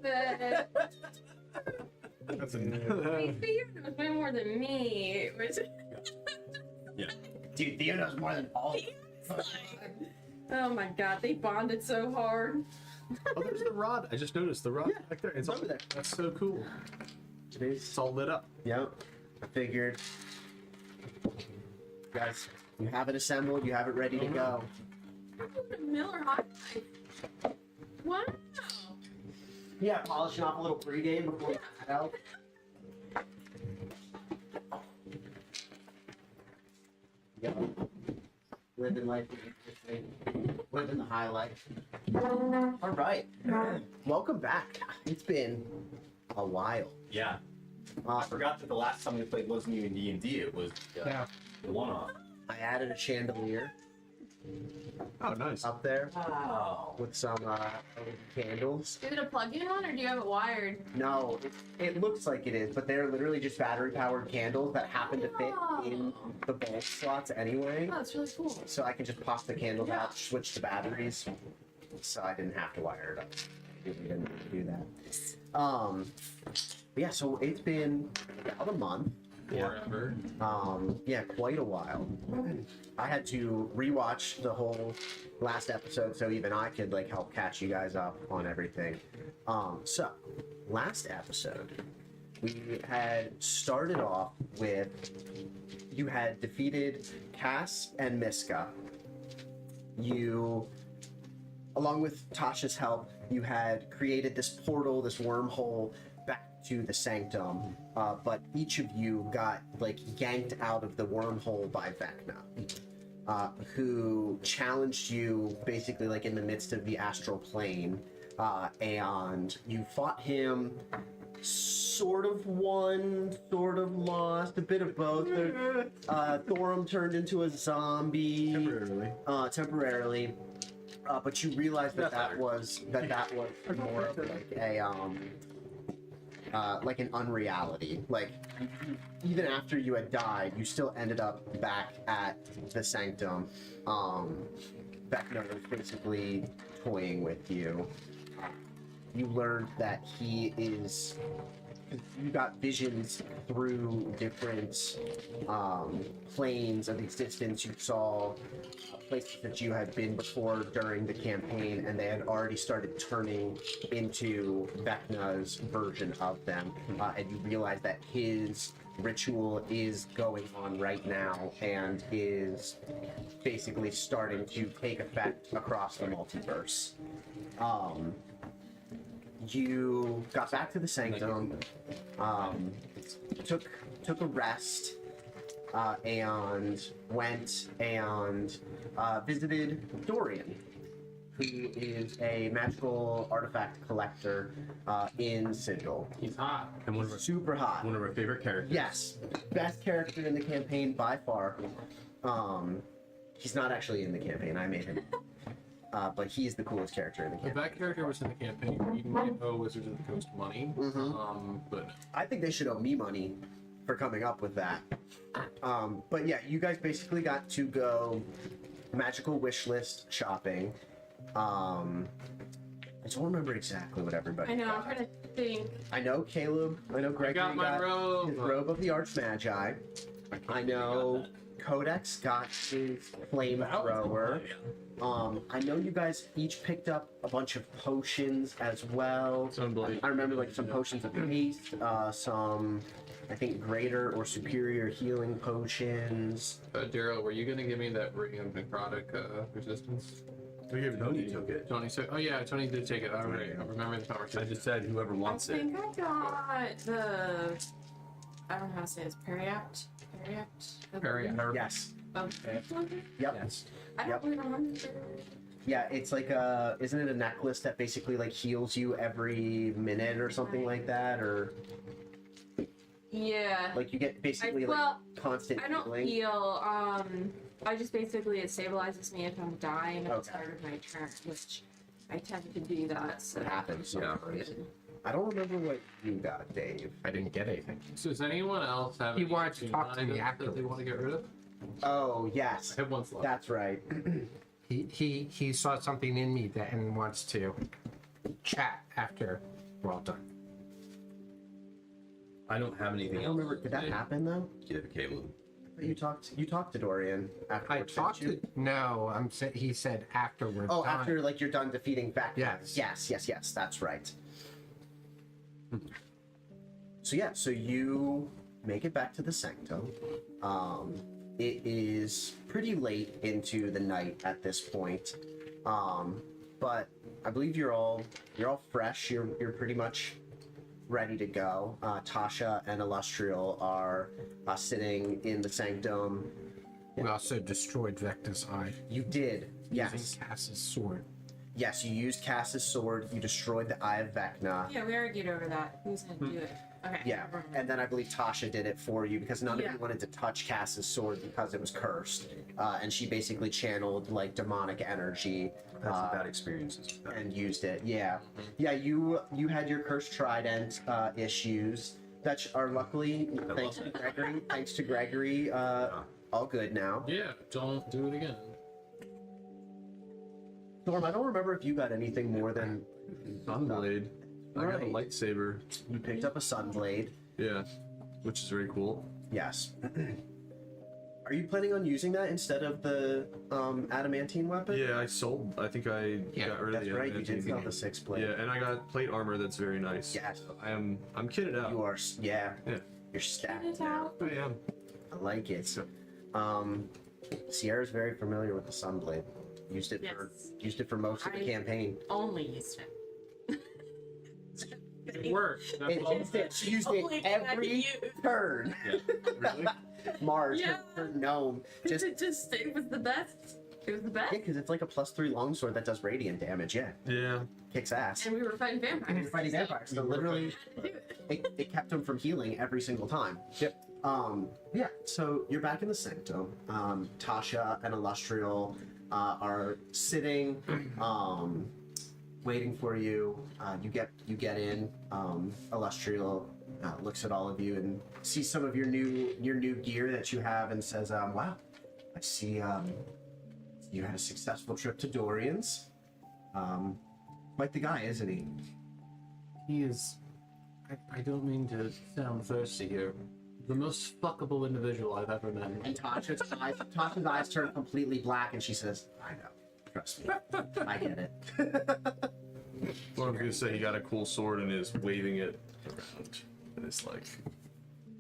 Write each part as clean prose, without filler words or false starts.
stupid. That's Hey, Theo knows way more than me. Yeah. Dude, Theo knows more than all. Oh my god, they bonded so hard. Oh, there's the rod. I just noticed the rod back there. It's over there. That's so cool. It is. It's all lit up. Yep. I figured. Guys, you have it assembled. You have it ready to go. Miller High Life. Wow. Yeah, polishing off a little pregame before you head out. Yep. Living life, living the high life. All right. Welcome back. It's been a while. Yeah. I forgot that the last time we played wasn't even D&D. It was the one-off. I added a chandelier Oh, nice. up there Wow. with some candles. Is it a plug-in one or do you have it wired? No, it looks like it is, but they're literally just battery-powered candles that happen to fit in the bulb slots anyway. Oh, that's really cool. So I can just pop the candles out, switch the batteries, so I didn't have to wire it up. We didn't have to do that. But yeah, so it's been about a month. Forever. Yeah, quite a while. I had to rewatch the whole last episode so even I could like help catch you guys up on everything. So last episode we had started off with you had defeated Cass and Miska. You, along with Tasha's help, you had created this portal, this wormhole back to the sanctum, but each of you got like yanked out of the wormhole by Vecna, who challenged you basically like in the midst of the astral plane, and you fought him. Sort of won, sort of lost, a bit of both. Thorum turned into a zombie temporarily, but you realized that was more of like an unreality. Like even after you had died, you still ended up back at the sanctum. Vecna was basically toying with you. You learned that he is. You got visions through different planes of existence. You saw places that you had been before during the campaign, and they had already started turning into Vecna's version of them. And you realize that his ritual is going on right now and is basically starting to take effect across the multiverse. You got back to the sanctum, took a rest, and went and visited Dorian, who is a magical artifact collector in Sigil. He's hot. And one of Super hot. our favorite characters. Yes, best character in the campaign by far. He's not actually in the campaign. I made him. But he's the coolest character in the If campaign. that character was in the campaign, you might owe Wizards of the Coast money. But I think they should owe me money for coming up with that. But yeah, you guys basically got to go magical wish list shopping. I don't remember exactly what everybody I know, I'm got. trying to think. I know Caleb. I know Gregory got my robe. his robe of the Archmagi. I know Codex got his flamethrower. I know you guys each picked up a bunch of potions as well. Sunblade. I remember like some potions of haste, some I think greater or superior healing potions. Daryl, were you gonna give me that ring of necrotic resistance? We gave Tony took it. Tony said, "Oh yeah, Tony did take it. I remember the I conversation." just said whoever I wants it. think I got the. I don't know how to say this. Periapt? Yes. Okay. Yep. Yes. I don't really remember. Yeah, it's like a, isn't it a necklace that basically like heals you every minute or something like that, or Yeah. like you get basically well, like constant I don't healing? heal. I just basically it stabilizes me if I'm dying at the start of my turn, which I tend to do that. So It happens Yeah. sometimes. I don't remember what you got, Dave. I didn't get anything. So does anyone else have? He any wanted to talk to me items after. that they want to get rid of? Oh yes, I have one slot. that's right. He saw something in me that and wants to chat after we're all done. I don't have anything I else. don't remember. Did that happen though? Get the cable. You talked to Dorian I afterwards. talked didn't to you? no. He said after we're Oh, done. after like you're done defeating Vecna. Yes. Yes. That's right. So yeah, so you make it back to the sanctum. It is pretty late into the night at this point, but I believe you're all fresh. You're pretty much ready to go. Tasha and Illustrial are sitting in the sanctum. We also destroyed Vecna's eye You did, yes. using Cass's sword. Yes, you used Cass's sword. You destroyed the Eye of Vecna. Yeah, we argued over that. Who's gonna do it? Okay. Yeah, never mind. and then I believe Tasha did it for you because none of Yeah. you wanted to touch Cass's sword because it was cursed, and she basically channeled like demonic energy I've had some bad experiences with that. and used it. Yeah, yeah. You had your cursed trident issues that are luckily thanks to Gregory. Thanks to Gregory, all good now. Yeah, don't do it again. Storm, I don't remember if you got anything more than Sunblade. I got a Right. lightsaber. you picked up a sunblade. Yeah, which is very cool. Yes. Are you planning on using that instead of the adamantine weapon? Yeah, I sold. I think I Yeah, got rid of That's the right. You did adamantine. sell the 6 blade. Yeah, and I got plate armor that's very nice. Yes. I'm kitted out. You are. Yeah. Yeah. You're stacked Get it now. out. I am. I like it. Sierra's very familiar with the sunblade. Used it for most of the I- campaign. Only used it. It worked. That's all. She used Only it thing I every used. turn. Really? Mars, Yeah. her gnome, just It was the best. It was the best. yeah, because it's like a +3 longsword that does radiant damage. Yeah, Yeah. kicks ass. And we were fighting vampires. You're fighting vampires, so literally, Had to do it. it kept him from healing every single time. Yep. Yeah, so you're back in the sanctum. Tasha and Illustrial are sitting, waiting for you. You get in. Illustrial looks at all of you and sees some of your new gear that you have and says, "Wow, I see you had a successful trip to Dorian's. Quite the guy, isn't he?" He is. I don't mean to sound thirsty here. The most fuckable individual I've ever met. And Tasha's eyes turn completely black, and she says, "I know. Trust me. I get it." Well, I was gonna say he got a cool sword and is waving it around, and it's like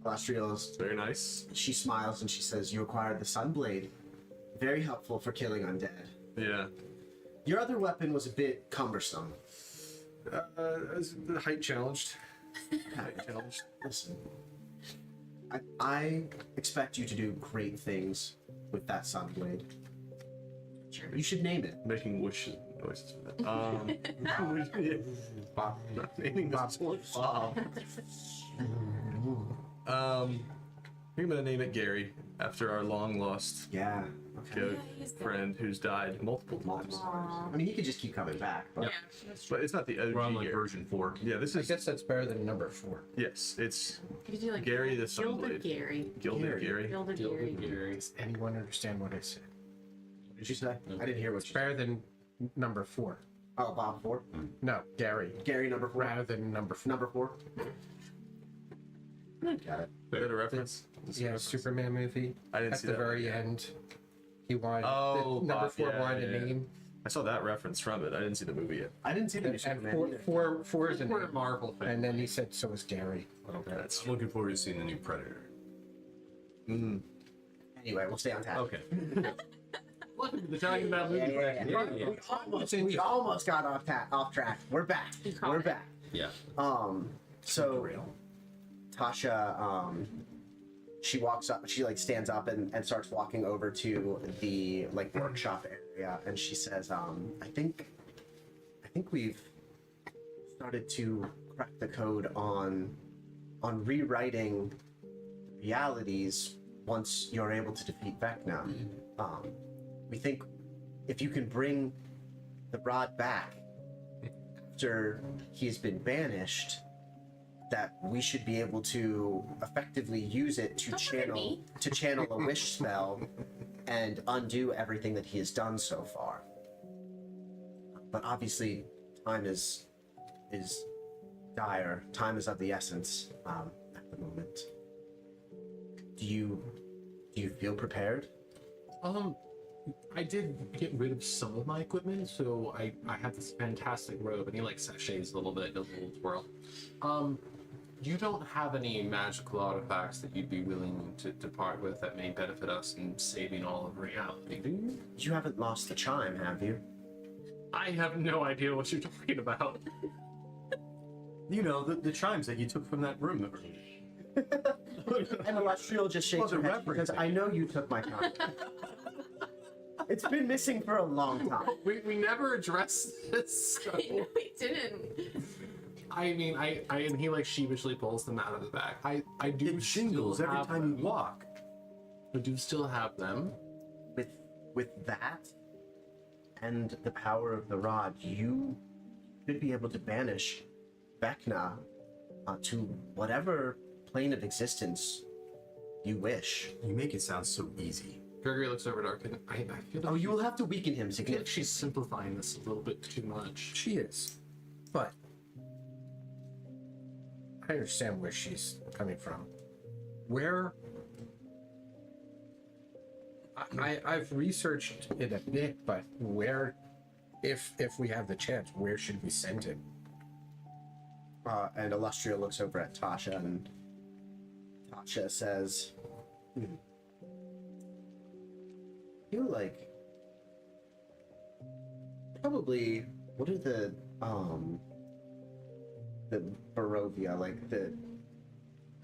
Illustrial's very nice. She smiles and she says, "You acquired the Sunblade. Very helpful for killing undead. Yeah. Your other weapon was a bit cumbersome. The height challenged. Height challenged. Listen, I expect you to do great things with that Sunblade. You should name it. Making whoosh noises with it. Bob. Not naming the sword Bob. I'm gonna name it Gary after our long lost Yeah. Okay. good he's dead. friend who's died multiple times. Aw. I mean, he could just keep coming back. But Yeah, that's true. But it's not the OG We're on like Gary. version 4. Yeah, this I is guess that's better than number 4. yes. It's You could do like Gary the Gilded Sunblade. Gary. Gilded Gary. Gilded Gary. Does anyone understand what I said? what did you say? I didn't hear what It's you said. better than number 4. Oh, Bob 4? No, Gary. Gary number 4? Rather than number 4. Number 4? Got it. Is that a reference? Yeah, Superman movie. I didn't At see the that very one. end, he wanted Oh, the number Bob, 4 yeah, wanted yeah. a name, I saw that reference from it. I didn't see the movie yet. I didn't see the new and Superman four, either. four is a We're a name. Marvel fan. And then he said, so is Gary. That's I'm looking forward to seeing the new Predator. Anyway, we'll stay on task. Okay. We're talking about movies. We almost got off track. We're back. caught We're it. back. Yeah. So Tasha, she walks up. She like stands up and starts walking over to the like workshop area, and she says, I think we've started to crack the code on rewriting realities once you're able to defeat Vecna. We think if you can bring the rod back after he's been banished, that we should be able to effectively use it to Don't look at me. channel a wish spell and undo everything that he has done so far. But obviously, time is dire. Time is of the essence at the moment. Do you feel prepared? I did get rid of some of my equipment, so I have this fantastic robe, and he like sachets a little bit, does a little twirl. You don't have any magical artifacts that you'd be willing to part with that may benefit us in saving all of reality, do you? You haven't lost the chime, have you? I have no idea what you're talking about. You know, the chimes that you took from that room. And Celestial just shakes her head because I know you took my chime. It's been missing for a long time. We never addressed this. So. No, we didn't. I mean, I and he like sheepishly pulls them out of the bag. I do It shingles still every have time them. you walk. I do still have them. With that and the power of the rod, you should be able to banish Vecna to whatever plane of existence you wish. You make it sound so easy. Gregory looks over at Arkin. I feel like Oh, you will have to weaken him I feel like significantly. she's simplifying this a little bit too much. She is, but I understand where she's coming from. Where I've researched it a bit, but where, if we have the chance, where should we send him? And Illustria looks over at Tasha, and Tasha says, "You like probably what are the Barovia, like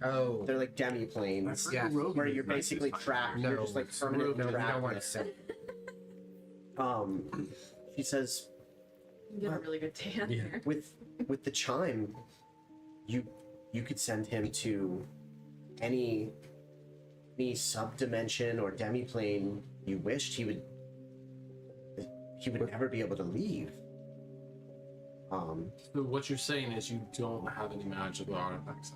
Oh, they're like demi-planes yeah. where you're basically trapped. No, you're just like permanently no, we trapped. don't want to send him. She says, You did a really good tan Yeah. there. with the chime, you could send him to any sub-dimension or demi-plane you wished. He would never be able to leave. So what you're saying is you don't have any magical artifacts.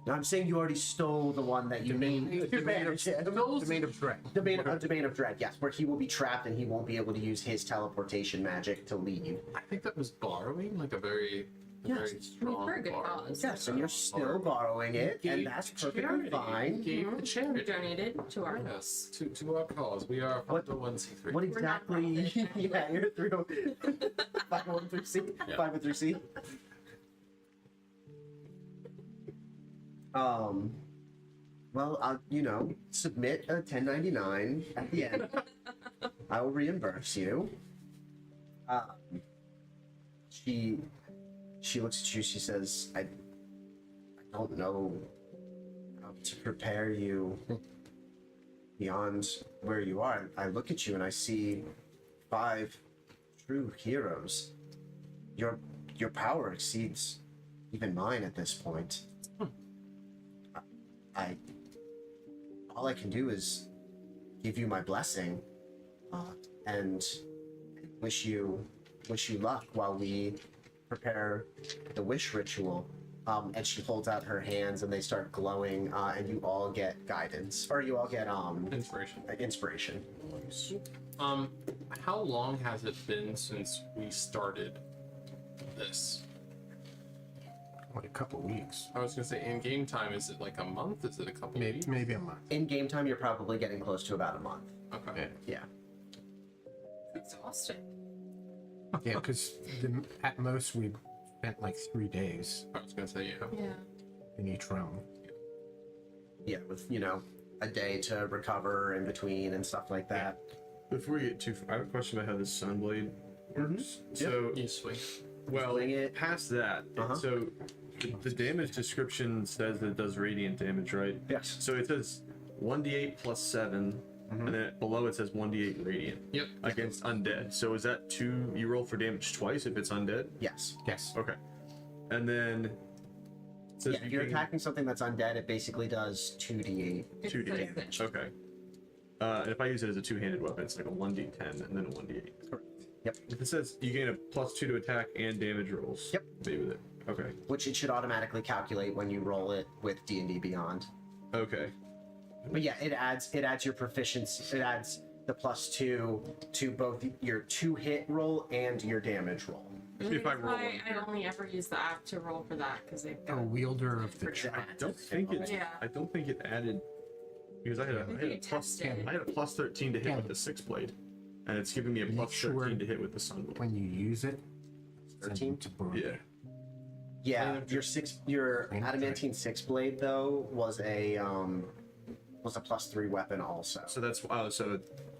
Now I'm saying you already stole the one that you need to banish him. Domain of Dread. Domain of Dread, yes, where he will be trapped and he won't be able to use his teleportation magic to leave. I think that was borrowing, like a very strong For a good borrow. cause. Yes, and you're still borrowing it, and that's perfectly fine. Gave the We charity. donated to our Yes, to our cause. We are What- 501c3. What We're not exactly? profit. Yeah, you're through 503C. Yeah. 503C. Well, I'll, submit a 1099 at the end. I will reimburse you. She looks at you. She says, "I don't know how to prepare you beyond where you are. I look at you and I see 5 true heroes. Your power exceeds even mine at this point. All I can do is give you my blessing, and wish you luck while we prepare the wish ritual." And she holds out her hands, and they start glowing, and you all get guidance, or you all get Inspiration. inspiration. How long has it been since we started this? Like a couple weeks, I was gonna say in game time, is it like a month? Is it a couple weeks? maybe a month. In game time, you're probably getting close to about a month. Okay. Yeah. exhausting. Yeah, because at most we spent like 3 days I was gonna say yeah. Yeah. in each room. Yeah, with a day to recover in between and stuff like that. Before we get too far, I have a question about how this Sunblade works. So, You swing. well, Swing it. past that, Uh-huh. so the damage description says that it does radiant damage, right? Yes. So it says 1d8 plus 7, and then below it says 1d8 radiant Yep. against undead. So is that 2? You roll for damage twice if it's undead? Yes. Yes. Okay. And then it says Yeah, if you you're gain attacking something that's undead, it basically does 2d8. It's 2d8. advantage. Okay. And if I use it as a two-handed weapon, it's like a 1d10 and then a 1d8. Correct. Yep. If it says you gain a +2 to attack and damage rolls. Yep. Maybe with it. Okay. Which it should automatically calculate when you roll it with D&D Beyond. Okay. But yeah, it adds your proficiency. It adds the +2 to both your 2-hit roll and your damage roll. If I roll I only ever use the app to roll for that because they've A got wielder of the Yeah. I don't think it. Yeah. I don't think it added because I had a You plus. tested. I had a +13 to hit with the 6-blade, and it's giving me a Make +13 sure- to hit with the sunblade. When you use it, send 13? it to Brody. Yeah. Yeah, your adamantine 6-blade though was a +3 weapon also. So that's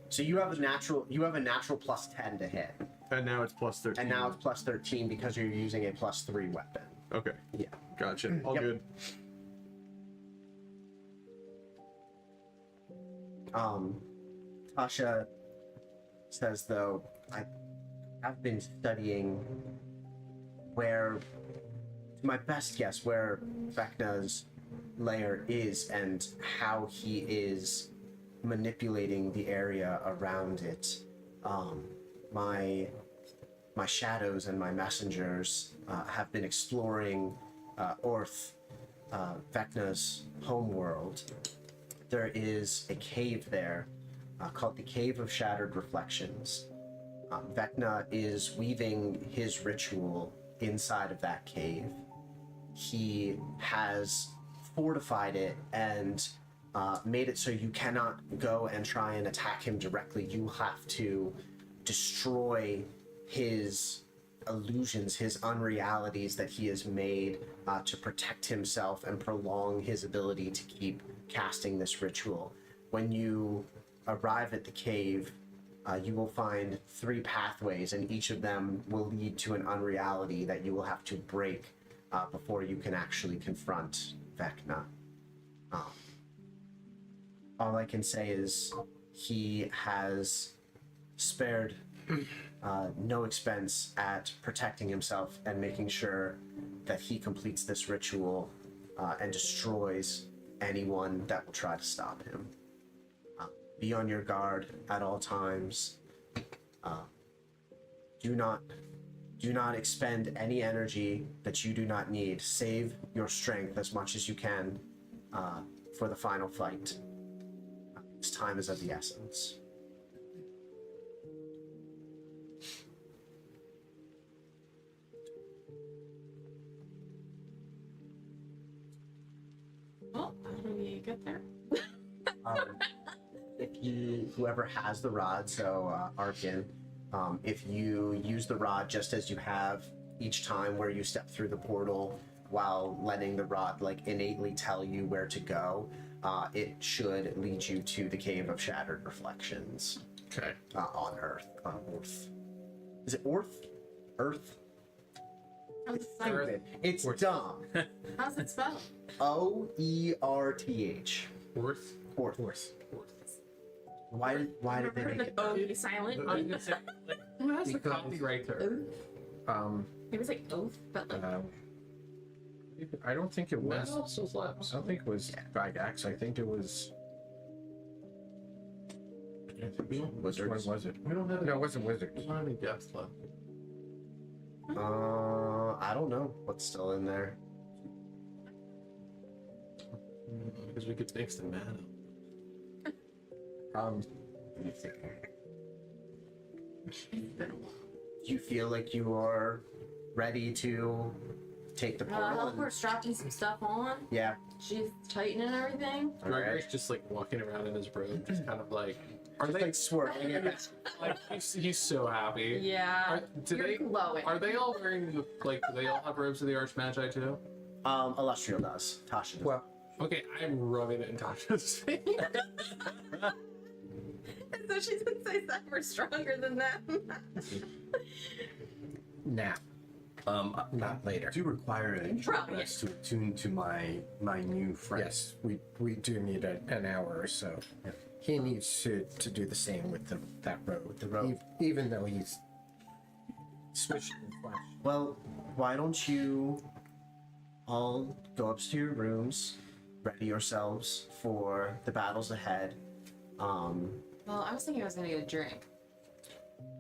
So you have a natural +10 to hit, and now it's +13. and now it's +13 because you're using a +3 weapon. Okay. Yeah. Gotcha. All Yep. good. Tasha says though, I've been studying where, to my best guess, where Vecna's lair is and how he is manipulating the area around it. My shadows and my messengers have been exploring Orth, Vecna's homeworld. There is a cave there called the Cave of Shattered Reflections. Vecna is weaving his ritual inside of that cave. He has fortified it and made it so you cannot go and try and attack him directly. You have to destroy his illusions, his unrealities that he has made to protect himself and prolong his ability to keep casting this ritual. When you arrive at the cave, you will find 3 pathways, and each of them will lead to an unreality that you will have to break before you can actually confront Vecna. All I can say is he has spared no expense at protecting himself and making sure that he completes this ritual and destroys anyone that will try to stop him. Be on your guard at all times. Do not expend any energy that you do not need. Save your strength as much as you can for the final fight. This time is of the essence. Well, how do we get there? Whoever has the rod, so Arkin, if you use the rod just as you have each time where you step through the portal while letting the rod like innately tell you where to go, it should lead you to the Cave of Shattered Reflections. Okay. On Earth. On Orth. Is it Orth? Earth? How's it spelled? Earth. It's dumb. How's it spelled? Oerth. Worth. Orth. Why did they Remember make the it? O be silent? I was gonna say, who has the copyright there? It was like oath, but like I don't think it was. Well, still slaps. I don't think it was Gygax. I think it was. Which one was it? We don't have No, it wasn't Wizards. There's not any depth left. I don't know what's still in there. Because we could mix the mana. You feel like you are ready to take the portal? help her strapping some stuff on. Yeah. She's tightening everything. Gregor's just like walking around in his robe, just kind of like. Are Just they like swirling it. like? He's so happy. Yeah. Are Glowing. Are they all wearing the, like? Do they all have robes of the Archmagi too? Illustrial does. Tasha does. Well, Okay, I'm rubbing it in Tasha's face. So she's gonna say that we're stronger than them. now, not later. I do require a short Right. rest to attune to my new friend. Yes, we do need an hour or so. He needs to do the same with that robe. With the robe. Even though he's switching in flesh. Well, why don't you all go up to your rooms, ready yourselves for the battles ahead. Well, I was thinking I was gonna get a drink.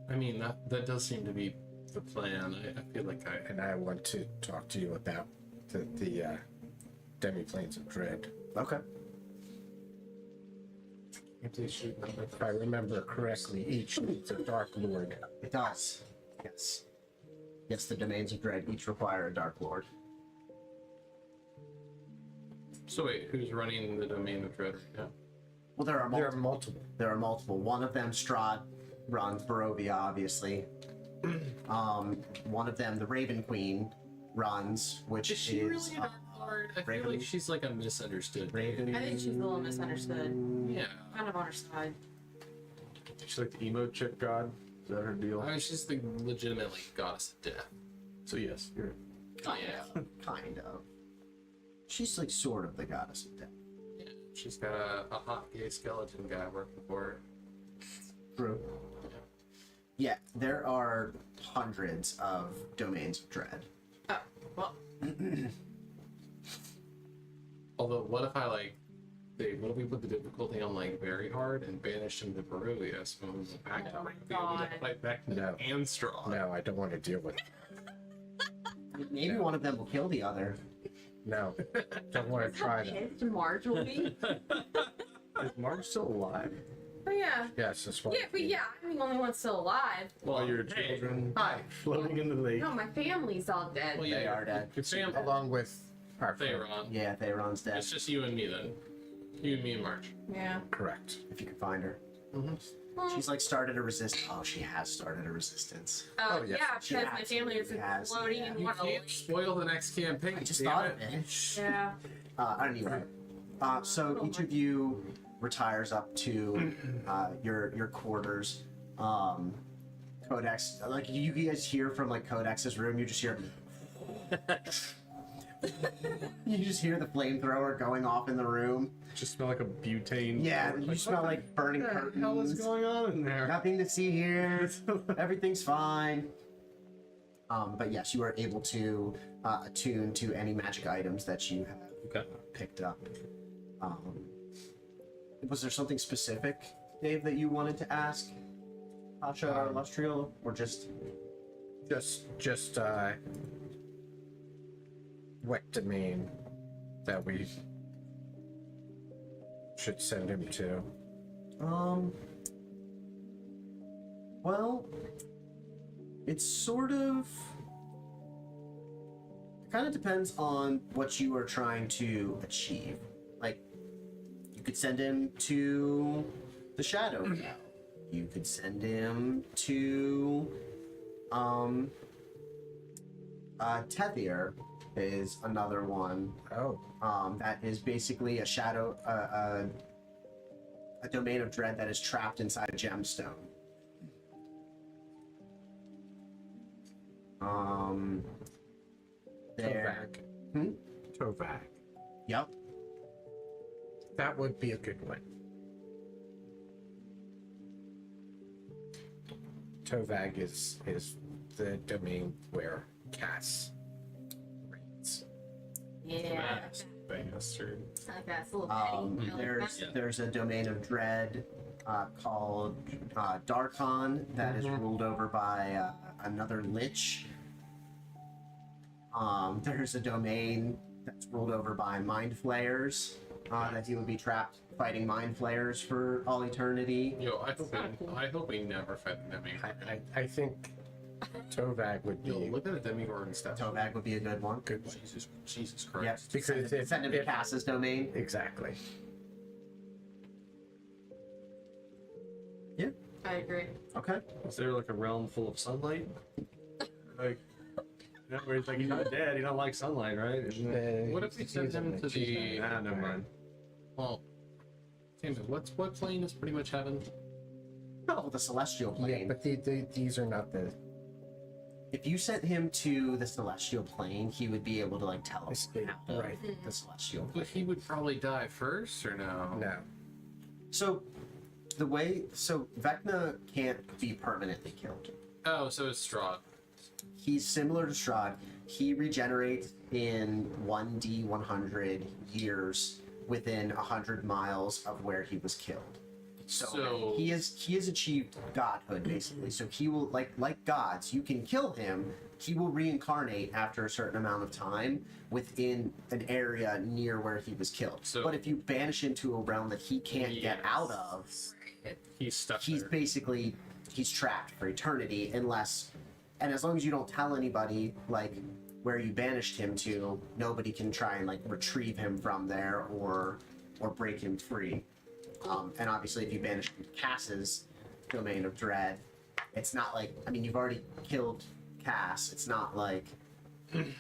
I mean, that does seem to be the plan. I feel like And I want to talk to you about the demi-planes of dread. Okay. If I remember correctly, each needs a Dark Lord. It does. Yes. Yes, the domains of dread each require a Dark Lord. So wait, who's running the domain of dread right now? Well, there are There are multiple. multiple. There are multiple. One of them, Strahd, runs Barovia, obviously. One of them, the Raven Queen, runs, which Is she really a uh, Dark Lord? I feel Raven- like she's like a misunderstood. Raven. I think she's a little misunderstood. Yeah. Kind of on her side. She's like the emo chick god. Is that her deal? I mean, she's the legitimately goddess of death. So yes, you're. Yeah. Kind of. She's like sort of the goddess of death. Yeah. She's got a hot gay skeleton guy working for her. True. Yeah, there are hundreds of domains of dread. Oh, well. Although, what if I like, what if we put the difficulty on like very hard and banish him to Barovia, so when we go back to Oh my him, we'll be able God. to fight back No. and Straw. No, I don't want to deal with it. Maybe one of them will kill the other. No, don't want to try that. Pissed Marge will be. Is Marge still alive? Oh yeah. Yes, that's what. Yeah, but yeah, I'm the only one still alive. While your children Hi. floating into the lake. No, my family's all dead. Well, yeah, They are dead. Good Sam. Along with our friend. Theron. Yeah, Theron's dead. It's just you and me then. You and me and March. Yeah. Correct. If you can find her. Mm-hmm. She's like started a resistance. Oh, she has started a resistance. Oh, yes. Yeah, She because my has. family is She has, floating yeah. in You one of the can't lakes. spoil the next campaign. I just damn thought it. of it. Yeah. Anyway, so each of you retires up to your quarters. Codex, like you guys hear from like Codex's room, you just hear. You just hear the flamethrower going off in the room. Just smell like a butane. Yeah, you smell like burning What curtains. the hell is going on in there? Nothing to see here. Everything's fine. But yes, you are able to attune to any magic items that you have Okay. picked up. Was there something specific, Dave, that you wanted to ask Pasha or Lustrio, or just Just what domain that we should send him to? Well, it's sort of. It kind of depends on what you are trying to achieve. Like, you could send him to the Shadow Realm. You could send him to, Tethir is another one. Oh, That is basically a shadow, a domain of dread that is trapped inside a gemstone. There. Tovag. Tovag. Yep. That would be a good one. Tovag is the domain where Cass reigns. Yeah. Bastard. I like that. It's a little petty. I like that. There's a domain of dread called Darkon that is ruled over by another lich. There's a domain that's ruled over by mind flayers that he would be trapped fighting mind flayers for all eternity. Yo, I hope we never fight the Demigorgon. I think Tovag would be Yo, look at the Demigorgon stuff. Tovag would be a good one. good one. Jesus Yep. Christ. Because Send him to Cass's domain. Exactly. I agree. Okay. Is there like a realm full of sunlight? Like, you know, where he's like, he's not dead, he don't like sunlight, right? Isn't it? What if we send him to the? Nah, never mind. Well, Tim, what plane is pretty much heaven? Oh, the celestial Yeah, plane. but these are not the. If you sent him to the celestial plane, he would be able to like teleport Escape, out of right. the celestial But plane. he would probably die first, or no? No. So Vecna can't be permanently killed. Oh, so it's Strahd. He's similar to Strahd. He regenerates in 1d100 years within 100 miles of where he was killed. So he has achieved godhood basically. So he will like gods. You can kill him. He will reincarnate after a certain amount of time within an area near where he was killed. So- but if you banish him to a realm that he can't get out of, He's stuck he's there. basically he's trapped for eternity unless, and as long as you don't tell anybody like where you banished him to, nobody can try and like retrieve him from there or break him free. And obviously, if you banish him to Cass's domain of dread, it's not like, I mean, you've already killed Cass. It's not like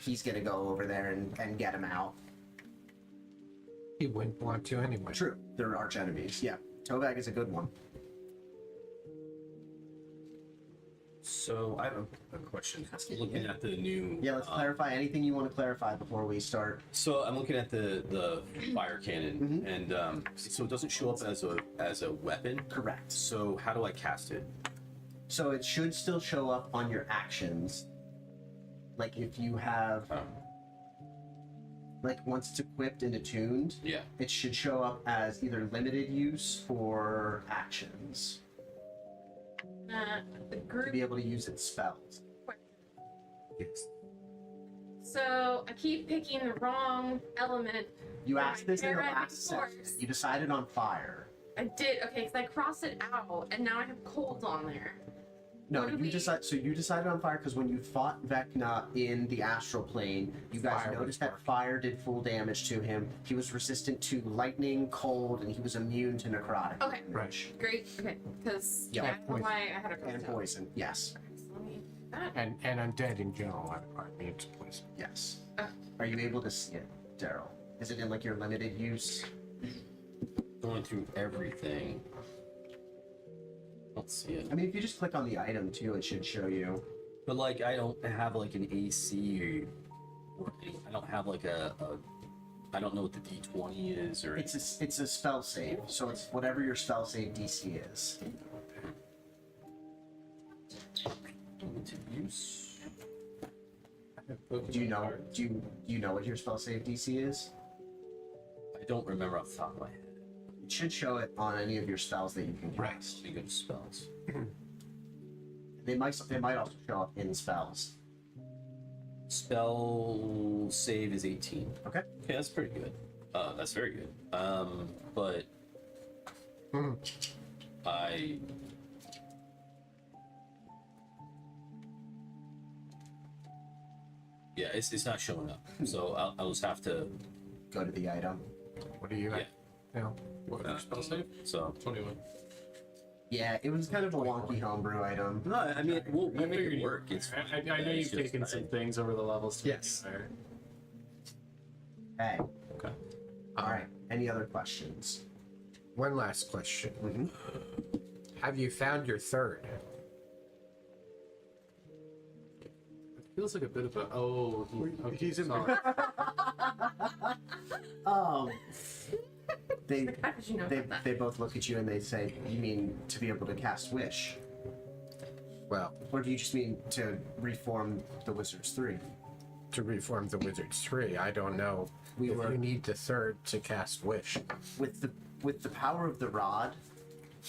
he's gonna go over there and get him out. He wouldn't want to anyway. True, they're arch enemies. Yeah, Tovag is a good one. So I have a question. Looking at the new. Yeah, let's clarify anything you want to clarify before we start. So I'm looking at the fire cannon, and so it doesn't show up as a weapon. Correct. So how do I cast it? So it should still show up on your actions. Like if you have, like once it's equipped and attuned, Yeah. it should show up as either limited use or actions The to group. be able to use its spells. Yes. So I keep picking the wrong element. You for asked my this in the paramedic last force. session. You decided on fire. I did, okay, because I crossed it out, and now I have cold on there. No, What do you we- decide. So you decided on fire because when you fought Vecna in the astral plane, you guys Fire noticed was that fire did full damage to him. He was resistant to lightning, cold, and he was immune to necrotic Okay. damage. Great, okay, because Yeah, I don't know poison. why I had a And poison. Yes. So let me do that. And undead in general are immune to poison. Yes. Ah. Are you able to see it, Daryl? Is it in like your limited use? Going through everything. Don't see it. I mean, if you just click on the item too, it should show you. But like I don't have like an AC or I don't have like a I don't know what the D20 is or It's a spell save, so it's whatever your spell save DC is. limited use. Do you know? Do you know what your spell save DC is? I don't remember off the top of my head. It should show it on any of your spells that you can cast. Let me go to spells. They might also show up in spells. Spell save is 18. Okay. Okay, that's pretty good. That's very good. But I yeah, it's not showing up. So I'll just have to Go to the item. What do you Yeah. know? What your spell save? so 21. Yeah, it was kind of a wonky homebrew item. no, I mean we'll make figured it you- work. It's I know it's you've just- taken some things over the levels to Yes. make it Hey. Okay. All right. Any other questions? One last question. Mhm. Have you found your third? It feels like a bit of a okay, He's in sorry. They How did you know about that? they both look at you and they say, "You mean to be able to cast Wish, Well, or do you just mean to reform the Wizards 3?" to reform the Wizards 3, I don't know We if were- you need the third to cast Wish. With the power of the rod,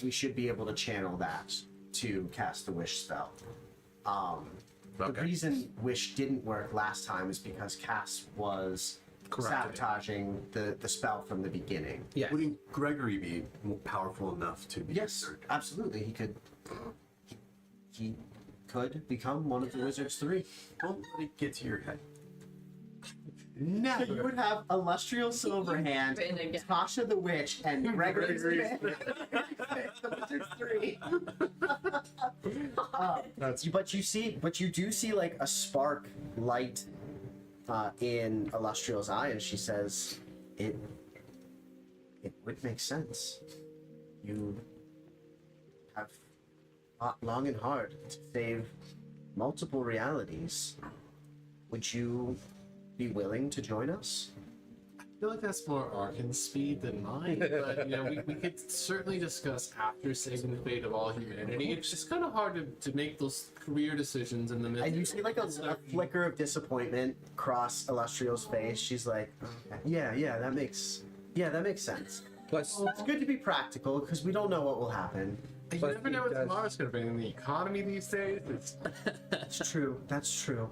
we should be able to channel that to cast the Wish spell. The Okay. reason Wish didn't work last time is because Cass was Corrupted it. sabotaging the spell from the beginning. Yeah. Wouldn't Gregory be more powerful enough to be Yes, third? absolutely. He could become one of the Wizards 3. Don't let it get to your head. No, you would have Illustrial Silverhand, Win again. Tasha the Witch, and Gregory Smith. The Wizards 3. But you do see like a spark light in Illustrial's eye, and she says, "It would make sense. You have fought long and hard to save multiple realities. Would you be willing to join us?" I feel like that's more Arkin's speed than mine, but you know, we could certainly discuss after saving the fate of all humanity. It's just kind of hard to make those career decisions in the midst. And you see like a flicker of disappointment cross Illustrial's face. She's like, "Yeah, that makes sense." Plus, It's good to be practical because we don't know what will happen. You But never know it what does- tomorrow's going to bring in the economy these days. It's That's true. That's true.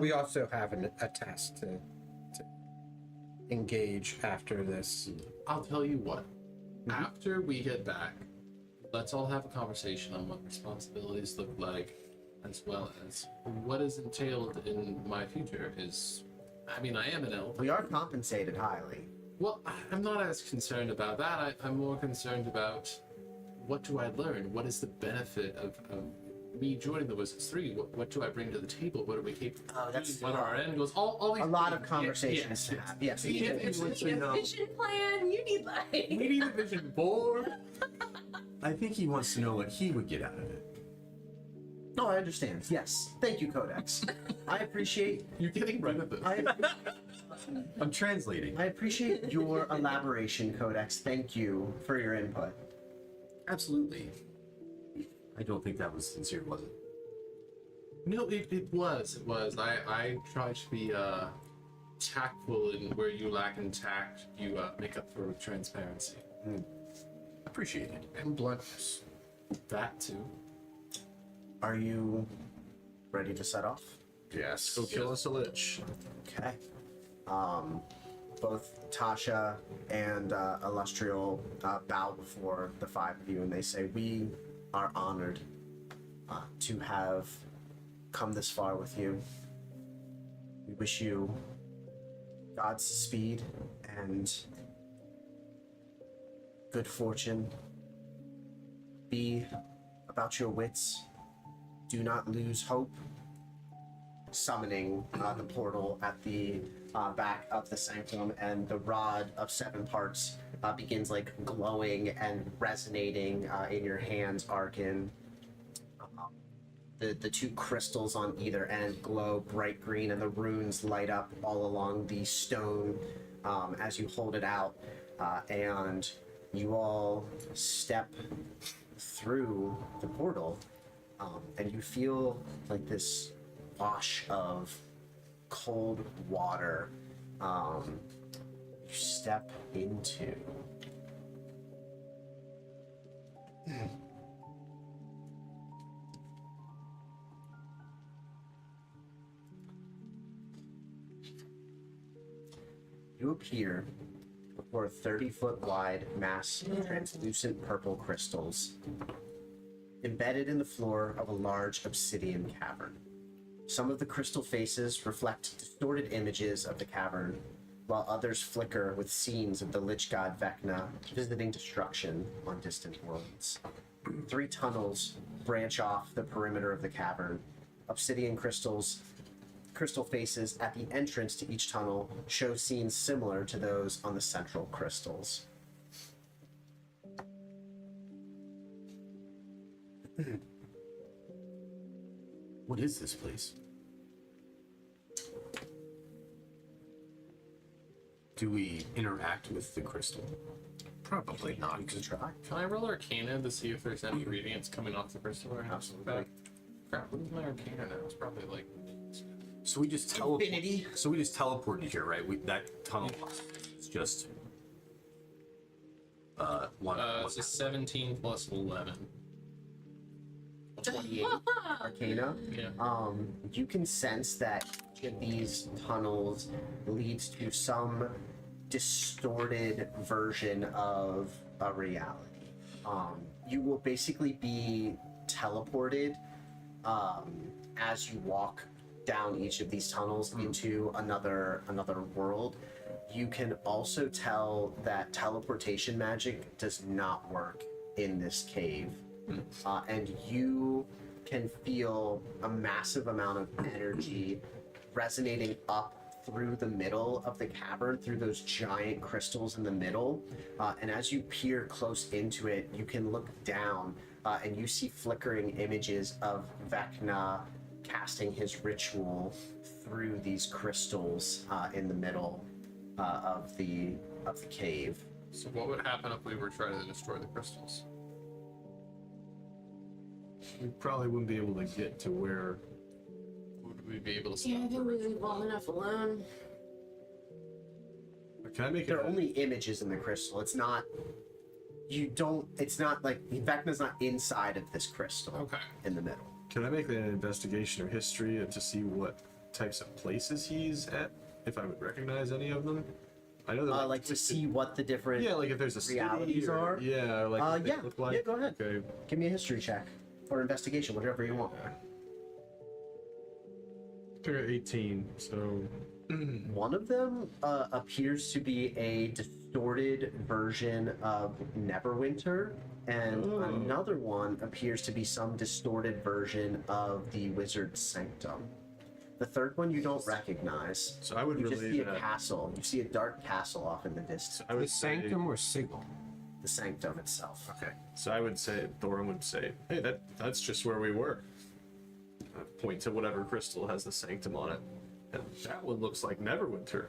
we also have a task to engage after this. I'll tell you what. After we get back, let's all have a conversation on what responsibilities look like, as well as what is entailed in my future. I am an elf. We are compensated highly. Well, I'm not as concerned about that. I'm more concerned about what do I learn? What is the benefit of me joining the Wizards 3? What do I bring to the table? What are we capable Oh, of that's doing? What are our end goals? All these A lot of things. conversations to have. Yes. You can't You wants need to a know. vision plan. You need like. We need a vision board. I think he wants to know what he would get out of it. No, I understand. Yes. Thank you, Codex. I appreciate. You're getting rid of this. I'm translating. I appreciate your elaboration, Codex. Thank you for your input. Absolutely. I don't think that was sincere, was it? No, it was. I tried to be tactful, and where you lack in tact, you make up for with transparency. Appreciate it. And bluntness. That too. Are you ready to set off? Yes. Go kill us a lich. Okay. Both Tasha and Illustrial bow before the five of you, and they say, "We are honored to have come this far with you. We wish you God's speed and good fortune. Be about your wits. Do not lose hope." Summoning the portal at the back of the sanctum, and the rod of 7 parts begins like glowing and resonating in your hands, Arkin. The 2 crystals on either end glow bright green, and the runes light up all along the stone as you hold it out, and you all step through the portal, and you feel like this wash of cold water you step into. You appear before a 30-foot wide mass of translucent purple crystals embedded in the floor of a large obsidian cavern. Some of the crystal faces reflect distorted images of the cavern, while others flicker with scenes of the lich god Vecna visiting destruction on distant worlds. 3 tunnels branch off the perimeter of the cavern. Obsidian crystal faces at the entrance to each tunnel show scenes similar to those on the central crystals. What is this place? Do we interact with the crystal? Probably not. You can try. Can I roll Arcana to see if there's any radiance coming off the crystal or anything? Absolutely. Crap, what is my Arcana now? It's probably like... So we just teleport. Infinity. So we just teleported here, right? That tunnel is just one. it's a 17 plus 11. 28 Arcana. Yeah. You can sense that each of these tunnels leads to some distorted version of a reality. You will basically be teleported as you walk down each of these tunnels into another world. You can also tell that teleportation magic does not work in this cave. And you can feel a massive amount of energy resonating up through the middle of the cavern, through those giant crystals in the middle. And as you peer close into it, you can look down and you see flickering images of Vecna casting his ritual through these crystals in the middle of the cave. So what would happen if we were trying to destroy the crystals? We probably wouldn't be able to get to where. Would we be able to Yeah, stop I the think we ritual? leave long enough alone. Can I make There it? are only images in the crystal. It's not. You don't. It's not like Vecna's not inside of this crystal. Okay. In the middle. Can I make an investigation or history to see what types of places he's at? If I would recognize any of them? I know that Like to see what the different. Yeah, like if there's a city realities or, are? Yeah, like what they Yeah. look like. Yeah, go ahead. Okay. Give me a history check or investigation, whatever you want. I got 18, so One of them appears to be a distorted version of Neverwinter, and another one appears to be some distorted version of the Wizard's Sanctum. The third one you don't recognize. So I would You just relate see a that. castle. You see a dark castle off in the distance. I would The Sanctum or Signal? The Sanctum itself. Okay. So I would say Thorin would say, "Hey, that's just where we were." Point to whatever crystal has the sanctum on it, and that one looks like Neverwinter.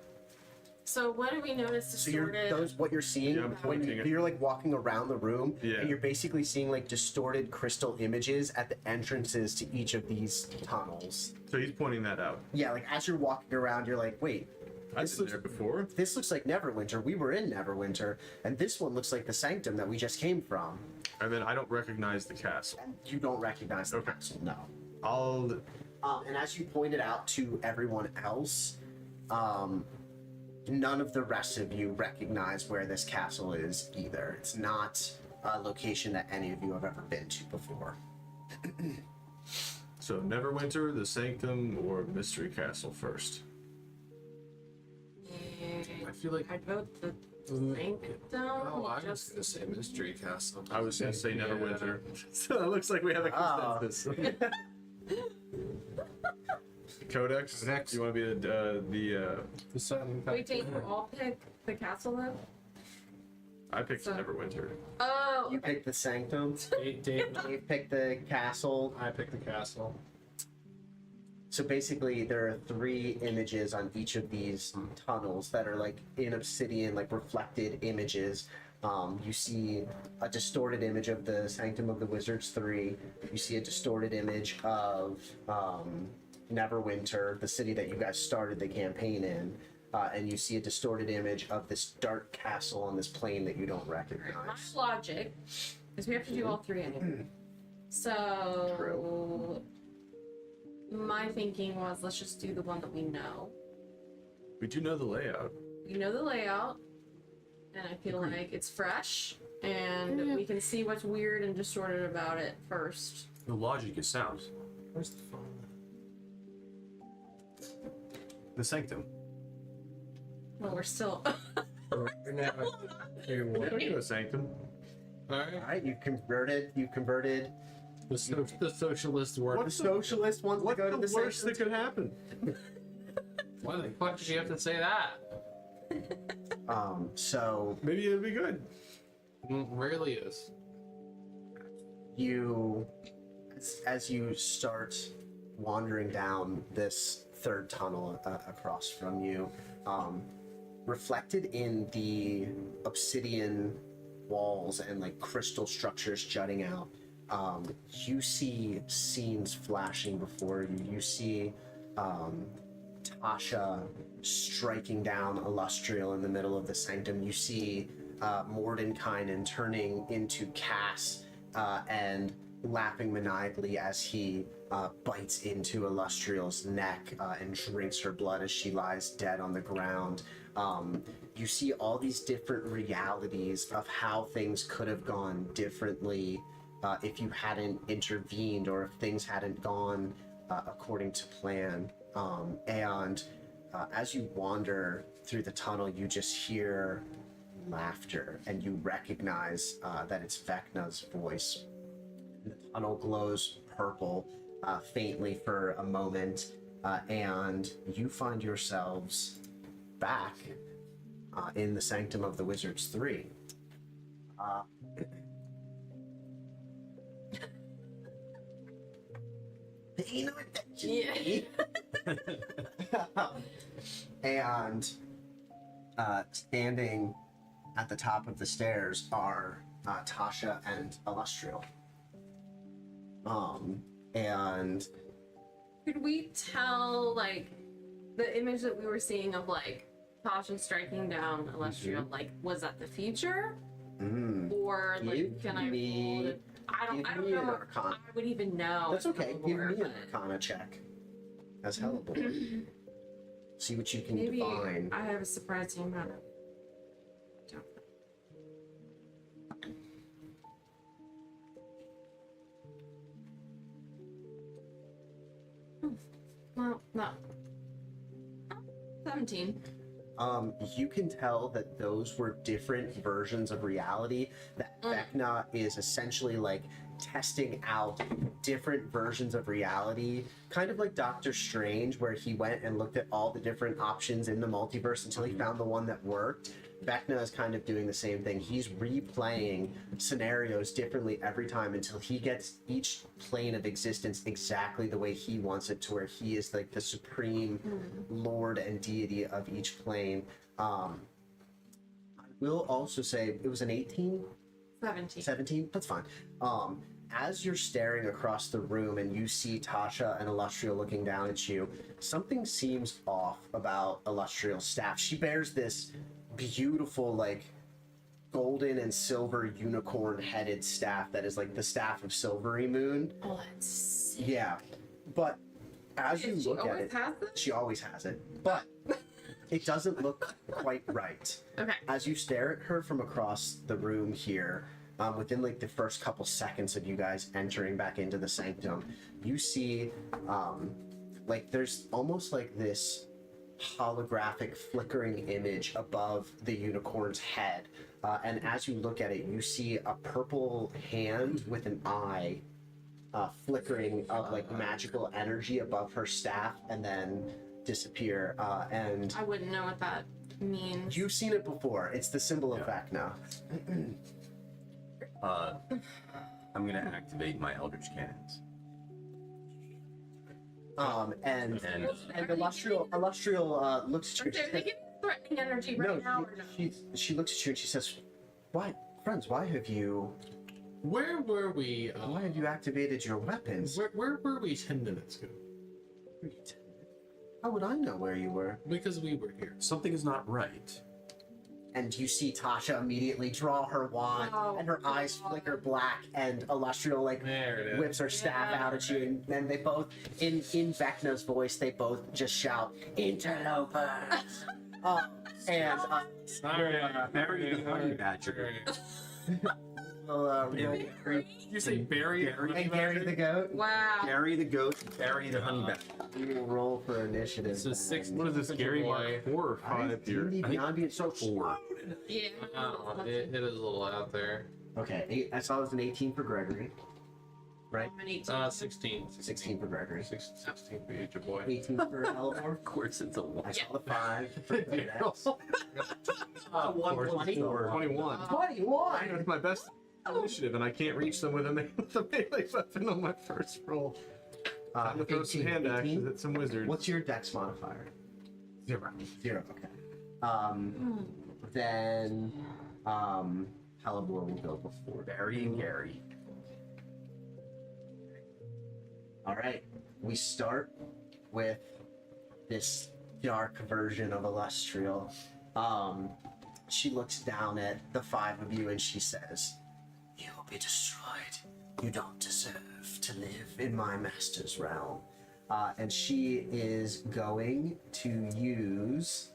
So what do we notice So you're distorted? what you're seeing Yeah, I'm when pointing it. you're like walking around the room, Yeah. and you're basically seeing like distorted crystal images at the entrances to each of these tunnels. So he's pointing that out. Yeah, like as you're walking around, you're like, wait, I've This been looks- there before. this looks like Neverwinter. We were in Neverwinter, and this one looks like the Sanctum that we just came from. And then I don't recognize the castle. And you don't recognize the Okay. castle, no. I'll. And as you pointed out to everyone else, none of the rest of you recognize where this castle is either. It's not a location that any of you have ever been to before. So Neverwinter, the Sanctum, or Mystery Castle first. I feel like. I'd vote the Sanctum. Oh, I was just gonna say Mystery Castle. I was gonna say Yeah. Neverwinter. So it looks like we have a consensus. Codex. Codex. You want to be the The Sun. Wait, did you all pick the castle though? I picked So- Neverwinter. Oh, You picked the Sanctum, Dave, you picked the castle. I picked the castle. So basically, there are 3 images on each of these tunnels that are like in obsidian, like reflected images. You see a distorted image of the Sanctum of the Wizards 3. You see a distorted image of Neverwinter, the city that you guys started the campaign in. And you see a distorted image of this dark castle on this plane that you don't my recognize. logic is we have to do all 3 anyway. So True. my thinking was let's just do the one that we know. We do know the layout. We know the layout, and I feel like it's fresh, and we can see what's weird and distorted about it first. The logic is sound. Where's the phone? The Sanctum. Well, we're still. We're now We can go Sanctum. Alright. All right, you converted. The socialist word. The socialist wants to What's go the to the worst Sanctum. that could happen? Why the fuck did you have to say that? So Maybe it'd be good. Rarely is. you, as you start wandering down this third tunnel across from you, reflected in the obsidian walls and like crystal structures jutting out, you see scenes flashing before you. You see Tasha striking down Illustrial in the middle of the Sanctum. You see Mordenkainen turning into Cass and laughing maniacally as he bites into Illustrial's neck and drinks her blood as she lies dead on the ground. You see all these different realities of how things could have gone differently if you hadn't intervened or if things hadn't gone according to plan. And as you wander through the tunnel, you just hear laughter and you recognize that it's Vecna's voice. The tunnel glows purple faintly for a moment, and you find yourselves back in the Sanctum of the Wizards 3. Pay no attention to me. And standing at the top of the stairs are Tasha and Illustrial. And Could we tell, like, the image that we were seeing of, like, Tasha striking down Celestial, like, was that the future? Or, like, Give can I me- roll it? I don't give me an know if Arcana. I would even know. That's if okay. I'm Give aware, me an but Arcana check. As Hellborn. See what you can maybe divine. I have a surprising amount of. Well, no. 17. You can tell that those were different versions of reality. That Vecna is essentially like testing out different versions of reality, kind of like Doctor Strange, where he went and looked at all the different options in the multiverse until he found the one that worked. Vecna is kind of doing the same thing. He's replaying scenarios differently every time until he gets each plane of existence exactly the way he wants it, to where he is like the supreme lord and deity of each plane. I will also say it was an 18? 17. 17? That's fine. As you're staring across the room and you see Tasha and Illustria looking down at you, something seems off about Illustrial's staff. She bears this beautiful, like, golden and silver unicorn-headed staff that is like the staff of Silvery Moon. Oh, that's sick. Yeah. But as you She look at always it, has this? she always has it. But it doesn't look quite right. Okay. As you stare at her from across the room here, within like the first couple seconds of you guys entering back into the sanctum, you see like there's almost like this holographic flickering image above the unicorn's head. And as you look at it, you see a purple hand with an eye flickering of like magical energy above her staff and then disappear. And I wouldn't know what that means. you've seen it before. It's the symbol of Vecna. I'm gonna activate my Eldritch Cannons. And And Illustrial looks at you. Are they giving threatening energy right now or no? She looks at you and she says, "Why, friends? Why have you activated your weapons? Where were we 10 minutes ago? How would I know where you were?" Because we were here. Something is not right. And you see Tasha immediately draw her wand, and her eyes flicker black, and Illustrial like There it is. whips her staff out at you, and then they both, in Vecna's voice, they both just shout, "Interlopers!" And Bury the honey badger. roll, Did you say Barry? and Gary the goat. Wow. Bury the goat, bury the honey badger. You will roll for initiative. So 6. What is this, Gary Mark 4 or 5 here? D&D Beyond being so 4. Yeah. It is a little out there. Okay, I saw it was an 18 for Gregory. Right? I'm an 18. 16. 16 for Gregory. 16 for each boy. 18 for Eleanor. Of course, it's a 1. I saw the 5 for Codex. 21. 21! I know my best initiative, and I can't reach them with a melee weapon on my first roll. I'm gonna throw some 18, hand 18. axes at some wizards. What's your dex modifier? 0. 0, okay. Then, Halibor will go before. Barry and Gary. Alright, we start with this dark version of Illustrial. She looks down at the 5 of you and she says, "You will be destroyed. You don't deserve to live in my master's realm." And she is going to use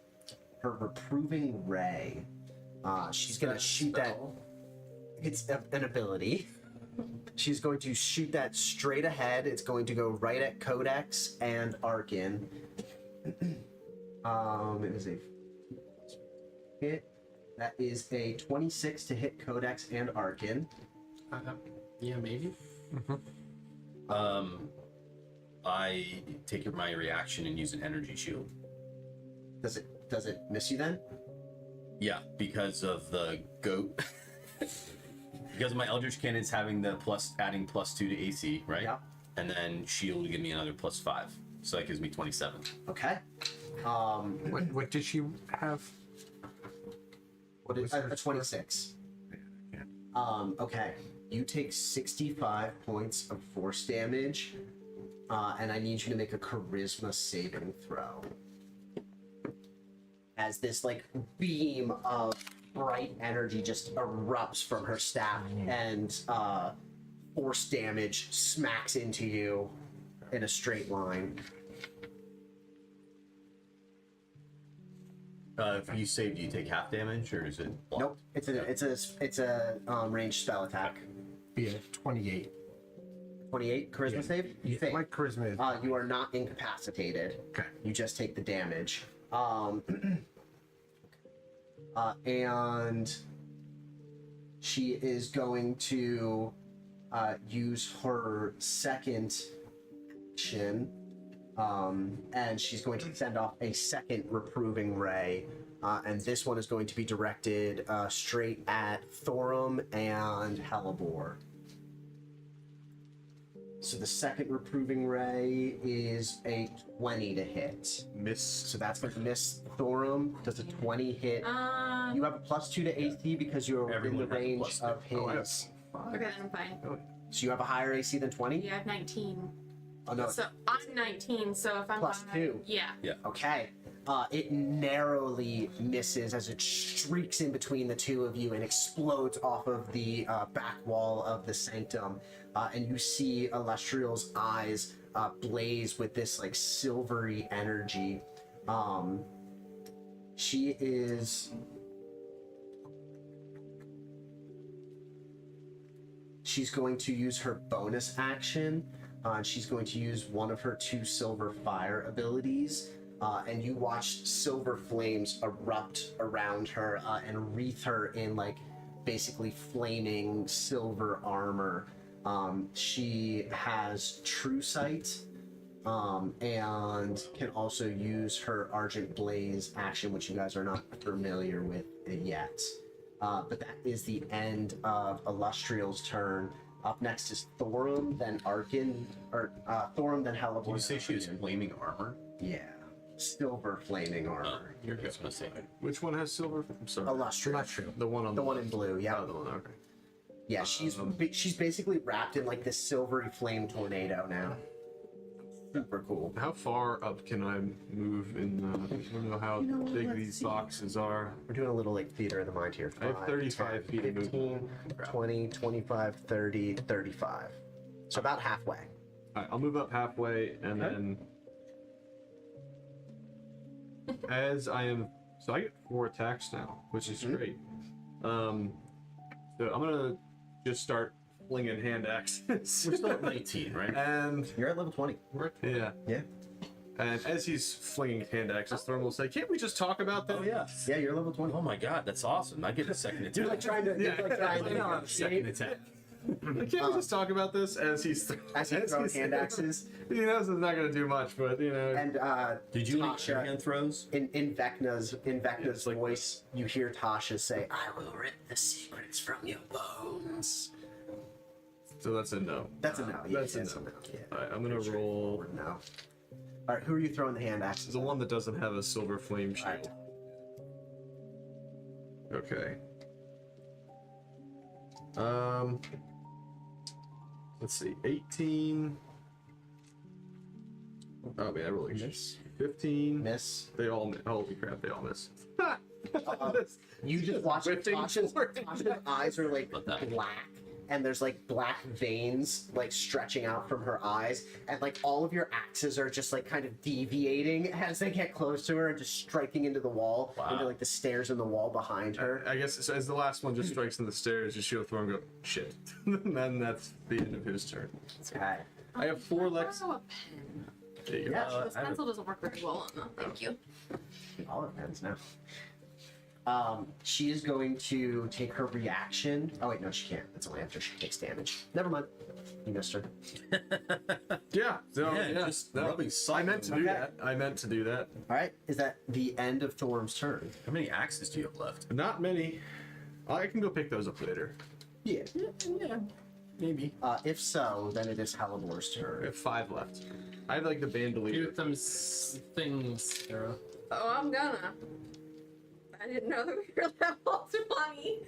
her reproving ray. She's going to shoot that. It's an ability. She's going to shoot that straight ahead. It's going to go right at Codex and Arkin. It is a hit. That is a 26 to hit Codex and Arkin. Yeah, maybe. I take my reaction and use an energy shield. Does it miss you then? Yeah, because of the goat. Because of my Eldritch Cannons having the adding +2 to AC, right? Yeah. And then shield will give me another +5. So that gives me 27. Okay. What did she have? What is a 26? Okay. You take 65 points of force damage, and I need you to make a charisma saving throw. as this like beam of bright energy just erupts from her staff, and force damage smacks into you in a straight line. If you save, do you take half damage, or is it? Nope, it's a ranged spell attack. Be a 28. 28 charisma save. You think? My charisma is. You are not incapacitated. Okay. You just take the damage. And she is going to use her second action, and she's going to send off a second reproving ray, and this one is going to be directed straight at Thorum and Hellebore. So the second reproving ray is a 20 to hit. Miss. So that's going to miss Thorum. Does a 20 hit? You have a +2 to AC because you're Everyone in the has a range +2. of his. Oh, I have Okay, then I'm fine. So you have a higher AC than 20? Yeah, I have 19. Oh no. So I'm 19, so if I'm +2. Yeah. Okay. It narrowly misses as it streaks in between the two of you and explodes off of the back wall of the sanctum. And you see Illustrial's eyes blaze with this like silvery energy. She's going to use her bonus action. She's going to use one of her 2 silver fire abilities. And you watch silver flames erupt around her and wreath her in like basically flaming silver armor. She has true sight and can also use her Argent Blaze action, which you guys are not familiar with yet. But that is the end of Illustrial's turn. Up next is Thorum, then Arkin, or Thorum, then Hellebore. Did you say she was flaming armor? Yeah. Silver flaming armor. You're just gonna say. Which one has silver? I'm sorry. Illustrial. The one on The one in blue, yeah. Oh, the one. Okay. Yeah, she's basically wrapped in like this silvery flame tornado now. Super cool. How far up can I move in the? I don't know how big these boxes are. We're doing a little like theater of the mind here. I have 5, 35 10, feet of 15, movement. 20, 25, 30, 35. So about halfway. Alright, I'll move up halfway and then as I am, so I get 4 attacks now, which is great. So I'm gonna just start flinging hand axes. We're still at 19, right? And You're at level 20. yeah, Yeah. and as he's flinging hand axes, Thorn will say, "Can't we just talk about that?" Oh yeah. Yeah, you're level 20. Oh my god, that's awesome! I get a second attack. You're like trying to, Yeah, second attack. Can't we just talk about this as he's throwing hand axes. He knows it's not gonna do much, but you know. And Did you make Tasha, hand throws? in Vecna's voice, you hear Tasha say, "I will rip the secrets from your bones." So that's a no. That's a no. Yeah, That's a that's no. a no. Yeah. Alright, I'm gonna roll Or no. All right, who are you throwing the hand axes? the one that doesn't have a silver flame shield. Alright. Okay. Let's see, 18. Oh man, I really Miss. 15. Miss. They all miss. Holy crap, they all miss. You just watch Whipping Tasha's eyes are like But that- black, and there's like black veins like stretching out from her eyes, and like all of your axes are just like kind of deviating as they get close to her and just striking into the wall, Wow. into like the stairs in the wall behind her. I guess so as the last one just strikes in the stairs, you shield throw and go, shit. And then that's the end of his turn. Okay. I have 4 Lex. Oh, a pen. There you go. Yeah. This pencil doesn't work very well on that. Thank you. All of pens now. She is going to take her reaction. Oh wait, no, she can't. That's only after she takes damage. Never mind. You missed her. Yeah, so, Yeah, just rubbing I meant to do Okay. that. I meant to do that. All right. Is that the end of Thorm's turn? How many axes do you have left? Not many. I can go pick those up later. Yeah. Yeah, maybe. If so, then it is Hellebore's I turn. have 5 left. I have like the bandolier. Shoot them things, Sarah. Oh, I'm gonna. I didn't know that we were level 20.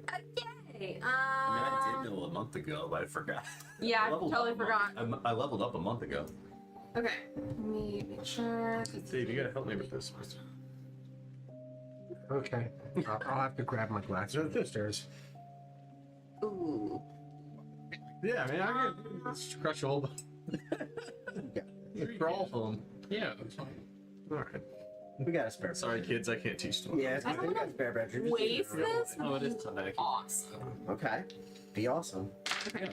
Okay. I mean, I did know a month ago, but I forgot. Yeah, I leveled totally up a forgot. month- I leveled up a month ago. Okay. Let me make sure. Dave, you gotta help me with this. Okay. I'll have to grab my glasses upstairs. Ooh. Yeah, I mean, I can just crush a whole. Crawl home. Yeah, that's fine. All right. We got a spare. Sorry, kids, I can't teach tomorrow. Yeah, it's I don't we got a wanna spare bedroom. Just Waste leave it around. this? Oh, it is Sunday. Awesome. Okay. Be awesome. Okay.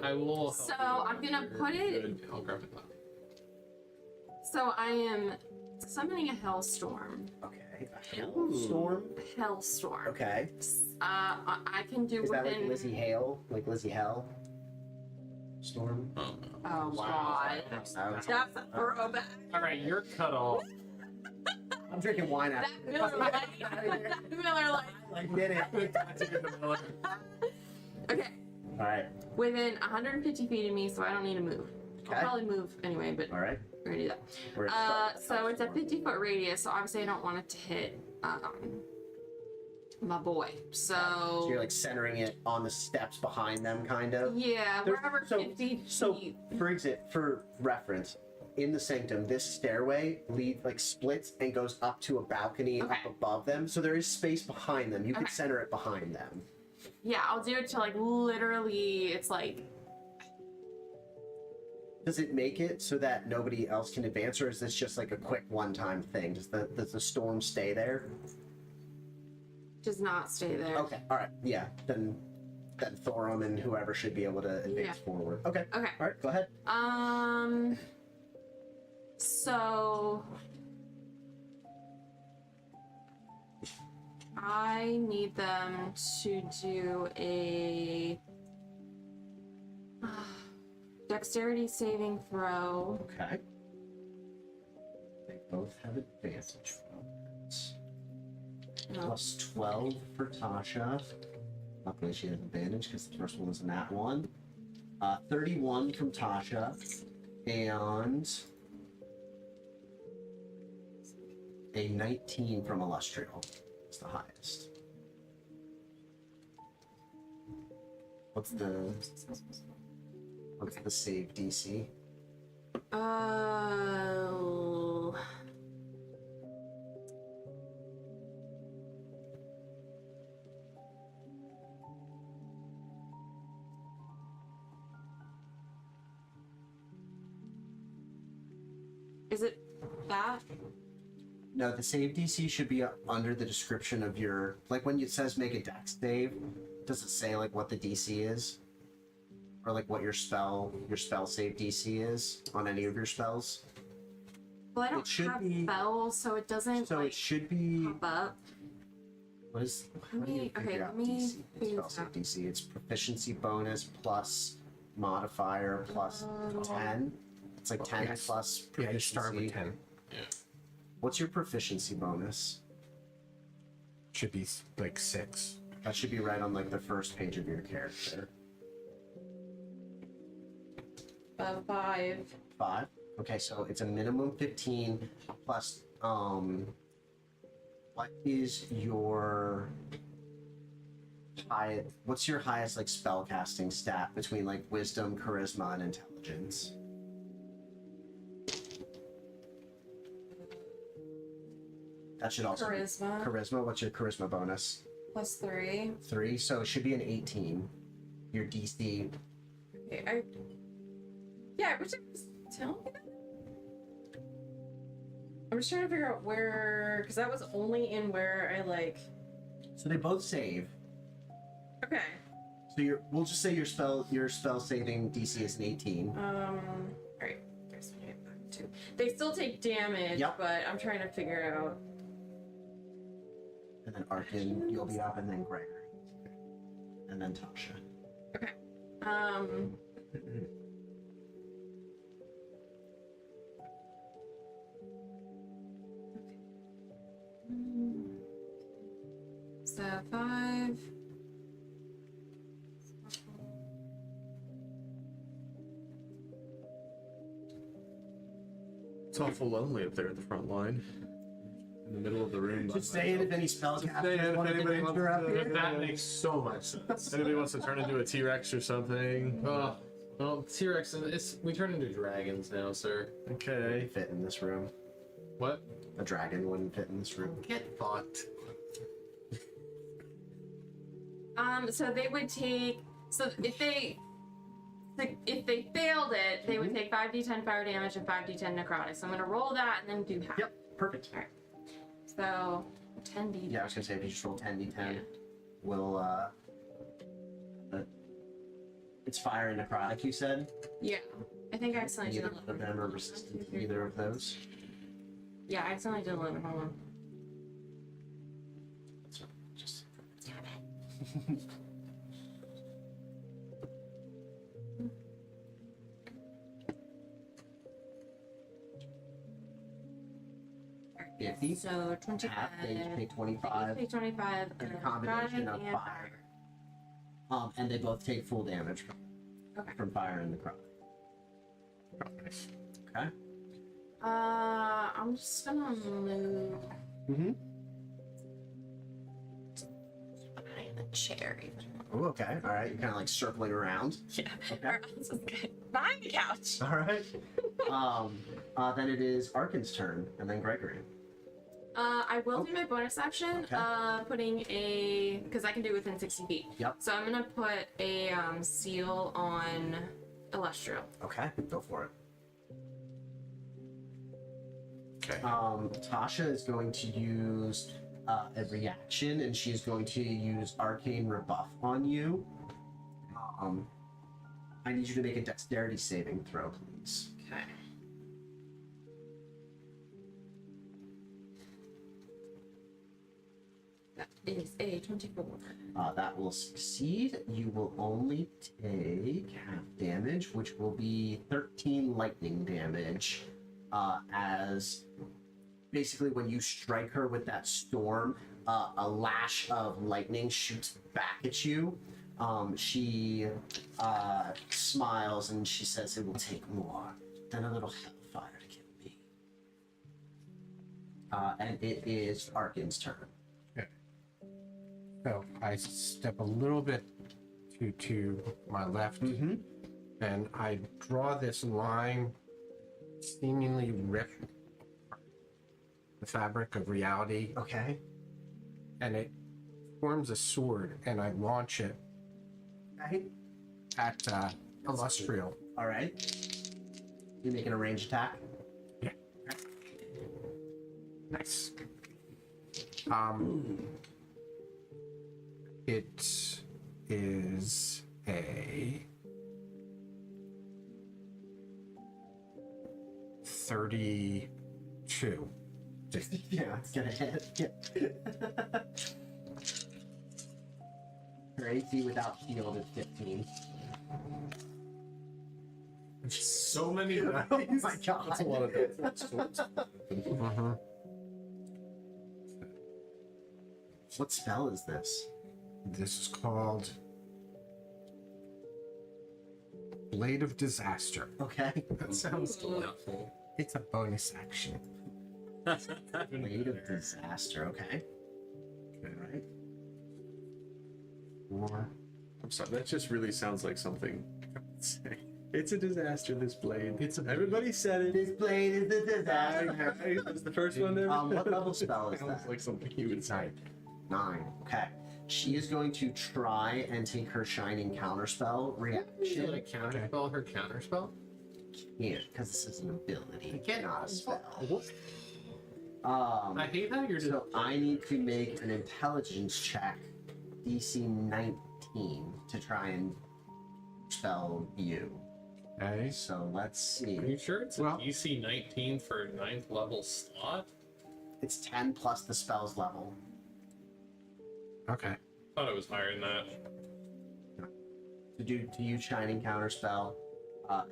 I will. So I'm gonna put it. Good. I'll grab it. So I am summoning a hellstorm. Okay. A hailstorm. Hellstorm. Okay. I can do Is that like within. Lizzie Hale? Like Lizzie Hell? Storm? Oh Wow. god. That's a throwback. All right, you're cut off. I'm drinking wine That after. Miller Lite. That Miller Lite. Like, get it. Okay. Alright. Within 150 feet of me, so I don't need to move. Okay. I'll probably move anyway, but Alright. we're gonna do that. We're gonna start So with it's a hellstorm. 50-foot radius, so obviously I don't want it to hit my boy. So you're like centering it on the steps behind them, kind of. Yeah, There's- wherever so- 50 So, feet. for reference, in the sanctum, this stairway splits and goes up to a balcony Okay. up above them. So there is space behind them. You can Okay. center it behind them. Yeah, I'll do it to like literally. It's like Does it make it so that nobody else can advance, or is this just like a quick one-time thing? Does the storm stay there? does not stay there. Okay, all right, yeah. Then Thorum and whoever should be able to advance Yeah. forward. Okay, Okay. all right, go ahead. So I need them to do a dexterity saving throw. Okay. They both have advantage from it. No. Plus 12 for Tasha. Luckily, she has advantage because the first one was a nat 1. 31 from Tasha. And a 19 from Illustrial. It's the highest. What's the save DC? Oh. Is it that? No, the save DC should be under the description of your, like when it says make a dex save, does it say like what the DC is? Or like what your spell save DC is on any of your spells? Well, I don't It should have be- spells, so it doesn't So like it should be, pop up. what is, how Let do you me- figure okay, out let me DC? figure Spell this save out. DC, it's proficiency bonus plus modifier plus 10. It's like 10 yes. plus Yeah, you start with proficiency. 10. What's your proficiency bonus? Should be like 6. That should be right on like the first page of your character. 5. 5. Okay, so it's a minimum 15 plus what is your what's your highest like spell casting stat between like wisdom, charisma, and intelligence? That should also Charisma. be charisma. What's your charisma bonus? Plus 3. 3, so it should be an 18. Your DC. Okay, I wish I was telling you that. I'm just trying to figure out where, because that was only in where I like. So they both save. Okay. So we'll just say your spell saving DC is an 18. Alright. There's my back too. They still take damage, Yep. but I'm trying to figure out. And then Arkin, you'll be up, and then Gregory. And then Tasha. Okay. So 5. It's awful lonely up there at the front line. In the middle of the room. by Just saying, if any Say it, spellcasters if want to anybody enter up wants to- here. That makes so much sense. Anybody wants to turn into a T-Rex or something? Well, T-Rex, we turn into dragons now, sir. They Okay. fit in this room. What? A dragon wouldn't fit in this room. Get fucked. So they would take. So if they failed it, they would take 5d10 fire damage and 5d10 necrotic. So I'm gonna roll that and then do half. Yep, perfect. All right. So 10d. Yeah, I was gonna say if you just roll 10d10, Yeah. we'll it's fire and necrotic. You said Yeah. I think I accidentally neither did of them are resistant to either of those. Yeah, I accidentally did 11. Hold on. So just Alright, 50. So 25. half, they each pay 25. Take 25. And a combination of and fire. And they both take full damage Okay. from fire and necrotic. Okay. I'm just gonna move Mm-hmm. behind the chair even. Oh, okay. All right. You're kind of like circling around. Yeah. Okay. Or else it's good. Behind the couch. All right. Then it is Arkin's turn, and then Gregory. I will do my bonus action, Okay. putting a, because I can do it within 60 feet. Yep. So I'm gonna put a seal on Illustrial. Okay. Go for it. Okay. Tasha is going to use a reaction, and she's going to use Arcane Rebuff on you. I need you to make a Dexterity saving throw, please. Okay. That is a 24. That will succeed. You will only take half damage, which will be 13 lightning damage. As basically, when you strike her with that storm, a lash of lightning shoots back at you. She smiles and she says, "It will take more than a little hellfire to kill me." And it is Arkin's turn. So I step a little bit to my left, Mm-hmm. and I draw this line, seemingly rip the fabric of reality, Okay. and it forms a sword, and I launch it Okay. at Illustrial. All right. You're making a range attack. Nice. It is a 32. Yeah, it's gonna hit. Her AC without shield is 15. So many Oh my god. That's a lot of dice. What spell is this? This is called Blade of Disaster. Okay. That sounds delightful. It's a bonus action. Blade of Disaster. Okay. Alright. Four. I'm sorry, that just really sounds like something I would say. It's a disaster, this blade. It's a Everybody said it. This blade is a disaster. That's the first one there. What level spell is Sounds that? like something you would say. 9. Okay. She is going to try and take her Shining Counterspell Should I reaction. counterspell her counterspell? Can't, because this is an ability, I can't. not a spell. I hate how you're just. So I need to make an intelligence check, DC 19, to try and spell you. Okay. So let's Are see. you sure it's a Well- DC 19 for 9th level slot? It's 10 plus the spell's level. Okay. Thought it was higher than that. To use Shining Counterspell,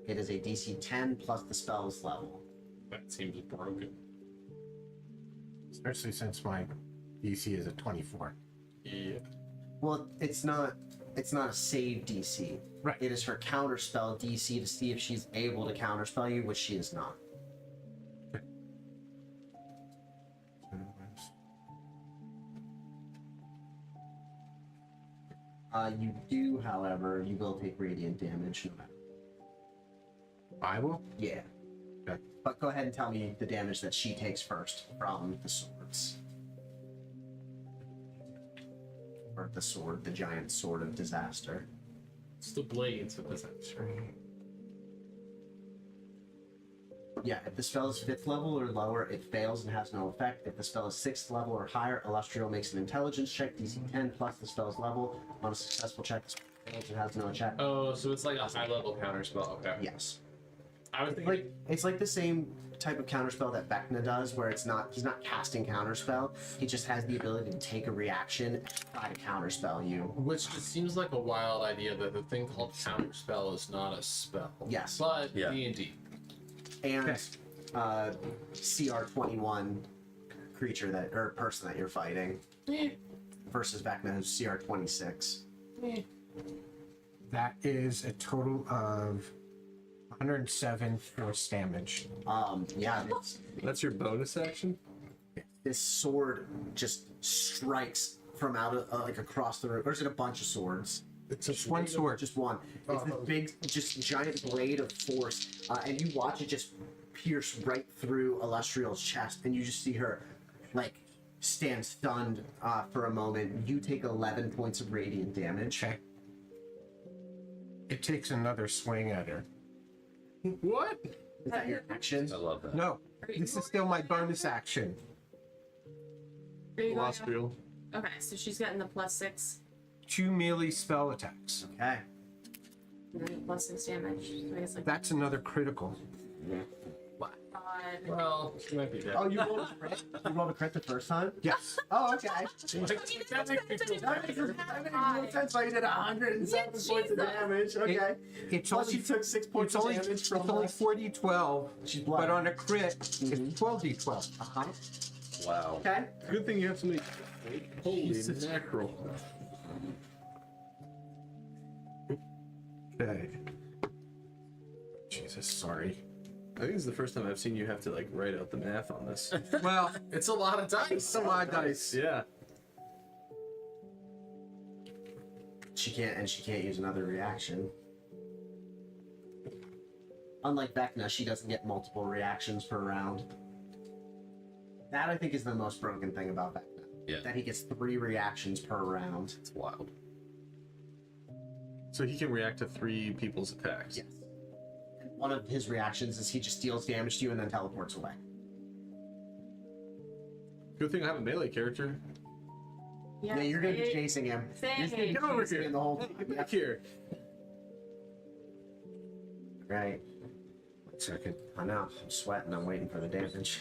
it is a DC 10 plus the spell's level. That seems broken. Especially since my DC is a 24. Yeah. Well, it's not a save DC. Right. It is her Counterspell DC to see if she's able to counterspell you, which she is not. You do, however, you will take radiant damage no matter. I will? Yeah. Okay. But go ahead and tell me the damage that she takes first from the swords. Or the sword, the giant sword of disaster. It's the blades of disaster. Yeah, if the spell is 5th level or lower, it fails and has no effect. If the spell is 6th level or higher, Illustrial makes an intelligence check, DC 10 plus the spell's level. On a successful check, the spell fails and has no check. Oh, so it's like a high level counter spell. Okay. Yes. I was It's thinking. like, it's like the same type of counterspell that Vecna does, where he's not casting counterspell. He just has the ability to take a reaction and try to counterspell you. Which just seems like a wild idea that the thing called counterspell is not a spell. Yes. But Yeah. D&D. And CR21 creature that or person that you're fighting versus Vecna who's CR26. That is a total of 107 force damage. Yeah, That's your bonus action? this sword just strikes from out of like across the room. Or is it a bunch of swords? It's just one sword. Just one. It's this big, just giant blade of force, and you watch it just pierce right through Illustrial's chest, and you just see her, like, stand stunned for a moment. You take 11 points of radiant damage. Okay. It takes another swing at her. What? Is that your action? I love that. No, this is still my bonus action. Are you going up? Illustrial. Okay, so she's getting the +6 2 melee spell attacks. Okay. and then +6 damage. So I guess like That's another critical. 5. Well, she might be dead. Oh, you rolled a crit? You rolled a crit the first time? Yes. Oh, okay. That makes me feel That makes more sense why you did 107 points of Jesus. damage. Okay. It's Plus, only you took 6 points it's only of damage it's from only the... 40d12, She's but blood. on a crit, it's 12d12. Uh-huh. Wow. Okay. Good thing you have somebody. Holy Jesus. mackerel. Okay. Jesus, sorry. I think it's the first time I've seen you have to like write out the math on this. Well, It's a lot of dice. it's a lot of dice. Yeah. She can't use another reaction. Unlike Vecna, she doesn't get multiple reactions per round. That I think is the most broken thing about Vecna. Yeah. That he gets 3 reactions per round. It's wild. So he can react to 3 people's attacks. Yes. And one of his reactions is he just deals damage to you and then teleports away. Good thing I have a melee character. Yeah, you're gonna be right? chasing him. You're gonna be Same. Get over chasing here. him the whole time. Get back here. Right. 1 second. I know. I'm sweating. I'm waiting for the damage.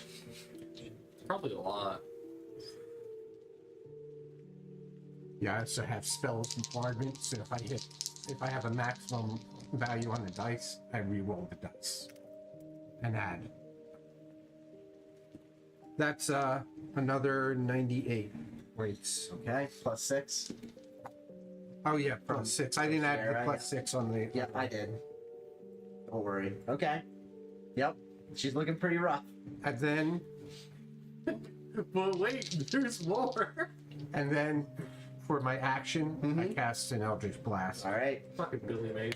Probably a lot. Yeah, I also have spells bombardment, so if I have a maximum value on the dice, I re-roll the dice and add. That's another 98 points. Okay. Plus 6. Oh yeah, plus 6. I didn't add the Sarah, plus 6 on the. Yep, I did. Don't worry. Okay. Yep. She's looking pretty rough. And then But wait, there's more. for my action, I cast an Eldritch Blast. All right. Fucking Billy Mays.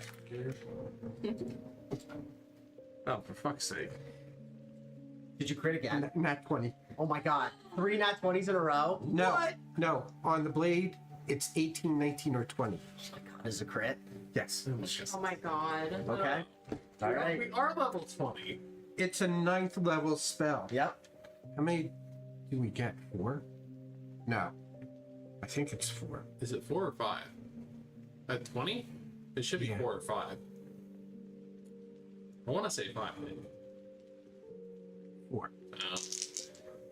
Oh, for fuck's sake. Did you crit again? Nat 20. Oh my god. 3 nat 20s in a row? No, What? no. On the blade, it's 18, 19, or 20. Is a crit? Yes. Oh my god. Okay. All right. We are level 20. It's a 9th level spell. Yep. How many do we get? 4? No. I think it's 4. Is it 4 or 5? At 20? It should be Yeah. 4 or 5. I want to say 5. 4. No.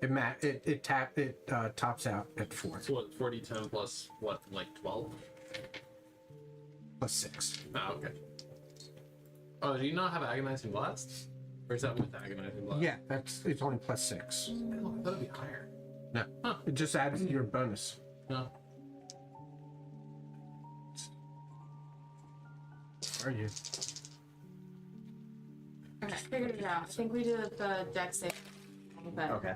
It tops out at 4. So what, 40, 10 plus what, like 12? Plus 6. Oh, okay. Oh, do you not have Agonizing Blast? Or is that with Agonizing Blast? Yeah, it's only plus 6. Oh, I thought it'd be higher. No. Huh. It just adds to your bonus. No. Are you? Okay, figured it out. I think we did the dex save. But Okay.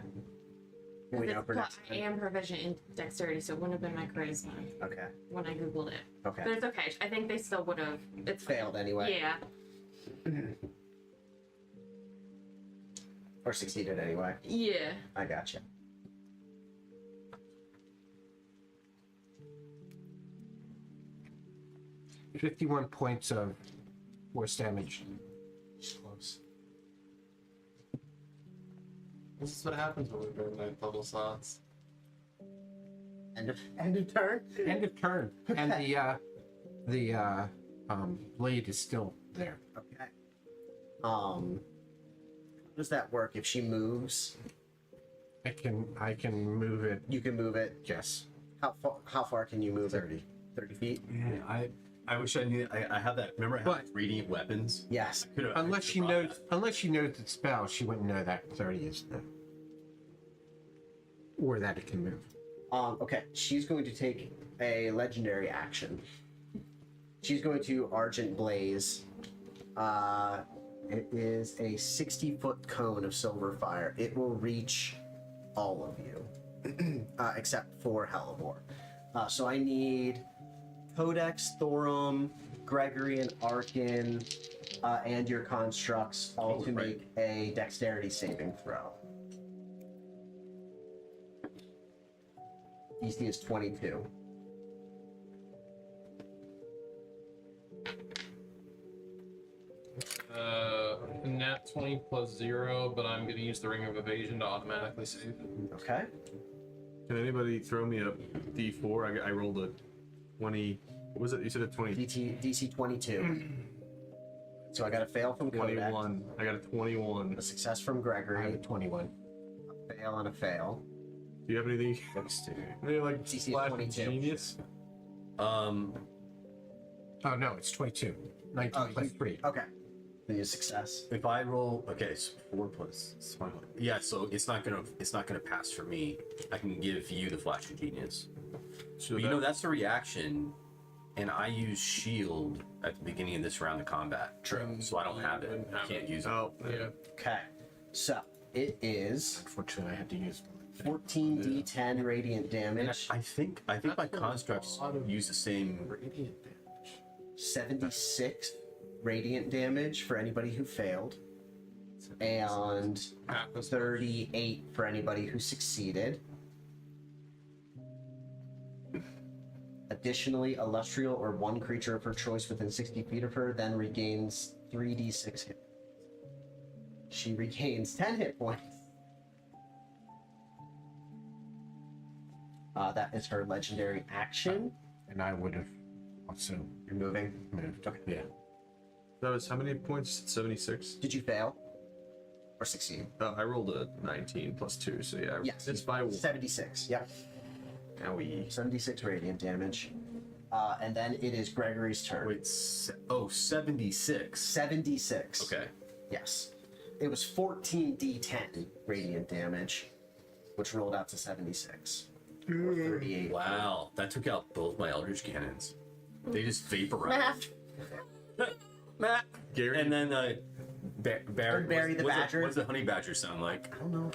We know for next I am proficient in dexterity, so it wouldn't have been my charisma Okay. when I googled it. Okay. But it's okay. I think they still would have. It's Failed anyway. Yeah. Or succeeded anyway. Yeah. I gotcha. $51 points of force damage. Close. This is what happens when we burn 9th level slots. End of turn. End of turn. And the blade is still there. Okay. How does that work? If she moves, I can move it. you can move it. Yes. How far can you move 30. it? 30 feet? Yeah, I wish I knew. I have that. Remember, I have But- radiant weapons. Yes. Unless she knows the spell, she wouldn't know that 30 is there. Or that it can move. Okay, she's going to take a legendary action. She's going to Argent Blaze. It is a 60-foot cone of silver fire. It will reach all of you, except for Hellebore. So I need Codex, Thorum, Gregory, and Arkin, and your constructs all to make a dexterity saving throw. DC is 22. Nat 20 plus 0, but I'm going to use the Ring of Evasion to automatically save. Okay. Can anybody throw me a D4? I rolled a 20. What was it? You said a 20. DC 22. So I got a fail from Codex, 21. I got a 21. a success from I have Gregory, a 21. a fail and a fail. Do you have anything? Any like DC is splash of 22. genius? Oh no, it's 22. 19 plus 3. Okay. Then you success. If I roll, okay, so 4 plus. It's fine. Yeah, so it's not gonna pass for me. I can give you the flash of genius. So But you know that's a reaction, and I use shield at the beginning of this round of combat. True. So I don't have it. Wouldn't I have can't it. use it. Oh, Yeah. Okay. So it is Unfortunately, I had to use 14d10 radiant damage, I think my constructs use the same. Radiant damage. 76 radiant damage for anybody who failed, and 38 for anybody who succeeded. Additionally, Illustrial or one creature of her choice within 60 feet of her then regains 3d6 hit. She regains 10 hit points. That is her legendary action. and I would have also You're moving. moved. Okay. Yeah. that was how many points? 76. Did you fail? Or succeed? I rolled a 19 plus 2, so yeah. Yes. It's by 76. Yep. Now we. 76 radiant damage. And then it is Gregory's turn. Wait, 76. 76. Okay. Yes. It was 14d10 radiant damage, which rolled out to 76. Or 38. Wow, that took out both my Eldritch Cannons. They just vaporized. Matt. Gary. And then Barry the Badger. What does the honey badger sound like? I don't know.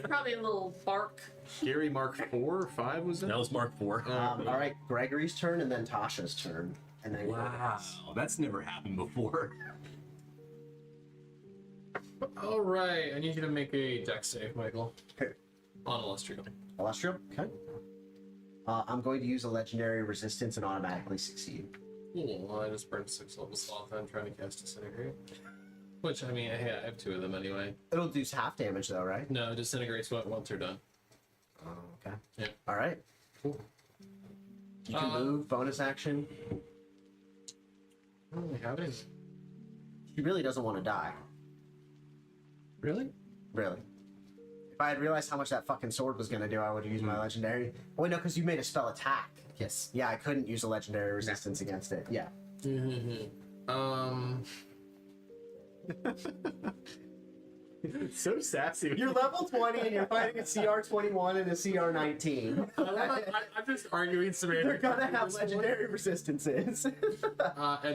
Probably a little bark. Gary Mark 4 or 5 was it? That was Mark 4. All right, Gregory's turn and then Tasha's turn. And then Wow, that's never happened before. All right, I need you to make a dex save, Michael. Okay. On Illustrial. Illustrial. Okay. I'm going to use a legendary resistance and automatically succeed. Cool. I just burned 6 level sloth. I'm trying to cast Disintegrate. Which, I mean, hey, I have 2 of them anyway. It'll do half damage though, right? No, Disintegrate's once they're done. Oh, okay. Yeah. All right. Cool. You can Um, move. Bonus action. I don't really have any. She really doesn't want to die. Really? Really. If I had realized how much that fucking sword was gonna do, I would have used my legendary. Oh wait, no, because you made a spell attack. Yes. Yeah, I couldn't use a legendary resistance against it. Yeah. It's so sassy. You're level 20 and you're fighting a CR 21 and a CR 19. I'm just arguing semantics. They're gonna have legendary resistances. And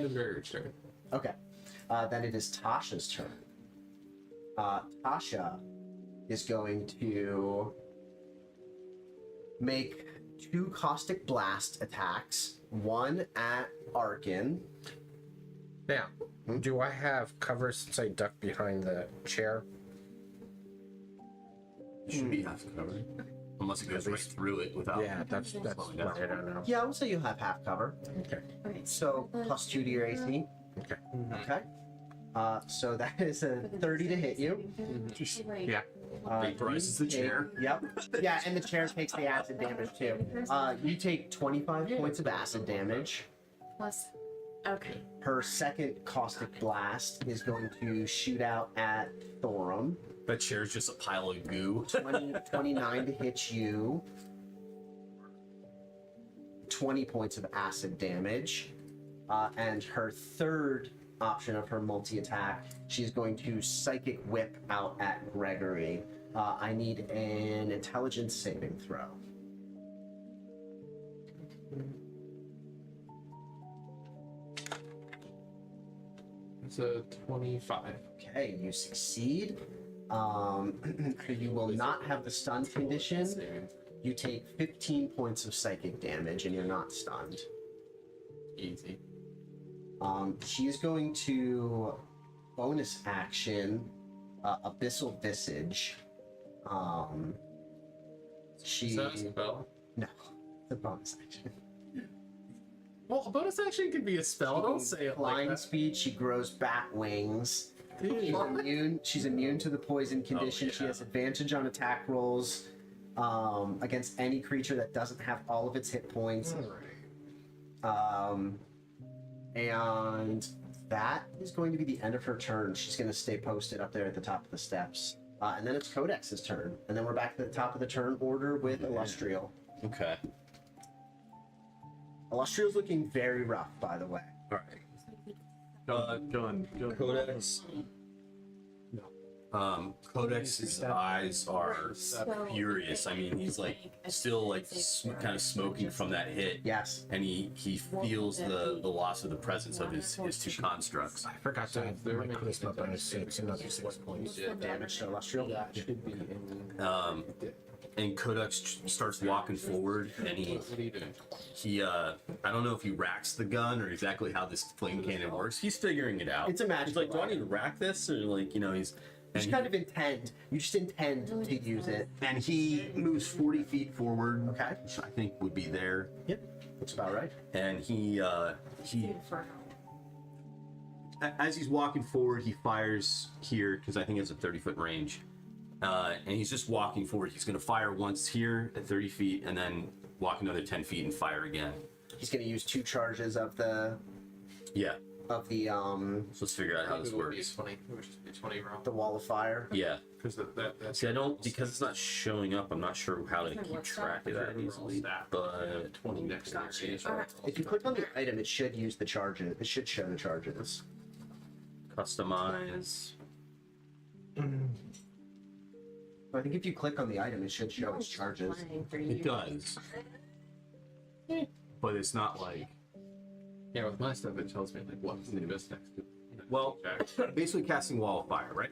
then Barry's turn. Okay. Then it is Tasha's turn. Tasha is going to make 2 Caustic Blast attacks. One at Arkin. Now, do I have cover since I ducked behind the chair? You should be half covered. Unless it goes right through it without. Yeah, that's what I don't know. Yeah, I would say you have half cover. Okay. Okay. So +2 to your AC. Okay. Okay. So that is a 30 to hit you. Wait. Yeah. Vaporizes the chair. Yep. Yeah, and the chair takes the acid damage too. You take 25 points of acid damage. Plus. Okay. Her second caustic blast is going to shoot out at Thorum. That chair's just a pile of goo. 29 to hit you. 20 points of acid damage. And her third option of her multi-attack, she's going to psychic whip out at Gregory. I need an intelligence saving throw. It's a 25. Okay, you succeed. You will not have the stun condition. You take 15 points of psychic damage and you're not stunned. Easy. She's going to bonus action Abyssal Visage. Is that a spell? No, it's a bonus action. Well, a bonus action could be a spell. Don't say it like Flying that. speed, she grows bat wings. Dude. She's immune to the poison condition. She yeah. has advantage on attack rolls against any creature that doesn't have all of its hit points. And that is going to be the end of her turn. She's going to stay posted up there at the top of the steps. And then it's Codex's turn. And then we're back to the top of the turn order with Illustrial. Okay. Illustrial's looking very rough, by the way. All right. Go on. Codex. Codex's eyes are furious. I mean, he's like still like kind of smoking from that hit, Yes. and he feels the loss of the presence of his two constructs. I forgot to add my charisma bonus, so it's another 6 points. Damage to Illustrial. That should be in. And Codex starts walking forward, and What are you doing? he I don't know if he racks the gun or exactly how this flame cannon works. He's figuring it out. It's a magic He's like, do I weapon. need to rack this, or like, he's. You just And kind of intend. You just intend to use it. and he moves 40 feet forward. Okay. Which I think would be there. Yep. That's about right. And he as he's walking forward, he fires here because I think it's a 30-foot range. And he's just walking forward. He's going to fire once here at 30 feet, and then walk another 10 feet and fire again. He's going to use 2 charges of the Yeah. of the So let's figure out how this It would be works. 20. It would just be 20 round. the wall of fire. Yeah. Because that's. See, I don't because it's not showing up. I'm not sure how to keep track of that easily. But 20 next to your face. If you click on the item, it should use the charges. It should show the charges. customize. I think if you click on the item, it should show its charges. It does. But it's not like. Yeah, with my stuff, it tells me like what's the abyss next to. Well, basically casting wall of fire, right?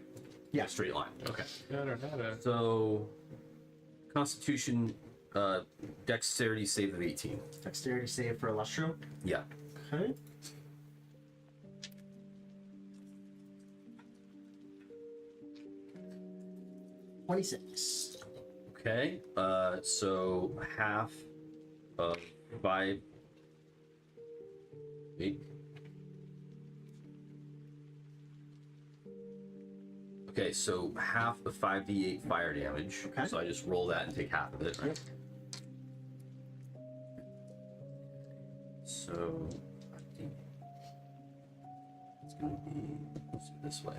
Yeah. Straight line. Okay. Okay. So, Constitution, Dexterity save of 18. Dexterity save for Illustrial. Yeah. Okay. $26. Okay. So half of 5. Wait. Okay, so half of 5d8 fire damage. Okay. So I just roll that and take half of it, right? So it's gonna be, let's do it this way.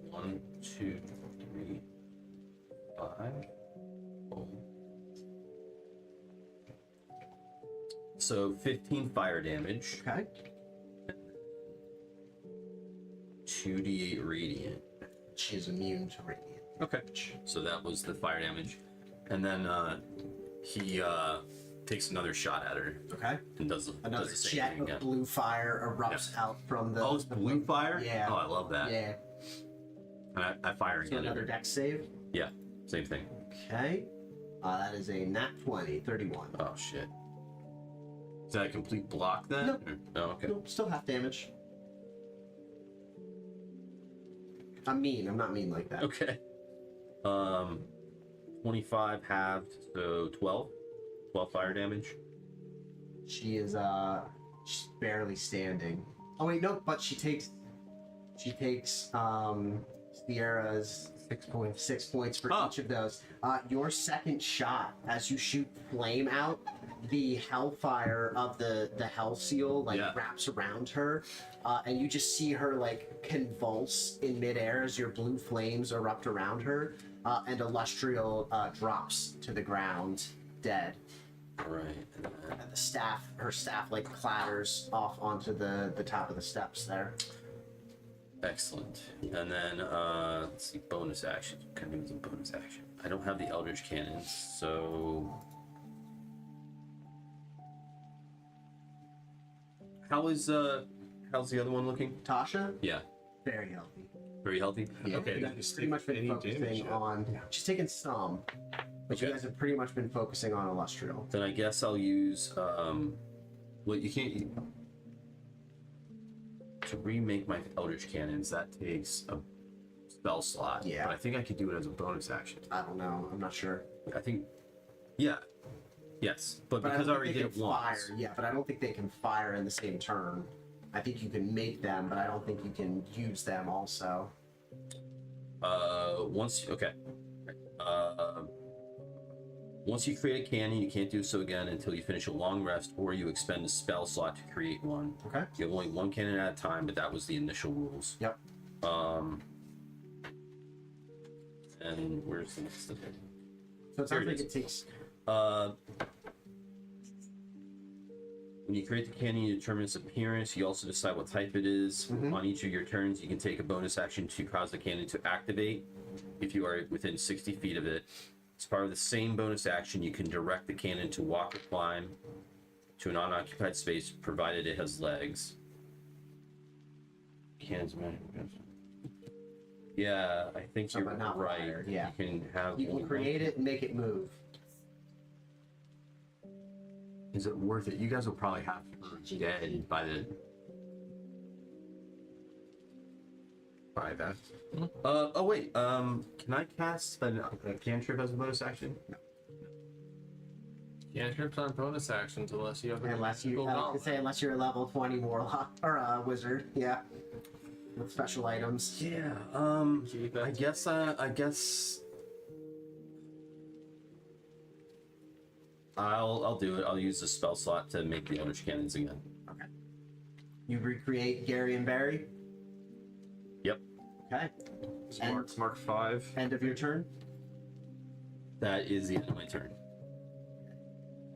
1, 2, 3, 5. Oh. So 15 fire damage, Okay. 2d8 radiant. She is immune to radiant. Okay. So that was the fire damage. And then he takes another shot at her Okay. and does Another the same jet thing of again. blue fire erupts out from the. Oh, it's blue fire? Yeah. Oh, I love that. Yeah. And I fire So again. at another her. dex save. Yeah, same thing. Okay. That is a nat 20, 31. Oh, shit. Is that a complete block then? Nope. Or- Oh, okay. Nope, still half damage. I'm not mean like that. Okay. 25 halved, so 12. 12 fire damage. She is she's barely standing. Oh wait, no, but she takes Sierra's 6 points. 6 points for Ah. each of those. Your second shot, as you shoot flame out, the hellfire of the hell seal Yeah. wraps around her, and you just see her like convulse in midair as your blue flames erupt around her, and Illustrial drops to the ground dead. All right. And her staff like clatters off onto the top of the steps there. Excellent. And then, let's see, bonus action. Kind of a bonus action. I don't have the Eldritch Cannons, so. How's the other one looking? Tasha, Yeah, very healthy. very healthy. Yeah, Okay. you guys have pretty much been any focusing damage yet? on. She's taken some, but you Okay. guys have pretty much been focusing on Illustrial. Then I guess I'll use well, you can't to remake my Eldritch Cannons. That takes a spell slot. Yeah. But I think I could do it as a bonus action. I don't know. I'm not sure. I think, yeah, yes, but But because I don't already think did they it can once. fire. Yeah, but I don't think they can fire in the same turn. I think you can make them, but I don't think you can use them also. Once you create a cannon, you can't do so again until you finish a long rest or you expend a spell slot to create one. Okay. You have only one cannon at a time, but that was the initial rules. Yep. And where's the next thing? So it Here sounds it like is. it takes. When you create the cannon, you determine its appearance. You also decide what type it is. Mhm. On each of your turns, you can take a bonus action to cause the cannon to activate if you are within 60 feet of it. As part of the same bonus action, you can direct the cannon to walk or climb to an unoccupied space, provided it has legs. Cannon's magic. Yeah, I think So, you're but not right. fire, yeah. You can have. You can only create it and make it move. Is it worth it? You guys will probably have dead by the. By that. Oh wait. Can I cast a cantrip as a bonus action? Cantrips aren't bonus actions unless you have Unless you, I was gonna say, unless you're a level 20 warlock or a wizard, yeah, with special items. Yeah. Keep I it. guess. I'll do it. I'll use the spell slot to make the Eldritch Cannons again. Okay. You recreate Gary and Barry. Yep. Okay. And Mark 5. end of your turn. That is the end of my turn.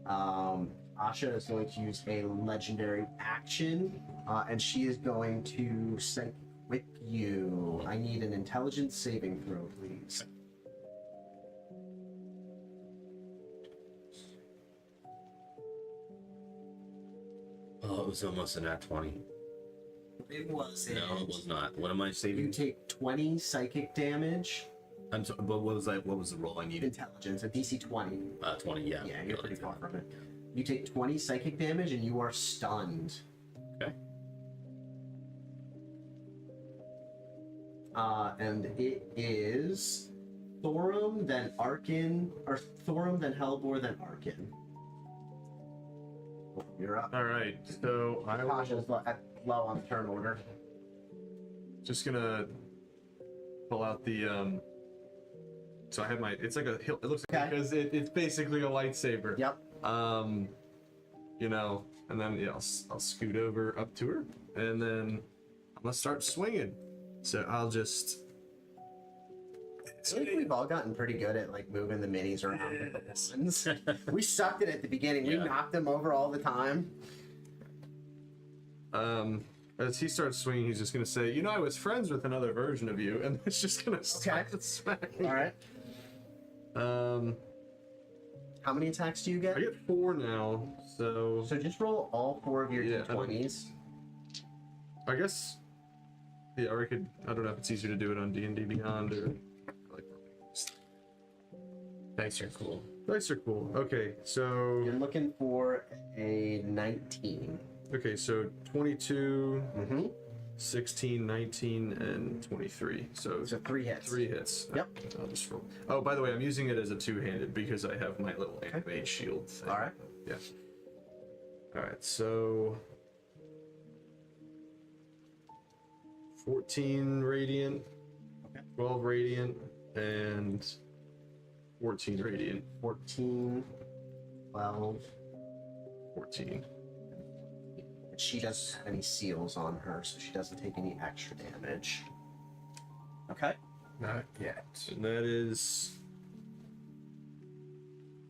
Asha is going to use a legendary action, and she is going to psychic whip you. I need an intelligence saving throw, please. Oh, it was almost a nat 20. It was. No, it was not. What am I You saving? take 20 psychic damage. I'm sorry, but what was I? What was the roll I needed? Intelligence, a DC 20. 20. Yeah. Yeah, you're pretty far from it. You take 20 psychic damage and you are stunned. Okay. And it is Thorum, then Arkin, or Thorum, then Hellbor, then Arkin. You're up. All right, so I Tasha's will low on the turn order. just gonna pull out the So I have my. It's like a. It looks like Okay. because it's basically a lightsaber. Yep. You know, and then yeah, I'll scoot over up to her, and then I'm gonna start swinging. So I'll just. I think we've all gotten pretty good at like moving the minis around with the ones. We sucked at it at the beginning. We Yeah. knocked them over all the time. As he starts swinging, he's just gonna say, "You know, I was friends with another version of you," and it's just gonna start to smack. All right. How many attacks do you I get? get 4 now, so So just roll all 4 of your Yeah, I don't- d20s. I guess. Yeah, or I could. I don't know if it's easier to do it on D&D Beyond or like. Dice are cool. Dice are cool. Okay, so You're looking for a 19. 22, Mm-hmm. 16, 19, and 23. So So 3 hits. 3 hits. Yep. I'll just roll. Oh, by the way, I'm using it as a two-handed because I have my little animate shield thing. All right. Yeah. All right. So 14 radiant, 12 radiant, and 14 radiant. 14, 12. 14. She doesn't have any seals on her, so she doesn't take any extra damage. Okay. Not yet. And that is.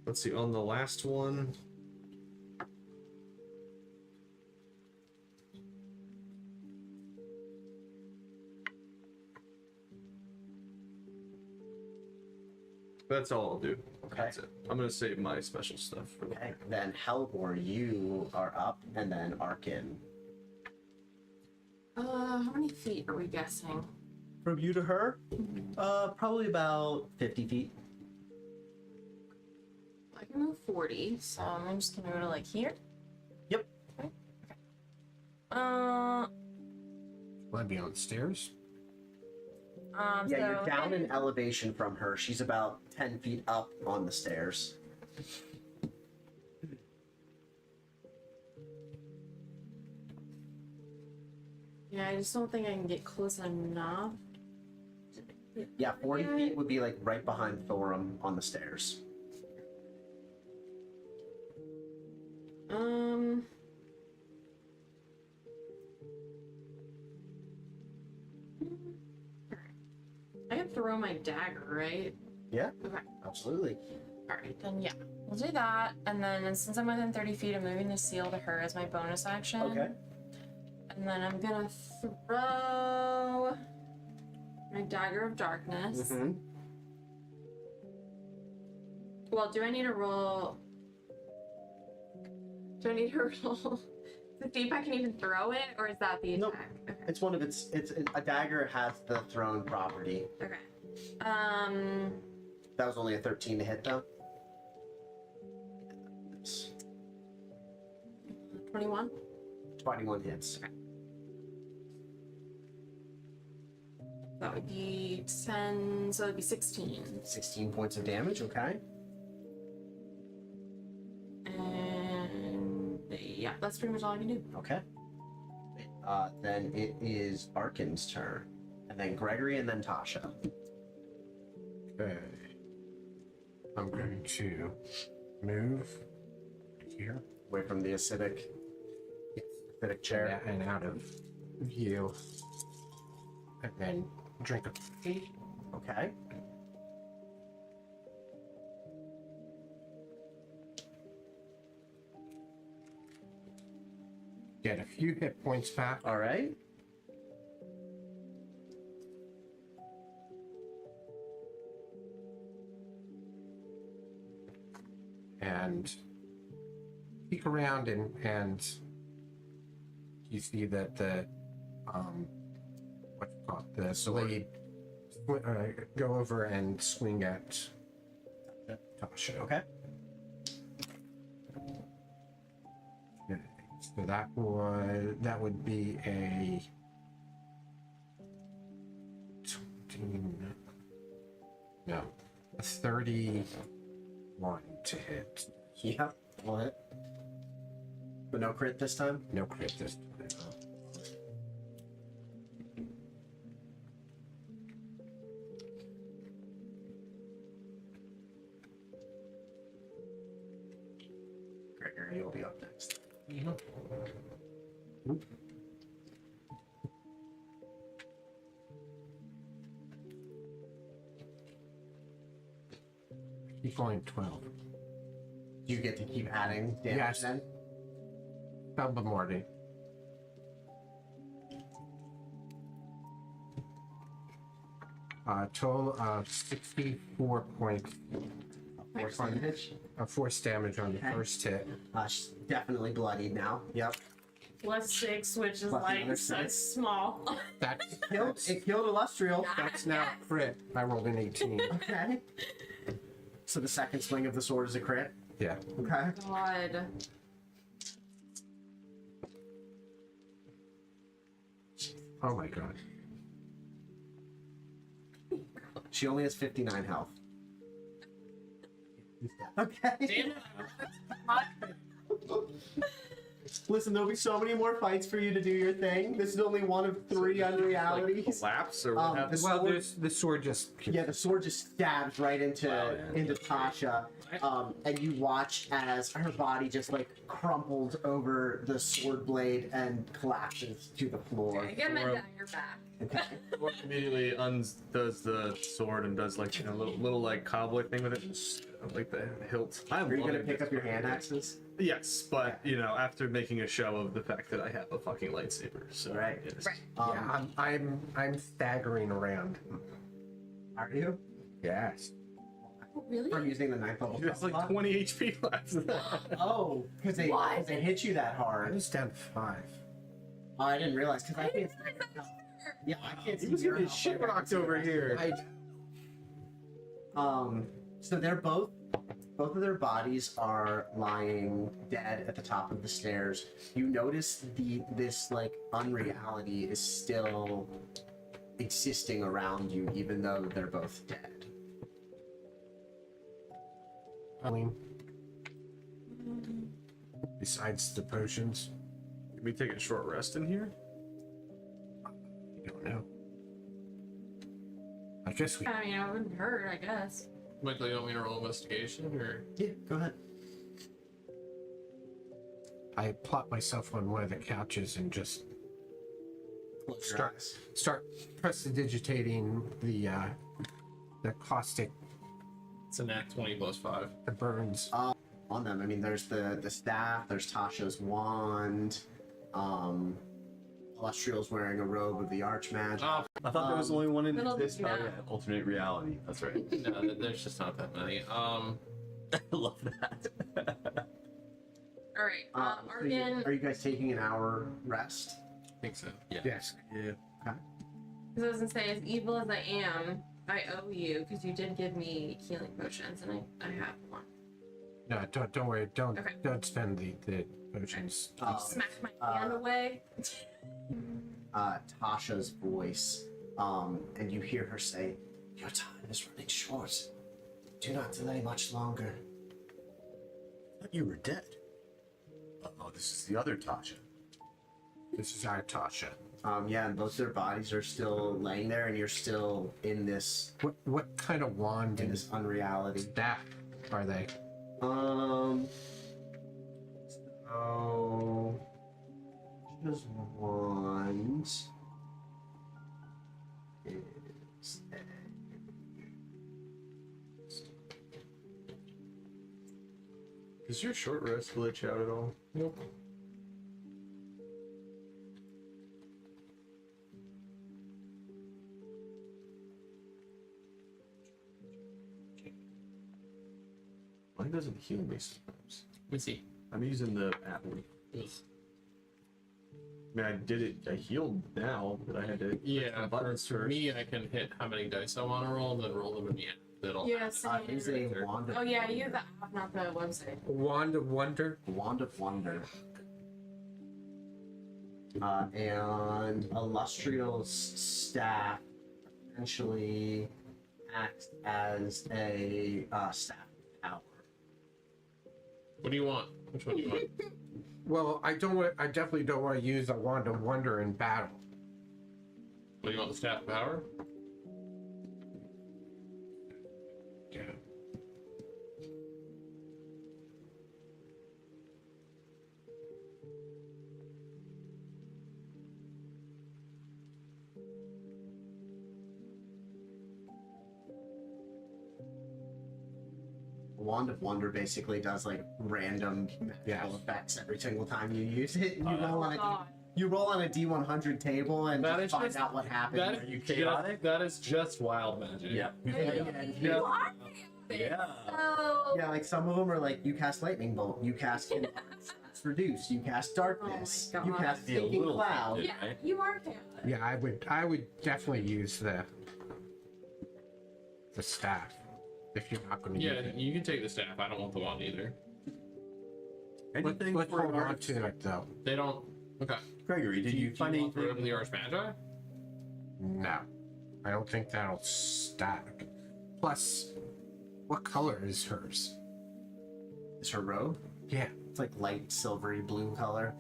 Let's see, on the last one. That's all I'll do. Okay. That's it. I'm gonna save my special stuff for the Okay. Then Hellborn, you are up, and then Arkin. How many feet are we guessing? From you to her? Probably about 50 feet. I can move 40, so I'm just gonna go to like here. Yep. Okay. Uh, Want to be on the stairs? Yeah, so you're down in elevation from her. She's about 10 feet up on the stairs. Yeah, I just don't think I can get close enough. Yeah, 40 feet would be like right behind Thorum on the stairs. I can throw my dagger, right? Yeah, Okay. absolutely. Alright, then yeah. We'll do that. And then since I'm within 30 feet, I'm moving the seal to her as my bonus action. Okay. And then I'm gonna throw my dagger of darkness. Mm-hmm. Well, do I need to roll? Do I need to roll to see if I can even throw it, or is that the attack? Nope. Okay. It's one of its. A dagger has the thrown property. Okay. That was only a 13 to hit though. 21. 21 hits. Okay. That would be 10, so it'd be 16. 16 points of damage. Okay. And yeah, that's pretty much all I can do. Okay. Then it is Arkin's turn, and then Gregory, and then Tasha. Okay. I'm going to move here Away from the acidic chair. and out of view. And then drink a tea. Okay. Get a few hit points back. All right. And peek around and you see that the what you call it, the blade go over and swing at Tasha. Okay. So that would be a 31 to hit. Yep. Will hit. But no crit this time. No crit this time. Gregory, you'll be up next. Keep going 12. Do you get to keep adding damage Yes. then? Double Morty. Total of 64 points Force damage. of force damage on the Okay. first hit. She's definitely bloodied now. Yep. Plus 6, which is Plus like another so 6. small. That's, It killed Illustrial. that's now crit. I rolled an 18. Okay. So the second swing of the sword is a crit. Yeah. Okay. God. Oh my god. She only has 59 health. Okay. Damn it. Listen, there'll be so many more fights for you to do your thing. This is only one of 3 unrealities. Collapse or what happens? Well, The sword just. Yeah, the sword just stabs right into Tasha, and you watch as her body just like crumples over the sword blade and collapses to the floor. I get my dagger back. Okay. Or immediately does the sword and does like a little like cowboy thing with it, just, like the hilt. Are you gonna pick up your hand axes? Yes, but after making a show of the fact that I have a fucking lightsaber, so Right. yes. Right. Yeah, I'm staggering around. Are you? Yes. Oh, really? From using the 9th level. It's like 20 HP left. Oh, because they hit you that I hard. was down to 5. Oh, I didn't realize because I can't. Yeah, I can't see your health. shit rocked over here. So they're both of their bodies are lying dead at the top of the stairs. You notice this like unreality is still existing around you, even though they're both dead. I mean, besides the potions, Can we take a short rest in here? I don't know. I guess we. I mean, I wouldn't hurt, I guess. Michael, you want me to roll investigation or? Yeah, go ahead. I plop myself on one of the couches and just Close your start eyes. start prestidigitating the caustic, It's an act 20 plus 5. the burns. On them. I mean, there's the staff. There's Tasha's wand. Illustrial's wearing a robe of the Archmage. Oh, I thought there was only one in That'll this do that. alternate reality. That's right. no, there's just not that many. I love that. All right. So are you guys taking an hour rest? I think so. Yes. Yeah. Because I was gonna say, as evil as I am, I owe you because you did give me healing potions, and I have one. No, don't worry. Don't Okay. don't spend the potions. Smack my hand away. Tasha's voice, and you hear her say, "Your time is running short. Do not delay much longer." I thought you were dead. Oh, this is the other Tasha. This is our Tasha. Yeah, and both their bodies are still laying there, and you're still in this What kind of wand and unreality. staff are they? So just wand is Does your short rest glitch out at all? Nope. Mine doesn't heal me sometimes. Let me see. I'm using the app. Ugh. I mean, I did it. I healed now, but I had to. Yeah, buttons for first. me, I can hit how many dice I want to roll, and then roll them in the end. That'll Yeah, same. is a wand of Oh yeah, you have the app, not the website. Wand of Wonder. Wand of Wonder. And Illustrial's staff essentially acts as a staff of power. What do you want? Which one do you want? Well, I definitely don't want to use a Wand of Wonder in battle. What do you want? The staff of power? Yeah. Wand of Wonder basically does like random magical Yeah. effects every single time you use it. You roll on a God. you roll on a D100 table and That just is find just- out what happens. That Are you is chaotic? just, that is just wild magic. Yeah. You are? Yeah. Oh. Yeah, like some of them are like you cast lightning bolt, you cast reduce, you cast darkness, Oh my you God. cast Be a thinking little cloud. bit. Yeah, you are chaotic. Yeah, I would definitely use the staff. If you're not going to Yeah, use it. you can take the staff. I don't want the wand either. Anything Let's for hold on arts? to it though. They don't. Okay. Gregory, did you find do you want the robe of anything? the Archmagi? No, I don't think that'll stack. Plus, what color is hers? Is her robe? Yeah. It's like light silvery blue color.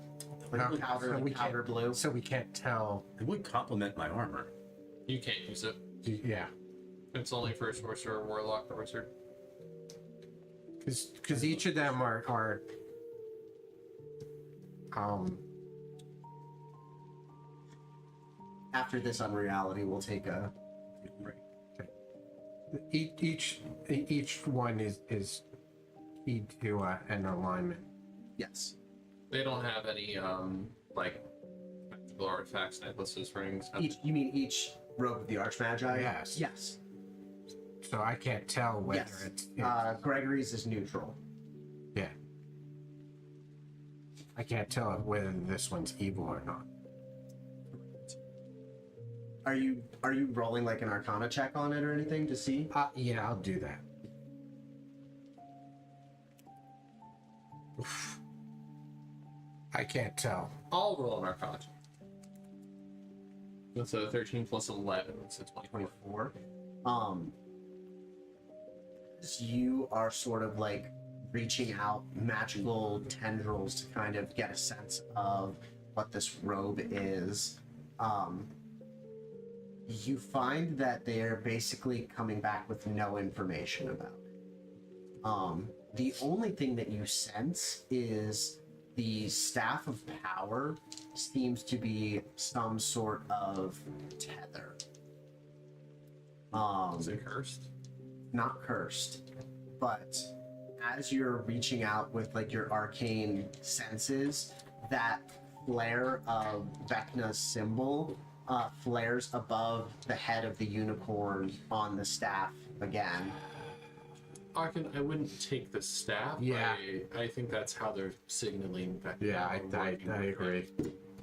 Like Okay, powder, so we like powder can't- blue. So we can't tell. It would complement my armor. You can't use it. Yeah, It's only for a sorcerer, warlock, or wizard. because each of them are After this unreality, we'll take a break. each one is keyed to an alignment. Yes. They don't have any like magical artifacts, necklaces, rings. nothing. Each. You mean each robe of the Archmagi? Yes. Yes. So I can't tell whether Yes. it's Gregory's is neutral. yeah. I can't tell whether this one's evil or not. Are you rolling like an Arcana check on it or anything to see? Yeah, I'll do that. Oof. I can't tell. I'll roll an Arcana. That's a 13 plus 11. It's a 24. 24. You are sort of like reaching out magical tendrils to kind of get a sense of what this robe is. You find that they're basically coming back with no information about it. The only thing that you sense is the Staff of Power seems to be some sort of tether. Is it cursed? Not cursed, but as you're reaching out with like your arcane senses, that flare of Vecna's symbol flares above the head of the unicorn on the staff again. I wouldn't take the staff. Yeah. I think that's how they're signaling that. Yeah, I agree.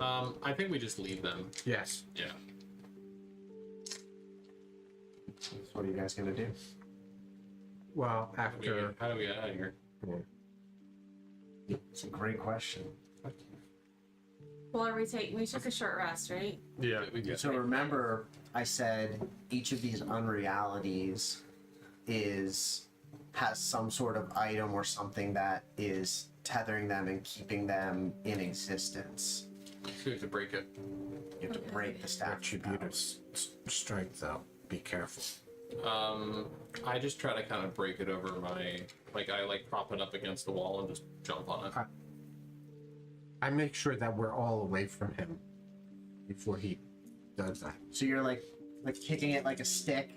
I think we just leave them. Yes. Yeah. So what are you guys gonna do? Well, after How do we get out of here? It's a great question. Well, we took a short rest, right? Yeah. We get So remember, I said each of these unrealities has some sort of item or something that is tethering them and keeping them in existence. So we have to break it. You have to break the staff. attribute of strength, though, be careful. I just try to kind of break it over my I prop it up against the wall and just jump on it. I make sure that we're all away from him before he does that. So you're like kicking it like a stick,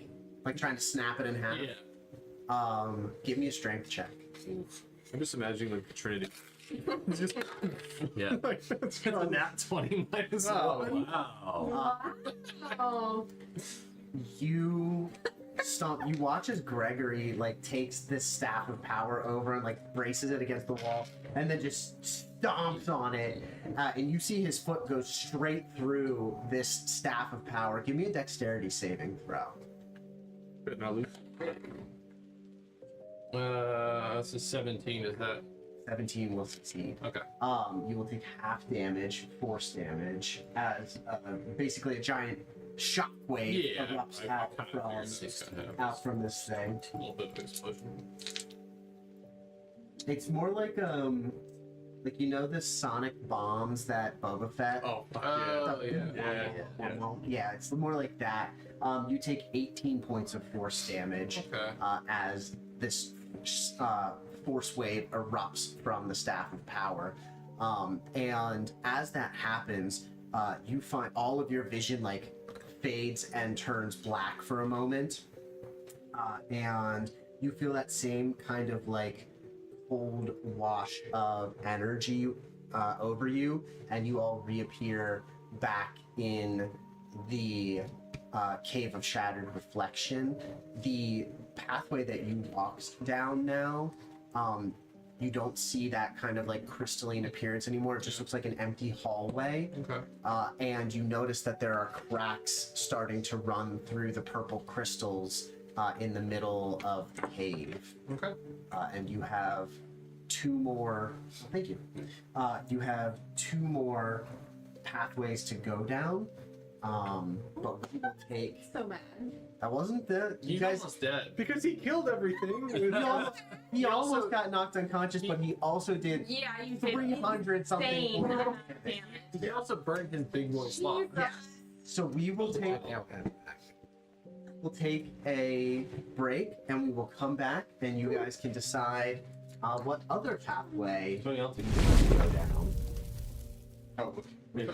like trying to snap it in half. Yeah. Give me a strength check. I'm just imagining like the Trinity. Just Yeah. like that's It's a nat 20 minus one. Wow. Oh. You you watch as Gregory like takes this staff of power over and like braces it against the wall and then just stomps on it, and you see his foot go straight through this staff of power. Give me a dexterity saving throw. But now lose. This is 17. Is that 17 will succeed. okay? You will take half damage, force damage, as basically a giant shockwave Yeah. erupts I out kind of from figured this gonna have out from this thing. a little bit of explosion. It's more like you know the sonic bombs that Boba Fett. Oh, yeah. Yeah, it's more like that. You take 18 points of force damage Okay. as this force wave erupts from the Staff of Power. And as that happens, you find all of your vision like fades and turns black for a moment. And you feel that same kind of like cold wash of energy over you, and you all reappear back in the Cave of Shattered Reflection. The pathway that you walked down now, you don't see that kind of like crystalline appearance anymore. It just looks like an empty hallway. Okay. And you notice that there are cracks starting to run through the purple crystals in the middle of the cave. Okay. And you have two more. Thank you. You have two more pathways to go down. But we will take. So mad. That wasn't the. You He's guys. almost dead. Because he killed everything. He almost got knocked unconscious, but he also did Yeah, you did 300 something. insane damage. damage. He also burned his big boy slot. Jesus. So we will take. We'll take a break, and we will come back, and you guys can decide what other pathway Something else. to go down. Oh, okay.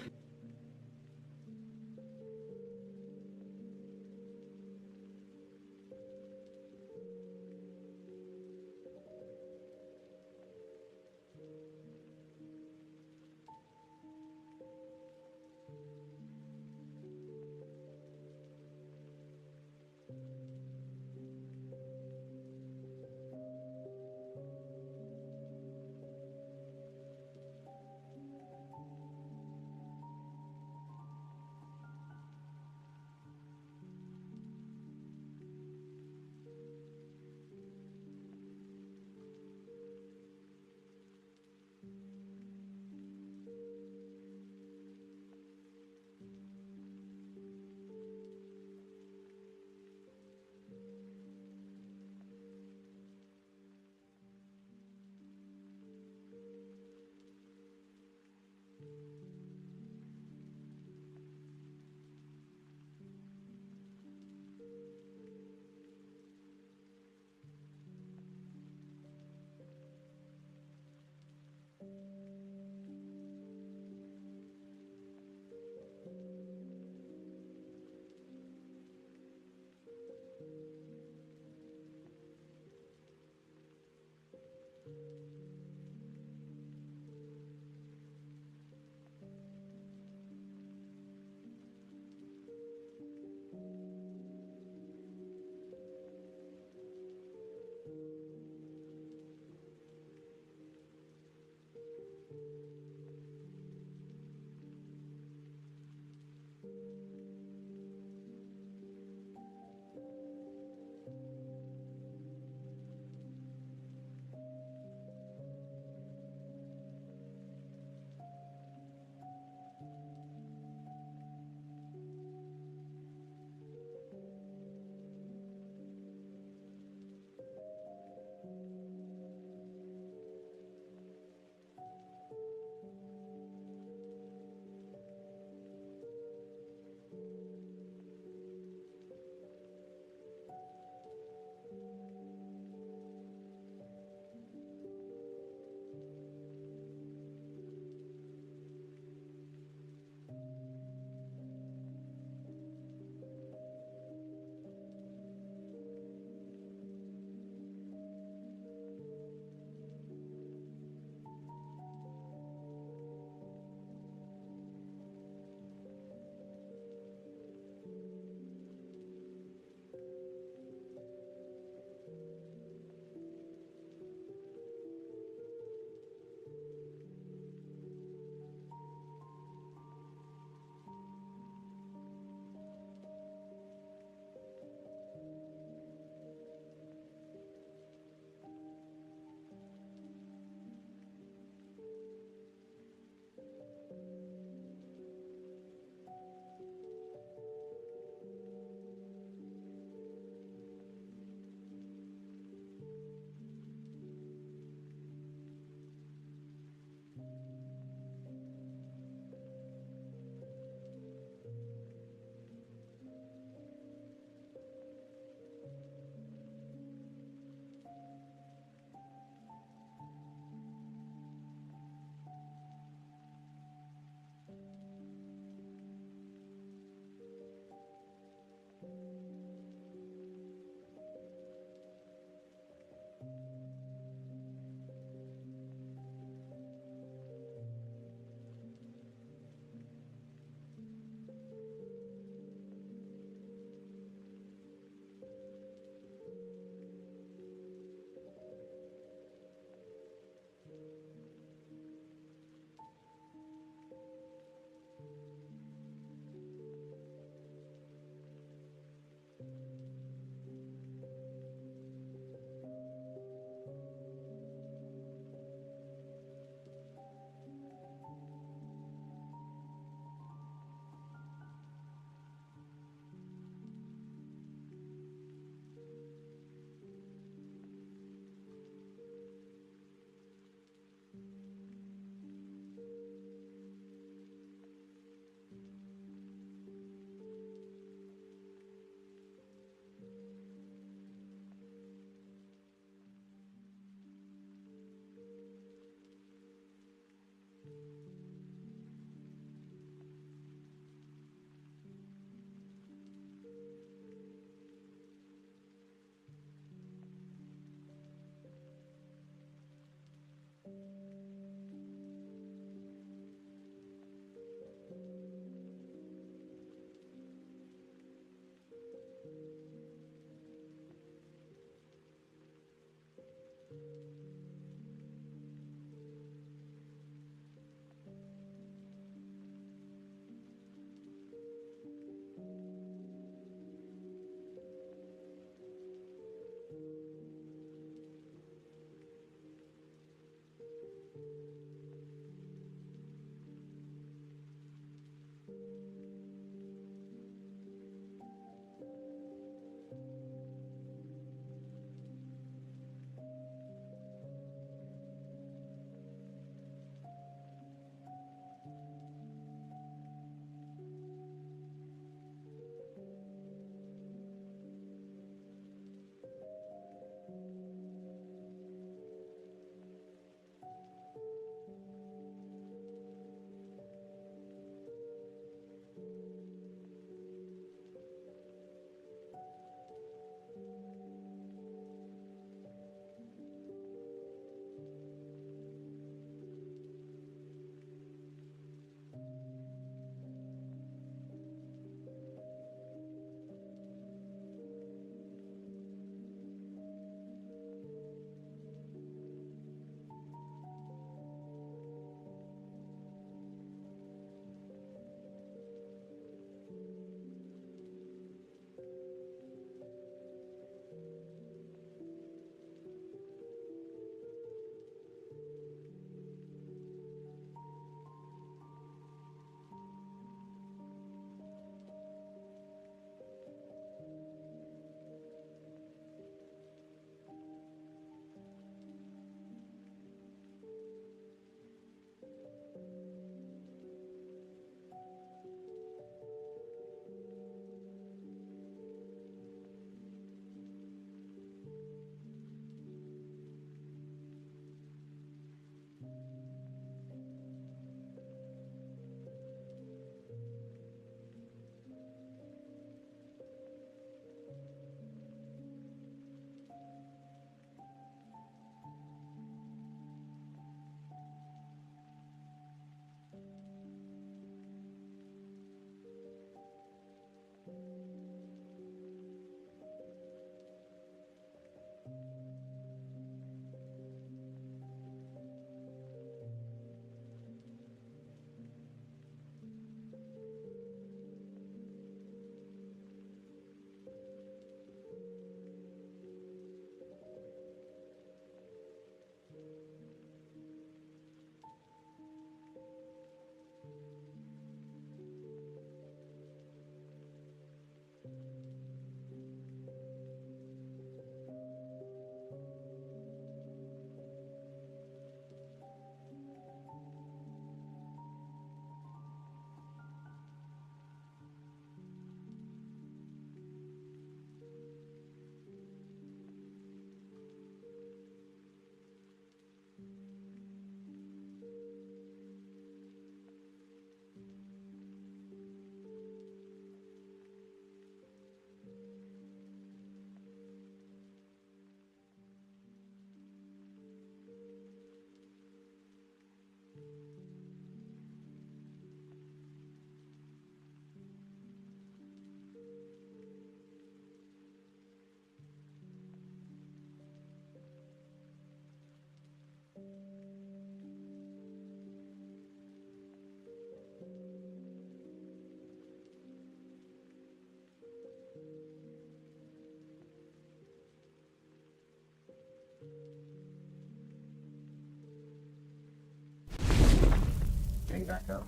Getting back up.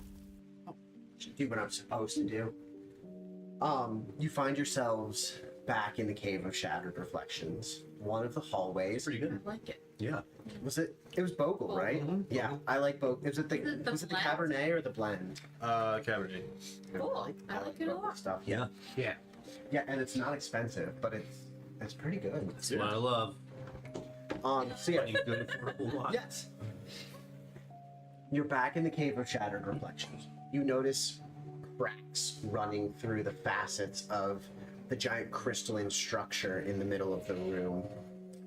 Oh, should do what I'm supposed to do. You find yourselves back in the Cave of Shattered Reflections. One of the hallways. Pretty good. I like it. Yeah. Was it? It was Bogle, right? Mhm. Yeah, I like Bogle. Was it the Is it the was it the blend? Cabernet or the blend? Cabernet. Cool. I like it a Bogle lot. Stuff. Yeah. Yeah. Yeah, and it's not expensive, but it's pretty good. That's what I love. So yeah, Plenty good affordable wine. yes. You're back in the Cave of Shattered Reflections. You notice cracks running through the facets of the giant crystalline structure in the middle of the room.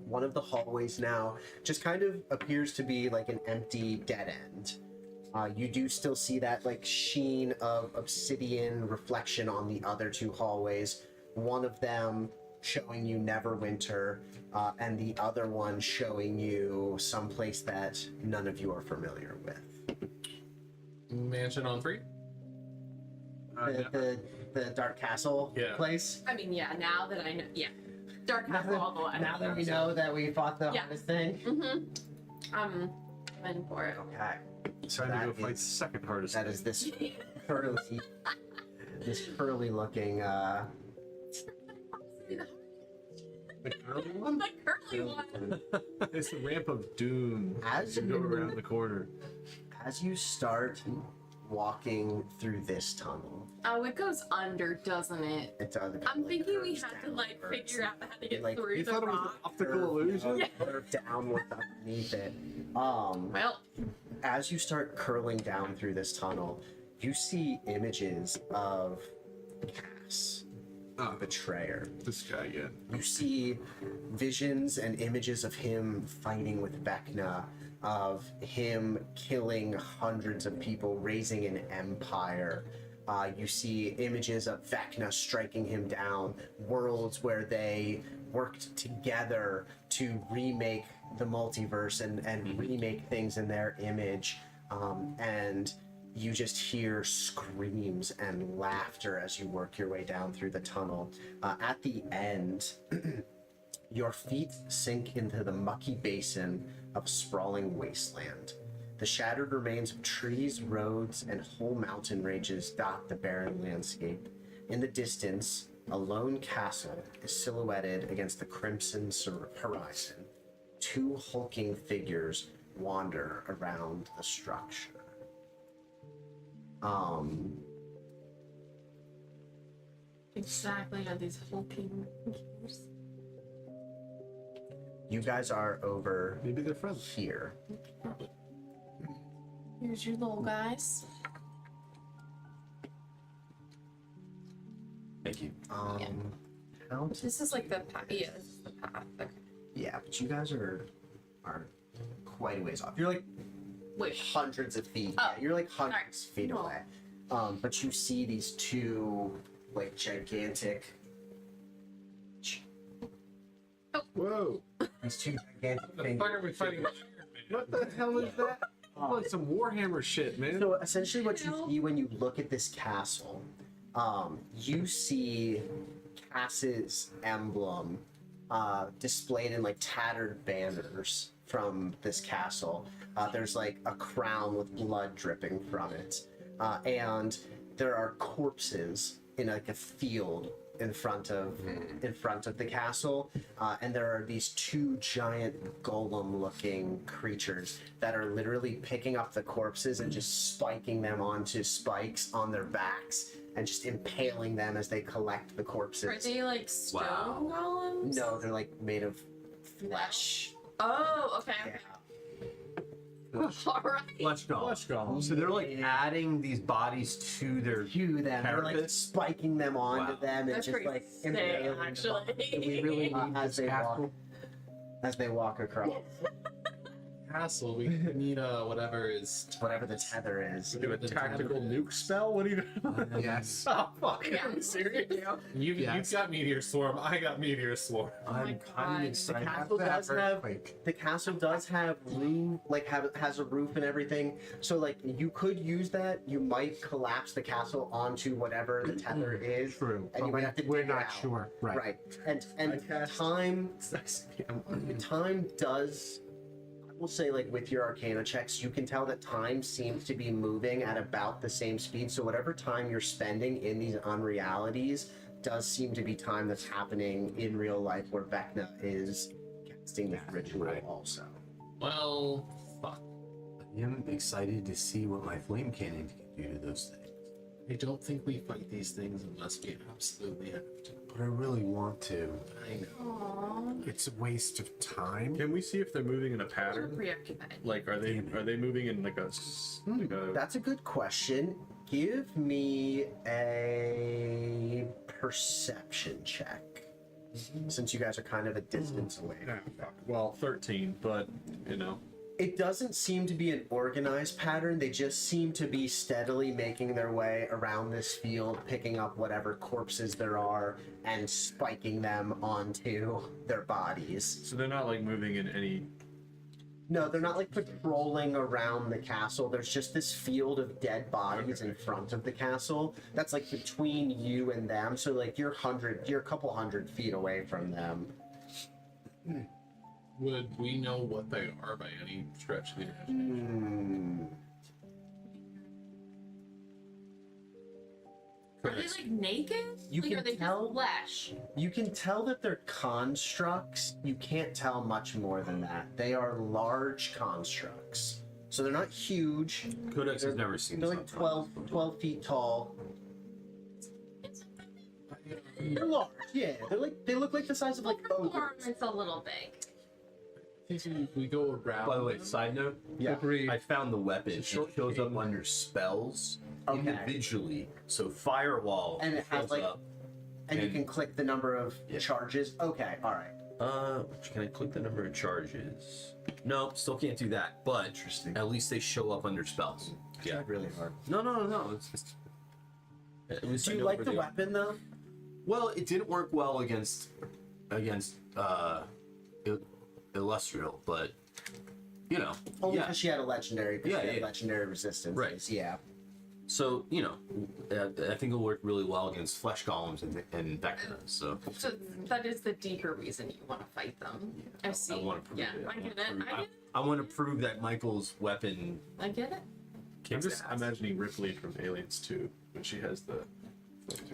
One of the hallways now just kind of appears to be like an empty dead end. You do still see that like sheen of obsidian reflection on the other two hallways. One of them showing you Neverwinter, and the other one showing you someplace that none of you are familiar with. Mansion on 3? The Dark Castle Yeah. place. I mean, yeah, now that I know, yeah. Dark Castle all the way. Now that we know that we fought the Yeah. hardest thing. Mm-hmm. I'm in for it. Okay. So Time to that go fight the is, second hardest. that is this curly looking The curly one? The curly one. It's the ramp of doom. As you go you- around the corner. as you start walking through this tunnel. Oh, it goes under, doesn't it? It does. I'm thinking we curves had to down, like curves figure out how to get Like, through You the thought it was an rock. optical illusion? curve downward underneath it. Well, As you start curling down through this tunnel, you see images of Cass, Ah, the betrayer. this guy again. You see visions and images of him fighting with Vecna, of him killing hundreds of people, raising an empire. You see images of Vecna striking him down, worlds where they worked together to remake the multiverse and remake things in their image. And you just hear screams and laughter as you work your way down through the tunnel. At the end, your feet sink into the mucky basin of a sprawling wasteland. The shattered remains of trees, roads, and whole mountain ranges dot the barren landscape. In the distance, a lone castle is silhouetted against the crimson horizon. Two hulking figures wander around the structure. exactly. Are these hulking figures? You guys are over Maybe they're friends. here. Here's your little guys. Thank you. How This is like the path. Yeah, this is the path. Okay. yeah, but you guys are quite a ways off. You're like Wait. hundreds of feet. Oh, Yeah, you're like hundreds of feet Cool. away. But you see these two like gigantic Whoa. these two gigantic The things. fuck are we fighting? What the hell is that? Like some Warhammer shit, man. So essentially what you see when you look at this castle, you see Cass's emblem displayed in like tattered banners from this castle. There's like a crown with blood dripping from it. And there are corpses in like a field in front of the castle, and there are these two giant golem-looking creatures that are literally picking up the corpses and just spiking them onto spikes on their backs and just impaling them as they collect the corpses. Are they like stone Wow. golems? No, they're like made of flesh. Oh, okay. Yeah. okay. All right. Flesh golem. Flesh golem. So they're like adding these bodies to their. Hue them, they're like Carapace? spiking them onto Wow. them and That's just pretty like sick, impaling them actually. We really as need this they walk castle. as they walk across. Castle. We need whatever is Whatever the tether is. Do a tactical nuke spell? What are you doing? Yes. Oh, fuck. Yeah, Are you serious? You've Yes. got Meteor Swarm. I got Meteor Swarm. my I'm God. excited. castle After that does have- earthquake. The castle does have roof, like has a roof and everything. So like you could use that. You might collapse the castle onto whatever the tether is. True. And you But might have to we're dig it not out. sure. Right. Right. And I cast- time It's nice to be on. time does will say, like, with your Arcana checks, you can tell that time seems to be moving at about the same speed. So whatever time you're spending in these unrealities does seem to be time that's happening in real life where Vecna is casting this ritual also. Well, fuck. I am excited to see what my flame cannon can do to those things. I don't think we fight these things unless we absolutely have to. But I really want to. I know. Aww. It's a waste of time. Can we see if they're moving in a We're pattern? preoccupied. Like, are they moving in like a That's a good question. Give me a perception check. Since you guys are kind of a distance away. well 13, but you know. It doesn't seem to be an organized pattern. They just seem to be steadily making their way around this field, picking up whatever corpses there are and spiking them onto their bodies. So they're not like moving in any. No, they're not like patrolling around the castle. There's just this field of dead bodies in front of the castle that's like between you and them. So like you're a couple hundred feet away from them. Would we know what they are by any stretch of the imagination? Are they like naked? You like, can are they tell- just flesh? You can tell that they're constructs. You can't tell much more than that. They are large constructs. So they're not huge. Codex has never seen They're this like on 12 feet tall. They're large, yeah. They look like the size of like ogres. It's a little big. I think we go around. By the way, side note, Yeah. I found the weapon. It short shows up game. under spells Okay. individually. So firewall And it has, shows like- up. And you And- can click the number of Yeah. charges. Okay, alright. Can I click the number of charges? No, still can't do that. But Interesting. at least they show up under spells. Yeah. Really hard. No. It's at least Do I you know like where the they are. weapon though? Well, it didn't work well against Illustrial, but you know, Only yeah. because she had a legendary, Yeah, she had yeah. legendary resistance. Right. Yeah. So you know, I think it'll work really well against flesh golems and Vecna. So So that is the deeper reason you want to fight them. I see. I want to prove yeah, it. I get it. I get it. I want to prove that Michael's weapon. I get it. I'm Kicks just ass. imagining Ripley from Aliens 2 when she has the.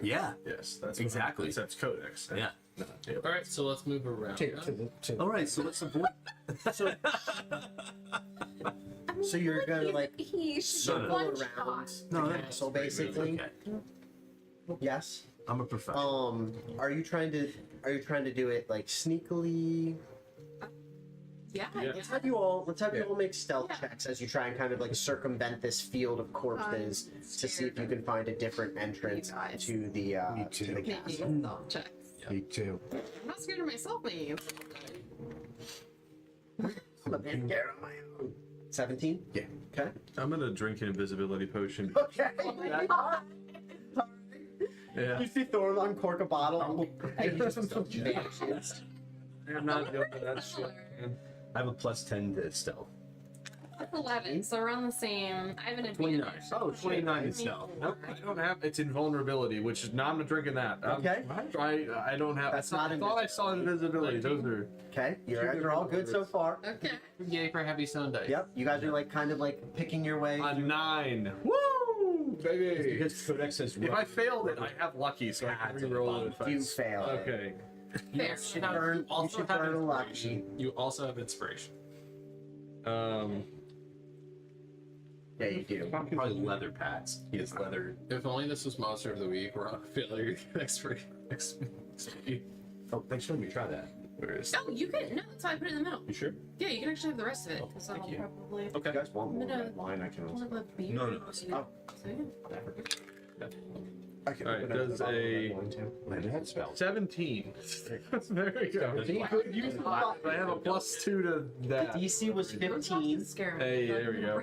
Yeah. Yes, that's Exactly. Except Codex. Yeah. Not Aliens. All right, so let's move around. All right. So let's avoid. So you're gonna like he should circle one around shot. No, the that's castle basically. Okay. Yes. I'm a professional. Are you trying to do it like sneakily? Yeah. Yeah. Let's have you all make stealth Yeah. checks as you try and kind of like circumvent this field of corpses to see if you can find a different entrance You guys. to the Me too. to the Making castle. stealth checks. Me too. I'm not scared of myself making it. I'm a bit scared on my own. 17? Yeah. Okay. I'm gonna drink an invisibility potion. Okay. Oh my god. Yeah. You see Thor uncork a bottle and he just vanishes. I'm not doing that shit. I have a +10 to stealth. 11, so we're on the same. I have an advantage. 29. Oh, 29 is stealth. Nope, I don't have. It's invulnerability, which is not. I'm not drinking that. Okay. I don't have. That's I not thought I saw invisibility. Those are. Okay, you're all good so far. Okay. Yay for heavy stone dice. Yep, you guys are like kind of like picking your way. A 9. Woo, baby. Because Codex says If I failed it, I have lucky, so I can reroll it if I. You fail. Okay. Fair. should burn, you should burn a lucky. inspiration. You also have inspiration. Yeah, you do. probably leather pads. He has leather. If only this was Monster of the Week, we're on a failure XP. Oh, thanks for letting me try that. Where is? Oh, you can. No, that's why I put it in the middle. You sure? Yeah, you can actually have the rest of it. Oh, Because thank that'll you. probably. If you guys want more No. red wine, I can also. One of the beer. No. So Oh. yeah. I can Alright, open up does the bottle of a- red wine, too. Leather head spell. 17. That's very good. 17? Good use of that. I have a +2 to The that. DC was Don't 15. scare me. Hey, there we go.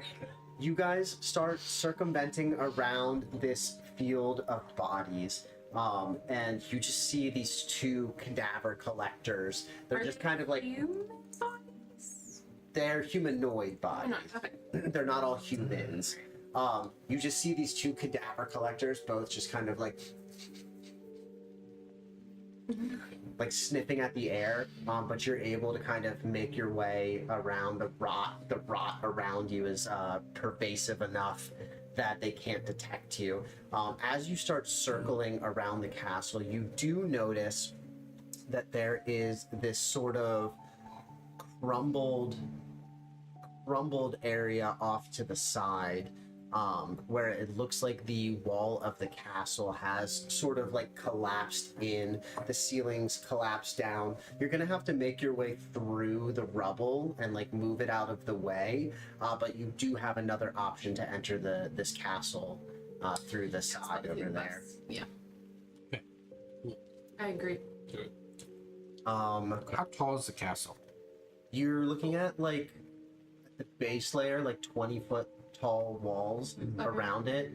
You guys start circumventing around this field of bodies. And you just see these two cadaver collectors. They're Are just they kind of like, human bodies? they're humanoid Oh, bodies. no. Okay. They're not all humans. You just see these two cadaver collectors, both just kind of like like sniffing at the air, but you're able to kind of make your way around the rot. The rot around you is pervasive enough that they can't detect you. As you start circling around the castle, you do notice that there is this sort of crumbled area off to the side, where it looks like the wall of the castle has sort of like collapsed in, the ceilings collapsed down. You're gonna have to make your way through the rubble and like move it out of the way, but you do have another option to enter this castle through the side over there. Yeah. Okay. I agree. How tall is the castle? You're looking at like the base layer, like 20-foot tall walls around it,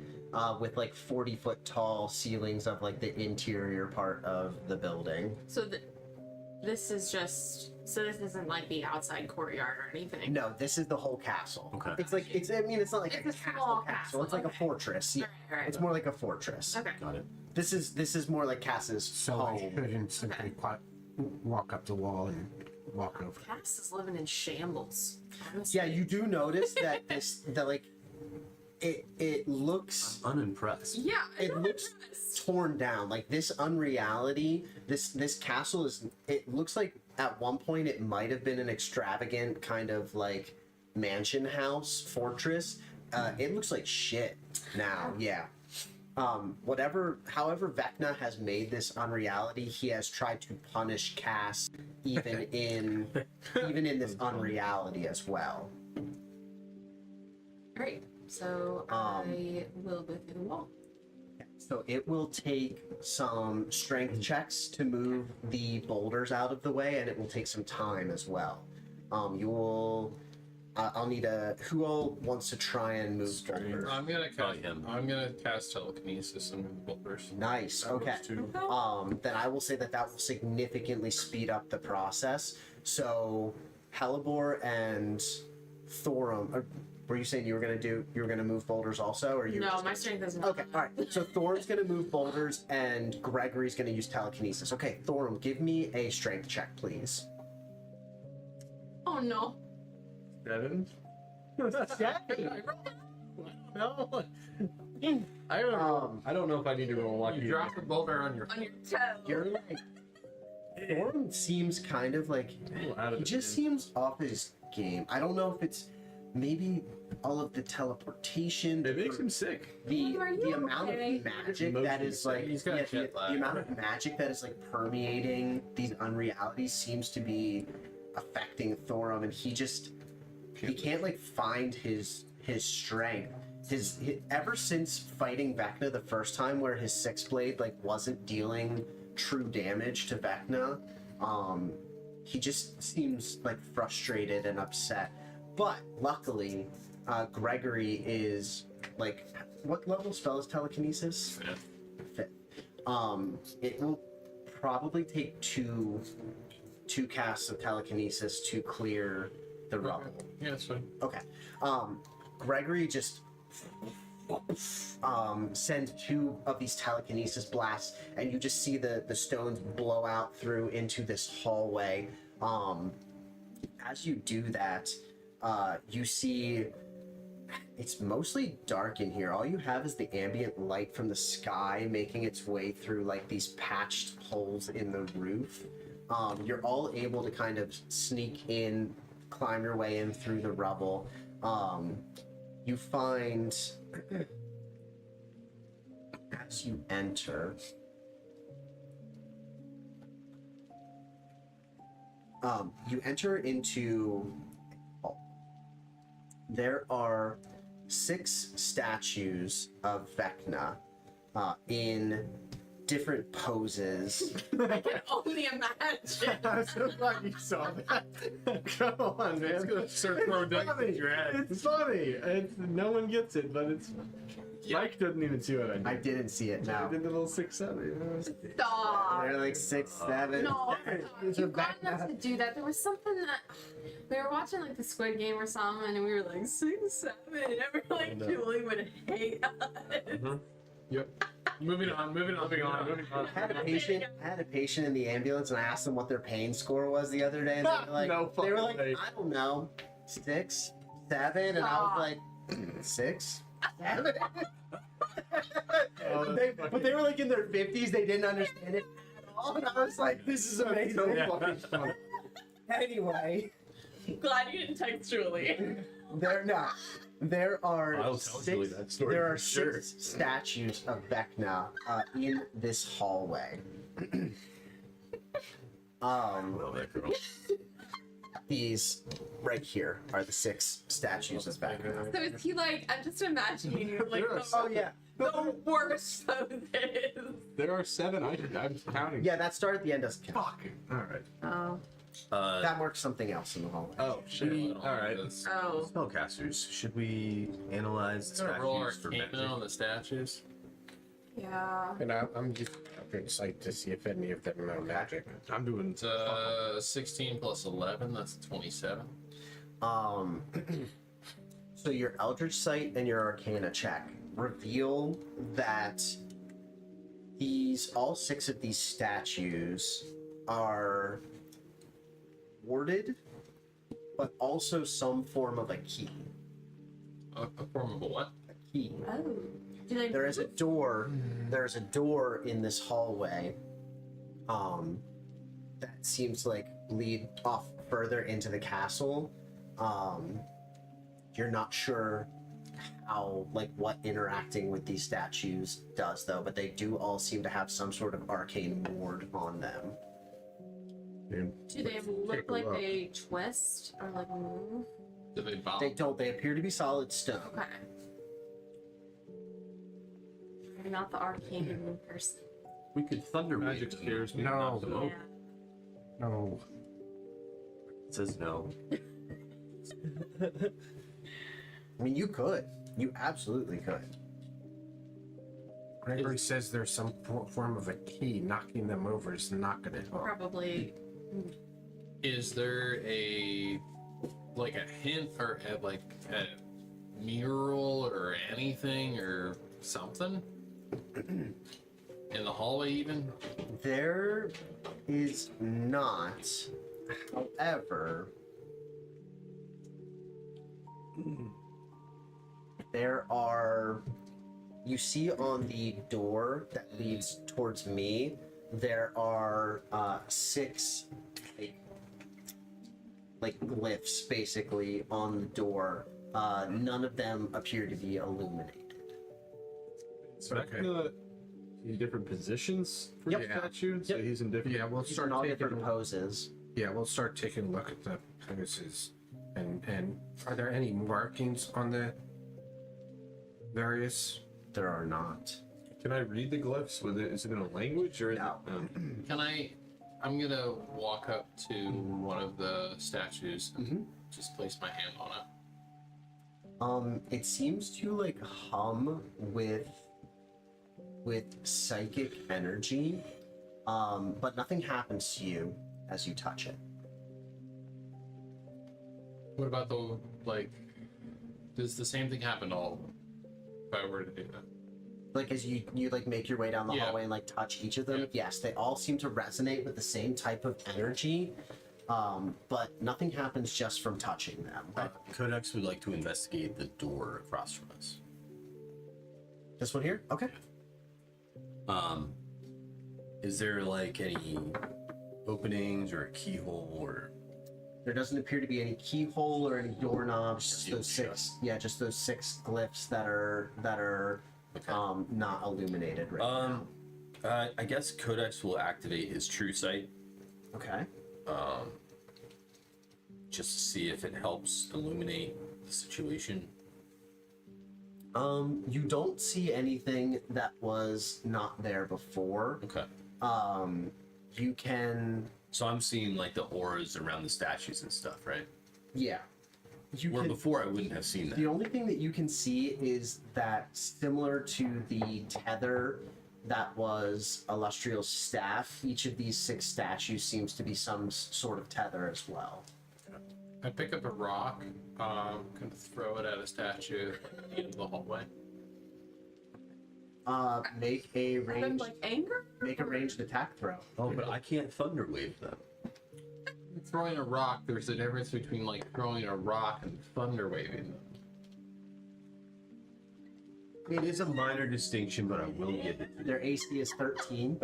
with like 40-foot tall ceilings of like the interior part of the building. So this is just, so this isn't like the outside courtyard or anything. No, this is the whole castle. Okay. It's like I mean, it's not like It's a a small castle. It's like a okay. fortress. Yeah. Right. It's more like a fortress. Okay. Got it. This is more like Cass's So I home. shouldn't simply walk up the wall and walk over. Cass is living in shambles. Honestly. Yeah, you do notice that it looks Unimpressed. Yeah. it looks torn down. Like this unreality, this castle is, it looks like at one point it might have been an extravagant kind of like mansion house fortress. It looks like shit now. Yeah. However Vecna has made this unreality, he has tried to punish Cass even in this unreality as well. Great. So I will go through the wall. So it will take some strength checks to move the boulders out of the way, and it will take some time as well. You will. I'll need who all wants to try and move boulders? I'm gonna Probably cast. him. I'm gonna cast telekinesis and move boulders. Nice. Okay. Then I will say that will significantly speed up the process. So, Hellebore and Thorum. Were you saying you were gonna move boulders also, or you? No, my strength isn't. Okay, all right. So Thorum's gonna move boulders, and Gregory's gonna use telekinesis. Okay, Thorum, give me a strength check, please. Oh no. 7? No. I don't know. I don't know if I need to roll lucky. You drop a boulder on your. On your toe. You're like, Thorum seems kind of like he just seems off his game. I don't know if it's maybe all of the teleportation. It makes him sick. The Are you amount okay? of magic Motion that is like He's got yeah, jet lag. the amount of magic that is like permeating these unrealities seems to be affecting Thorum, and he can't like find his strength. His ever since fighting Vecna the first time, where his six blade like wasn't dealing true damage to Vecna, he just seems like frustrated and upset. But luckily, Gregory is like, what level spell is telekinesis? Fifth. It will probably take two casts of telekinesis to clear the rubble. Yeah, that's fine. Okay. Gregory just sends two of these telekinesis blasts, and you just see the stones blow out through into this hallway. As you do that, you see it's mostly dark in here. All you have is the ambient light from the sky making its way through like these patched holes in the roof. You're all able to kind of sneak in, climb your way in through the rubble. You find as you enter, into. There are 6 statues of Vecna in different poses. I can only imagine. I'm so glad you saw that. Come on, man. It's gonna start throwing dice at your head. It's funny. No one gets it, but it's. Mike doesn't even see what I did. I didn't see it I now. did the little 6-7. Stop. They're like 6, 7. No, These you are got enough to do that. There was something that we were watching, like the Squid Game or something, and we were like 6, 7, and we're like, no. Julie would hate us. Yep. Moving on. I had a patient in the ambulance, and I asked them what their pain score was the other day, and they were like, No they were fucking like, way. I don't know, 6, 7, and I was like, 6, 7. But they were like in their 50s. They didn't understand it at all, and I was like, this is amazing. fucking funny. Anyway, Glad you didn't text Julie. There are I'll tell Julie that story there are for sure. 6 statues of Vecna in this hallway. Well, that girl. These right here are the 6 statues of Vecna. So is he like? I'm just imagining like Yes. Oh yeah, the worst of this. There are 7. I'm counting. yeah. That star at the end doesn't count. Fuck. All right. Oh. That marks something else in the hallway. Oh shit! All right. Oh. Spellcasters, should we analyze the Gonna roll statues for Arcana magic? on the statues. Yeah. And I'm just upping sight to see if any of them know magic. I'm doing. It's 16 plus 11. That's 27. So your Eldritch Sight and your Arcana check reveal that all 6 of these statues are warded, but also some form of a key. A form of a what? A key. Oh. Do they? There is a door. There's a door in this hallway. That seems to like lead off further into the castle. You're not sure how, like, what interacting with these statues does, though. But they do all seem to have some sort of arcane ward on them. Do they look Take a like look. they twist or like move? Do they bow? They don't. They appear to be solid stone. Okay. I'm not the arcane person. We could thunder Magic wave them. scares me. No. Knock them over. Yeah. No. It says no. I mean, you could. You absolutely could. Gregory says there's some form of a key. Knocking them over is not going to help. Probably. Is there a like a hint or like a mural or anything or something in the hallway even? There is not. However, there are. You see on the door that leads towards me, there are 6 like glyphs basically on the door. None of them appear to be illuminated. So that kind of in different positions for Yep. the statue. So Yep. he's in different. Yeah, we'll These are start all taking. different poses. Yeah, we'll start taking a look at the poses. And are there any markings on the various? There are not. Can I read the glyphs? With it? Is it in a language or? No. Can I'm gonna walk up to one of the statues and just place my hand on it. It seems to like hum with psychic energy, but nothing happens to you as you touch it. What about the like? Does the same thing happen to all of them? If I were to do that. Like as you like make your way down the Yeah. hallway and like touch each of them, Yeah. yes, they all seem to resonate with the same type of energy, but nothing happens just from touching them. Codex would like to investigate the door across from us. This one here, okay. Is there like any openings or a keyhole or? There doesn't appear to be any keyhole or any doorknobs. Just Sealed those 6. Yeah, just those 6 glyphs that are Okay. not illuminated right now. I guess Codex will activate his true sight, Okay. just to see if it helps illuminate the situation. You don't see anything that was not there before. Okay. You can, So I'm seeing like the auras around the statues and stuff, right? yeah. You Where can, before I wouldn't have seen that. the only thing that you can see is that similar to the tether that was Illustrial's staff, each of these 6 statues seems to be some sort of tether as well. I pick up a rock, kind of throw it at a statue at the end of the hallway. Make a Out of, ranged like anger? make a ranged attack throw. Oh, but I can't thunder wave them. Throwing a rock, there's a difference between like throwing a rock and thunder waving them. It is a minor distinction, but I will give it. Their AC is 13.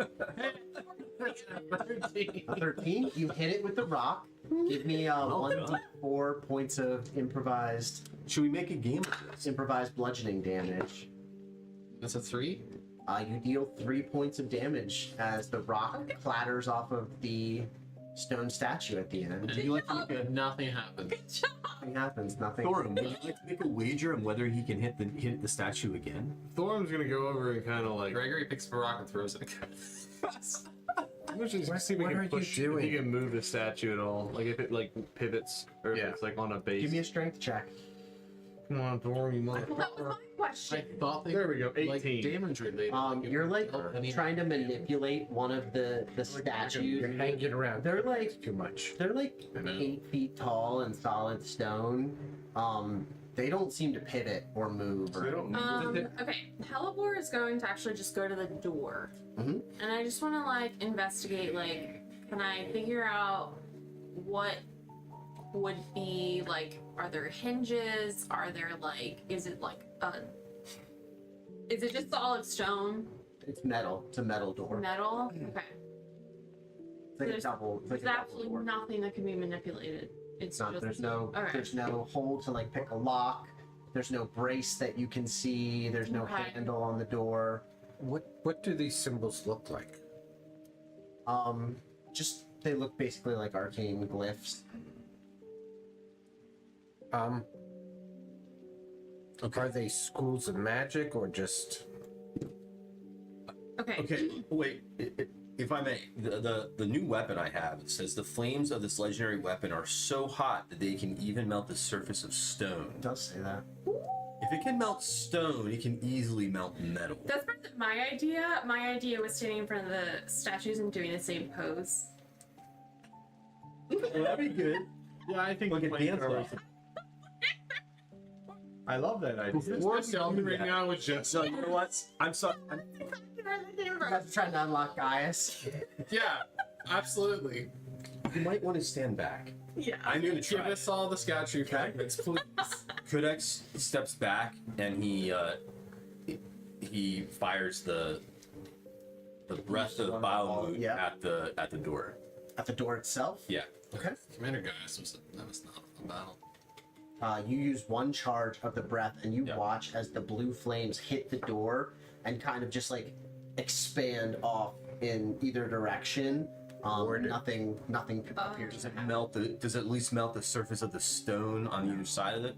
A 13. You hit it with the rock. Give me Well done. 1d4 points of improvised Should we make a game of this? bludgeoning damage. That's a 3? You deal 3 points of damage as the rock clatters off of the stone statue at the end. Would you like to make a Nothing happens. Nothing happens. Nothing. Thorum, would you like to make a wager on whether he can hit the statue again? Thorum's gonna go over and kind of like. Gregory picks up a rock and throws it again. Let's just see if we What can are you push. If doing? he can move the statue at all, like if it like pivots or if Yeah. it's like on a base. Give me a strength check. Come on, Thorum, you Well, that was motherfucker. my I question. thought they There we go, were, like 18. damage related. You're like Any- trying to manipulate one of the You're statues. hanging around. They're like too much. They're like I know. 8 feet tall and solid stone. They don't seem to pivot or move. Or They don't- Okay, Hellebore is going to actually just go to the door. Mhm. And I just want to, like, investigate, like, can I figure out what would be, like, are there hinges? Are there, like, is it, like, is it just solid stone? It's metal. It's a metal door. Metal? Okay. It's like a There's- double. It's like There's a double absolutely door. nothing that can be manipulated. It's Not, just... there's no Okay. there's no hole to like pick a lock. There's no brace that you can see. There's no Okay. handle on the door. What do these symbols look like? Just they look basically like arcane glyphs. Are they schools of magic or just? Okay. Okay, wait. If I may, the new weapon I have, it says the flames of this legendary weapon are so hot that they can even melt the surface of stone. It does say that. If it can melt stone, it can easily melt metal. That's part of my idea. My idea was standing in front of the statues and doing the same pose. Well, that'd be good. Yeah, I think Like a dance flamethrower- lesson. I love that idea. Right now was just So you know what? I'm sorry. You guys are trying to unlock Gaius. yeah, absolutely. You might want to stand back. Yeah. I'm going to Give try. us all the statue fragments, please. Codex steps back and he fires the breath of Balamut Yeah. at the door. At the door itself. Yeah. Okay. Commander Gaius that was not a battle. You use one charge of the breath, and you Yeah. watch as the blue flames hit the door and kind of just like expand off in either direction. Nothing appears to happen. Does it at least melt the surface of the stone on either side of it?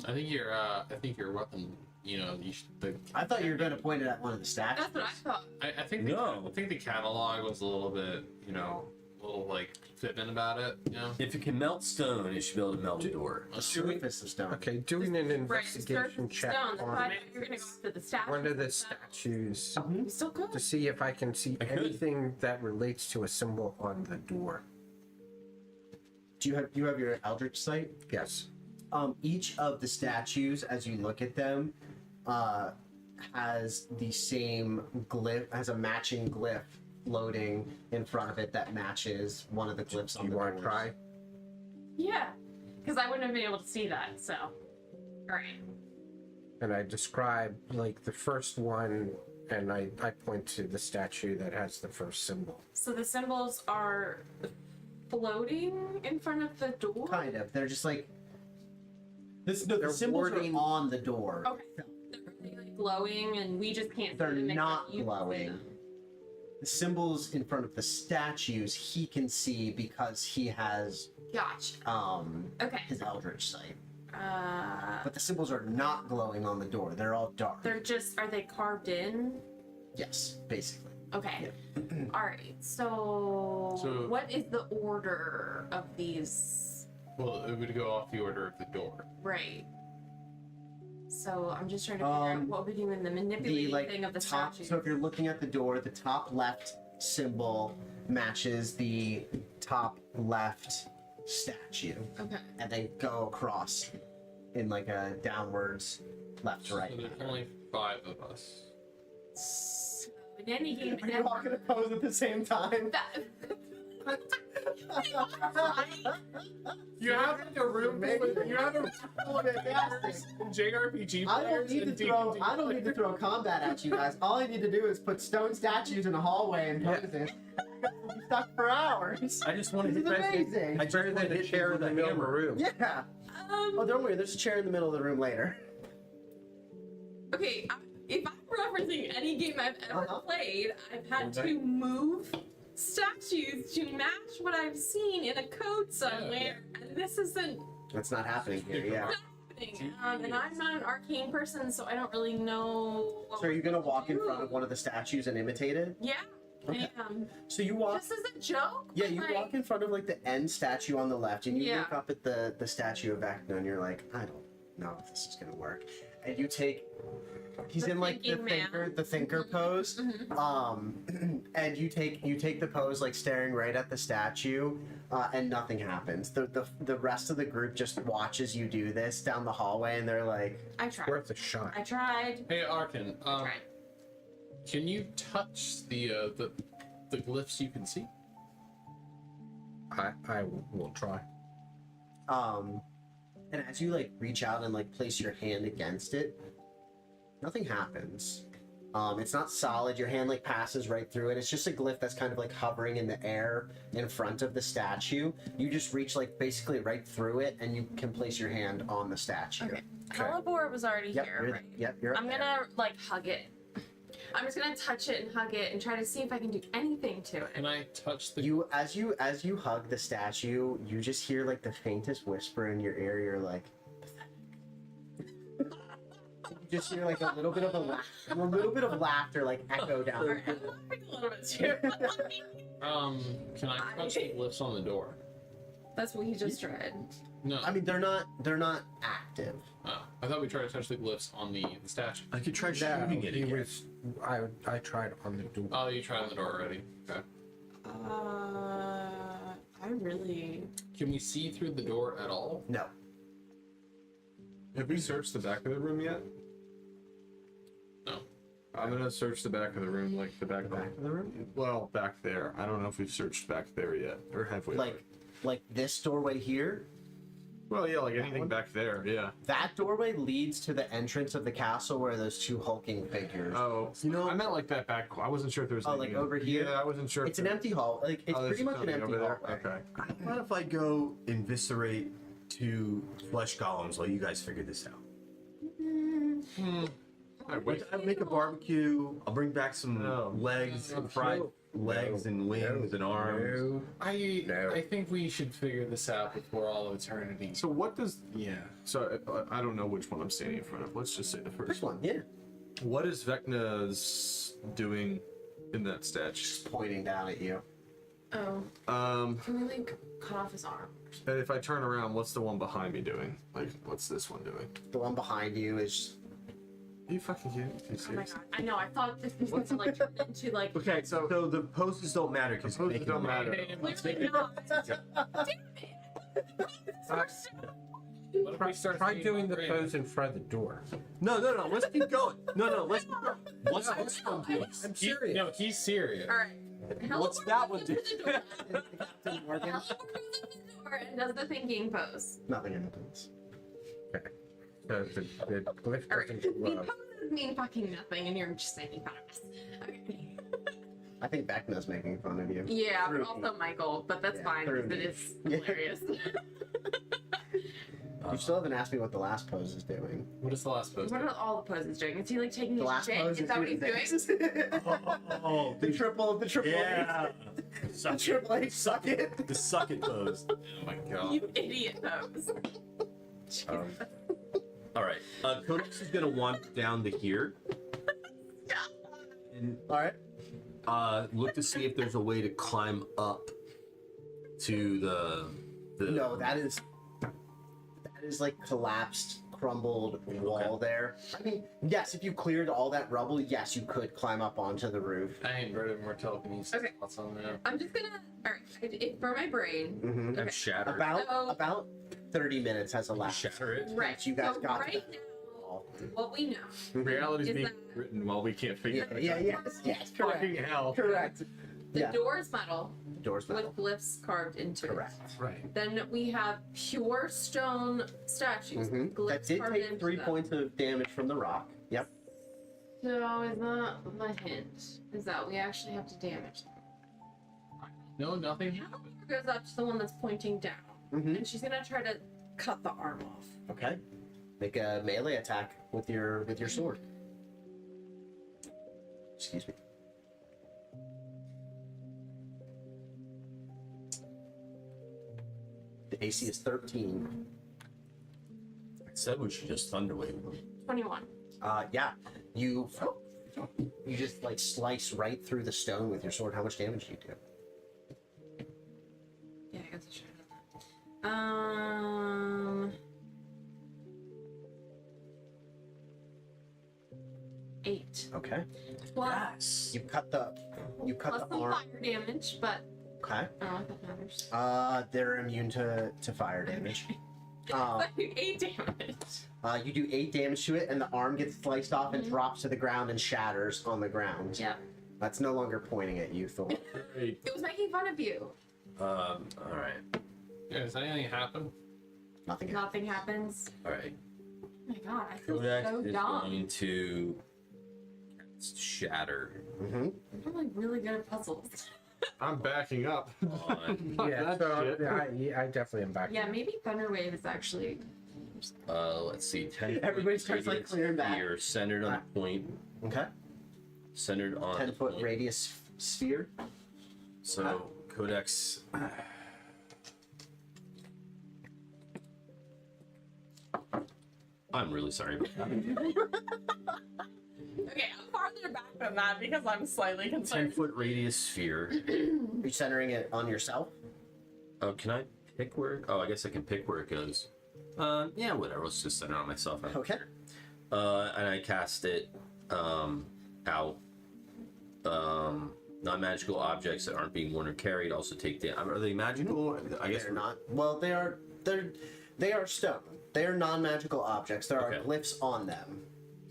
I think your weapon. You know, I thought you were going to point it at one of the statues. That's what I thought. I think No. I think the catalog was a little bit, a little like fibbing about it. You know. If it can melt stone, it should be able to melt a door. The surface of stone. Okay, doing an Right, investigation check stone. That's why I on thought you were gonna go after the statue. one of the statues You still good. to see if I can see I could. anything that relates to a symbol on the door. Do you have your Eldritch sight? Yes. Each of the statues, as you look at them, has the same glyph, has a matching glyph floating in front of it that matches one of the glyphs Do on you the want to doors. try? Yeah, because I wouldn't have been able to see that. So, all right. And I describe like the first one, and I point to the statue that has the first symbol. So the symbols are floating in front of the door. Kind of. They're just like the They're symbols warding- are on the door. Okay. They're really, like glowing, and we just can't. They're see them except not you can see glowing. them. The symbols in front of the statues he can see because he has Gotcha. Okay. his Eldritch sight. But But the symbols are not glowing on the door. They're all dark. they're just. Are they carved in? Yes, basically. Okay. All right. So, what is the order of these? Well, it would go off the order of the door. Right. So I'm just trying to figure out what we do in the The manipulating thing of the top. statue. So if you're looking at the door, the top left symbol matches the top left statue, Okay. and they go across. in like a downwards left to right. So there's only 5 of us. So in any game, Are you all gonna pose at the same time? You have a room you have a room full of players and JRPG I don't players need to and throw. D&D I don't need to throw combat at you guys. All I need to do is put stone statues in a hallway and pose it. We'll be stuck for hours. I just want to This hit is that. amazing. I just want to hit chair with a hammer. room. Yeah. Oh, don't worry. There's a chair in the middle of the room later. Okay, if I'm referencing any game I've ever Uh-huh. played, I've had to move statues to match what I've seen in a code somewhere, and this isn't That's not happening here. Yeah. happening. And I'm not an arcane person, so I don't really know. What So are you we're gonna supposed walk to in do. front of one of the statues and imitate it? Yeah. Okay. I am. So you walk. Just as a joke. Yeah, but, you like, walk in front of like the end statue on the left, and you Yeah. look up at the statue of Vecna, and you're like, I don't know if this is gonna work. And you take. He's The in like the thinking man. thinker pose. And you take the pose like staring right at the statue, and nothing happens. The rest of the group just watches you do this down the hallway, and they're like, I tried. Worth a shot. I tried. Hey Arkin, I tried. can you touch the glyphs you can see? I will try. and as you like reach out and like place your hand against it, nothing happens. It's not solid. Your hand like passes right through it. It's just a glyph that's kind of like hovering in the air in front of the statue. You just reach like basically right through it, and you can place your hand on the statue. Okay. Calibor was already Yep. here, You're, right? Yep. You're. I'm up there. gonna like hug it. I'm just gonna touch it and hug it and try to see if I can do anything to it. Can I touch the? You as you hug the statue, you just hear like the faintest whisper in your ear. You're like, you just hear like a little bit of laughter like echo down. Alright, I'm laughing a little bit too. Can I touch the glyphs on the door? That's what he just tried. No. I mean, they're not active. Oh, I thought we tried to touch the glyphs on the statue. I could try No, shooting it he again. was. I tried on the door. Oh, you tried on the door already. Okay. I really. Can we see through the door at all? No. Have we searched the back of the room yet? No. I'm gonna search the back of the room, like the back Back of the room. Well, back there. I don't know if we've searched back there yet, or have we? Like this doorway here. Well, yeah, like anything back there. Yeah. That doorway leads to the entrance of the castle where those two hulking figures. Oh, you know, I meant like that back. I wasn't sure if there was. Oh, anything like over here? Yeah, I wasn't sure. It's an empty hall. Like it's there's pretty much an something empty over there. hallway. Okay. How about if I go eviscerate 2 flesh golems while you guys figure this out? I'll make a barbecue. I'll bring back some legs, fried legs and wings and arms. I think we should figure this out before all of eternity. So what does? Yeah. So I don't know which one I'm standing in front of. Let's just say the first First one, yeah. What is Vecna's doing in that statue? Just pointing down at you. Oh. Can we like cut off his arm? And if I turn around, what's the one behind me doing? Like, what's this one doing? The one behind you is. Are you fucking kidding me? Are you Oh my serious? god. I know. I thought this was going to like turn into like. Okay, so the poses don't matter because Poses don't matter. Clearly not. Damn it. What if we start Try seeing doing the rain? pose in front of the door. No, let's keep going. Let's keep going. What's this one doing? I'm serious. No, he's serious. All right. What's that one do? doing? Captain Morgan. And does the thinking pose. Nothing happens. Okay. The glyph All right. doesn't The glow. poses mean fucking nothing, and you're just making fun of us. Okay. I think Vecna's making fun of you. Yeah, Through but also Michael, but that's Yeah, fine through because it me. is Yeah. hilarious. You still haven't asked me what the last pose is doing. What is the last pose? What are all the poses doing? Is he like taking The his last shit? pose Is that what he's doing? this. Oh, the triple yeah. the triple H suck it. The suck it pose. Oh my god. You idiot pose. All right. Codex is gonna wander down to here and Alright. look to see if there's a way to climb up to the. No, that is like collapsed, crumbled wall there. I mean, yes, if you cleared all that rubble, yes, you could climb up onto the roof. I ain't read more telekinesis. Okay. Thoughts on that? I'm just gonna. Alright, for my brain. Mm-hmm. I'm shattered. About 30 minutes has elapsed. Shatter it. Right. You guys so got right that. now, what we know Reality's is being that written while we can't figure it out. Yes, correct. Fucking hell. Correct. the Yeah. door is metal Doors metal. with glyphs carved into Correct. it. Right. Then we have pure stone statues with That glyphs did carved take into 3 them. points of damage from the rock. Yep. So is that the hint? Is that we actually have to damage them? No, nothing. Hannibal goes up to the one that's pointing down, Mhm. and she's gonna try to cut the arm off. Okay. Make a melee attack with your sword. Excuse me. The AC is 13. I said we should just thunderwave them. 21. Yeah. You just like slice right through the stone with your sword. How much damage do you do? Yeah, I guess I should have done that. 8. Okay. Plus, You cut the plus some arm. fire damage, but Okay. I don't know if that matters. They're immune to fire damage. Like 8 damage. You do 8 damage to it, and the arm gets sliced off and drops to the ground and shatters on the ground. Yep. That's no longer pointing at you, Thor. Great. It was making fun of you. All right. Yeah, does anything happen? Nothing happened. Nothing happens. All right. Oh my god, I feel Kodak so is dumb. going to shatter Mm-hmm. I'm like really good at puzzles. I'm backing up. on. Fuck Yeah, that so shit. I definitely am back. Yeah, maybe Thunderwave is actually. Let's see. 10 Everybody starts, like, clearing back. Here, centered on the point. Okay. Centered on 10 the foot point. radius sphere. So Codex. I'm really sorry about that. Okay, I'm farther back than that because I'm slightly 10-foot radius sphere. You're centering it on yourself. Oh, can I pick where? Oh, I guess I can pick where it goes. Yeah, whatever. Let's just center it on myself. I don't Okay. care. And I cast it out. Non-magical objects that aren't being worn or carried also take damage. Are they magical? I guess They're not. Well, they are stone. They are non-magical objects. There are Okay. glyphs on them.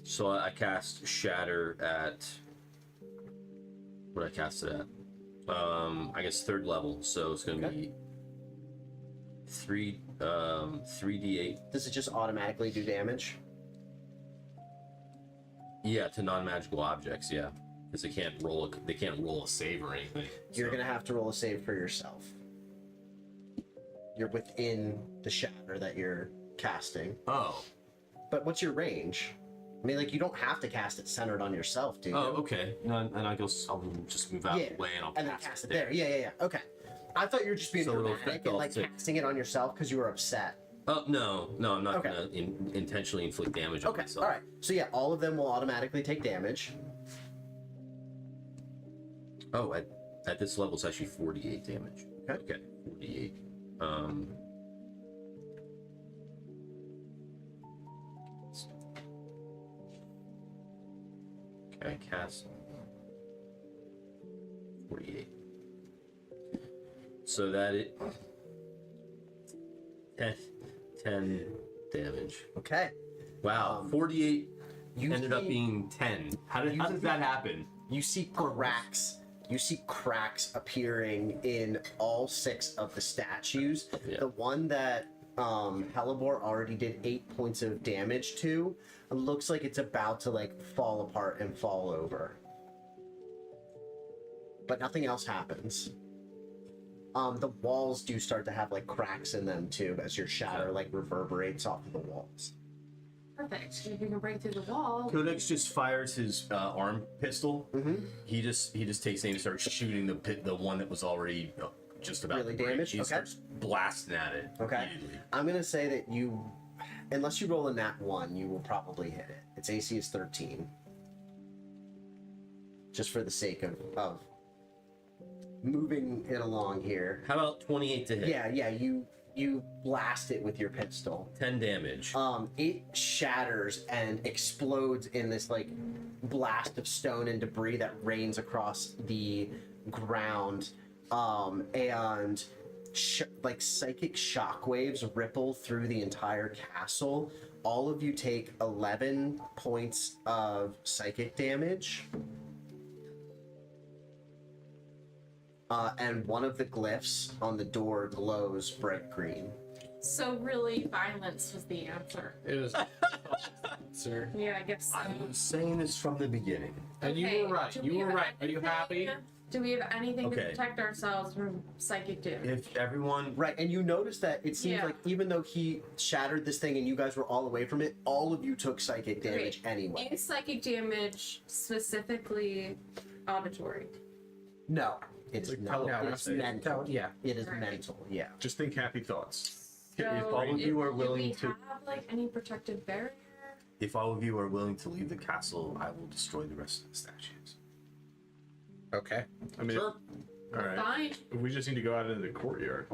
So I cast Shatter at. What I cast it at? I guess 3rd level. So it's gonna Okay. be 3d8. Does it just automatically do damage? Yeah, to non-magical objects. Yeah, because they can't roll a save or anything. You're so- gonna have to roll a save for yourself. You're within the shatter that you're casting. Oh. But what's your range? I mean, like, you don't have to cast it centered on yourself, do you? Oh, okay. No, and I guess I'll just move out of the way and I'll and then cast cast it there. Yeah. Okay. I thought you were just being So it'll dramatic affect and all like six. casting it on yourself because you were upset. Oh no, I'm not Okay. gonna intentionally inflict damage on Okay. myself. All right. So yeah, all of them will automatically take damage. Oh, at this level, it's actually 48 damage. Okay. 48. Okay, cast 48. So that it 10 damage. Okay. Wow, 48 You ended up see- being 10. How does that happen? You see cracks. You see cracks appearing in all 6 of the statues. Yeah. The one that Hellebore already did 8 points of damage to looks like it's about to like fall apart and fall over. But nothing else happens. The walls do start to have like cracks in them too as your shatter like reverberates off of the walls. Perfect. If you can break through the wall. Codex just fires his arm pistol. Mm-hmm. He just takes aim and starts shooting the one that was already just about Really to break. damaged? He Okay. starts blasting at it. Okay. Immediately. I'm gonna say that you, unless you roll a nat 1, you will probably hit it. Its AC is 13. Just for the sake of moving it along here. How about 28 to hit? Yeah, you blast it with your pistol. 10 damage. It shatters and explodes in this like blast of stone and debris that rains across the ground. And like psychic shockwaves ripple through the entire castle. All of you take 11 points of psychic damage. And one of the glyphs on the door glows bright green. So really, violence was the answer. It was, sir. Yeah, I guess so. I was saying this from the beginning. And Okay, you were right. do You we were have right. Are you happy? anything- Do we have anything to Okay. protect ourselves from psychic damage? If everyone, Right, and you notice that it seems Yeah. like even though he shattered this thing and you guys were all away from it, all of you took psychic damage anyway. Is psychic damage specifically auditory? No, it's Like not. No, It's mental. yeah. It is Right. mental. Yeah. Just think happy thoughts. So if all of you are willing do we to- have like any protective barrier? if all of you are willing to leave the castle, I will destroy the rest of the statues. Okay. I mean, Sure. all right. Fine. We just need to go out into the courtyard.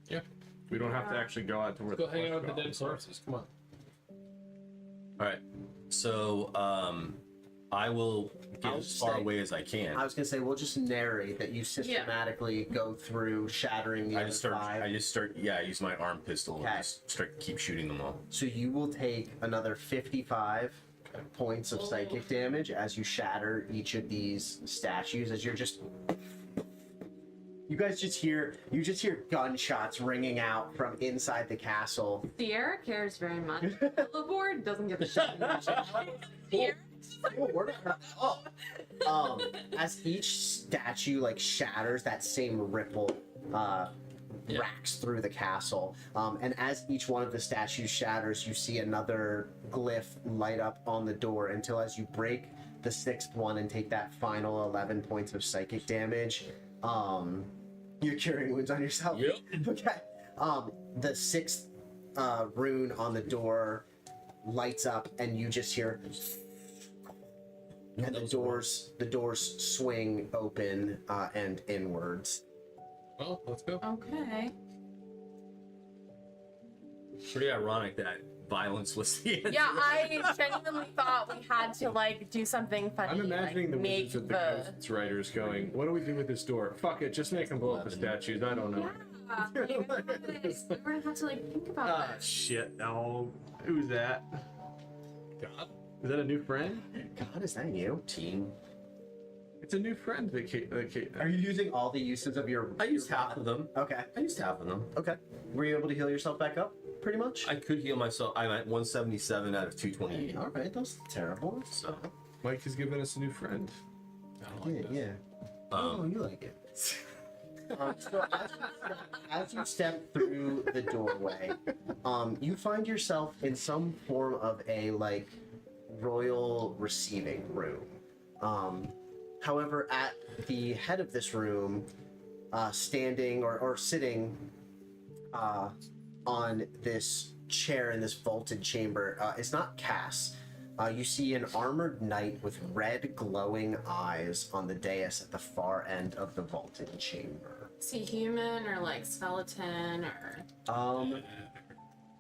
Yeah. We don't have to actually go out to where Go the hang out flesh with the dead goblins are. corpses. Come on. All right. So I will get I'll as far say- away as I can. I was gonna say we'll just narrate that you systematically go through shattering the I other just start. five. I just start. Yeah, I use my arm pistol Okay. and just start keep shooting them all. So you will take another 55 points of psychic damage as you shatter each of these statues. As you're just, you guys just hear gunshots ringing out from inside the castle. Sierra cares very much. Billboard doesn't give a shit. Sierra, Oh, we're not- as each statue like shatters, that same ripple racks through the castle. And as each one of the statues shatters, you see another glyph light up on the door until as you break the sixth one and take that final 11 points of psychic damage, you're curing wounds on yourself. Yep. Okay. The sixth rune on the door lights up and you just hear and the doors swing open and inwards. Well, let's go. Okay. Pretty ironic that violence was the answer. Yeah, I genuinely thought we had to like do something funny. I'm imagining like, the make wizards of the Coast's writers going, "What do we do with this door? Fuck it, just make them blow up the statues. I don't know." Yeah, you're gonna have to like think about Ah, this. shit. No. Who's that? God. Is that a new friend? God, is that you? Team. It's a new friend that Are you using all the uses of your? I used half of them. Okay. I used half of them. Okay. Were you able to heal yourself back up? Pretty much. I could heal myself. I'm at 177 out of 228. All right, that's terrible. So, Mike has given us a new friend. I don't like this. Yeah. Oh, you like it. So as you step through the doorway, you find yourself in some form of a like royal receiving room. However, at the head of this room, standing or sitting on this chair in this vaulted chamber, is not Cass. You see an armored knight with red glowing eyes on the dais at the far end of the vaulted chamber. Is he human or like skeleton or?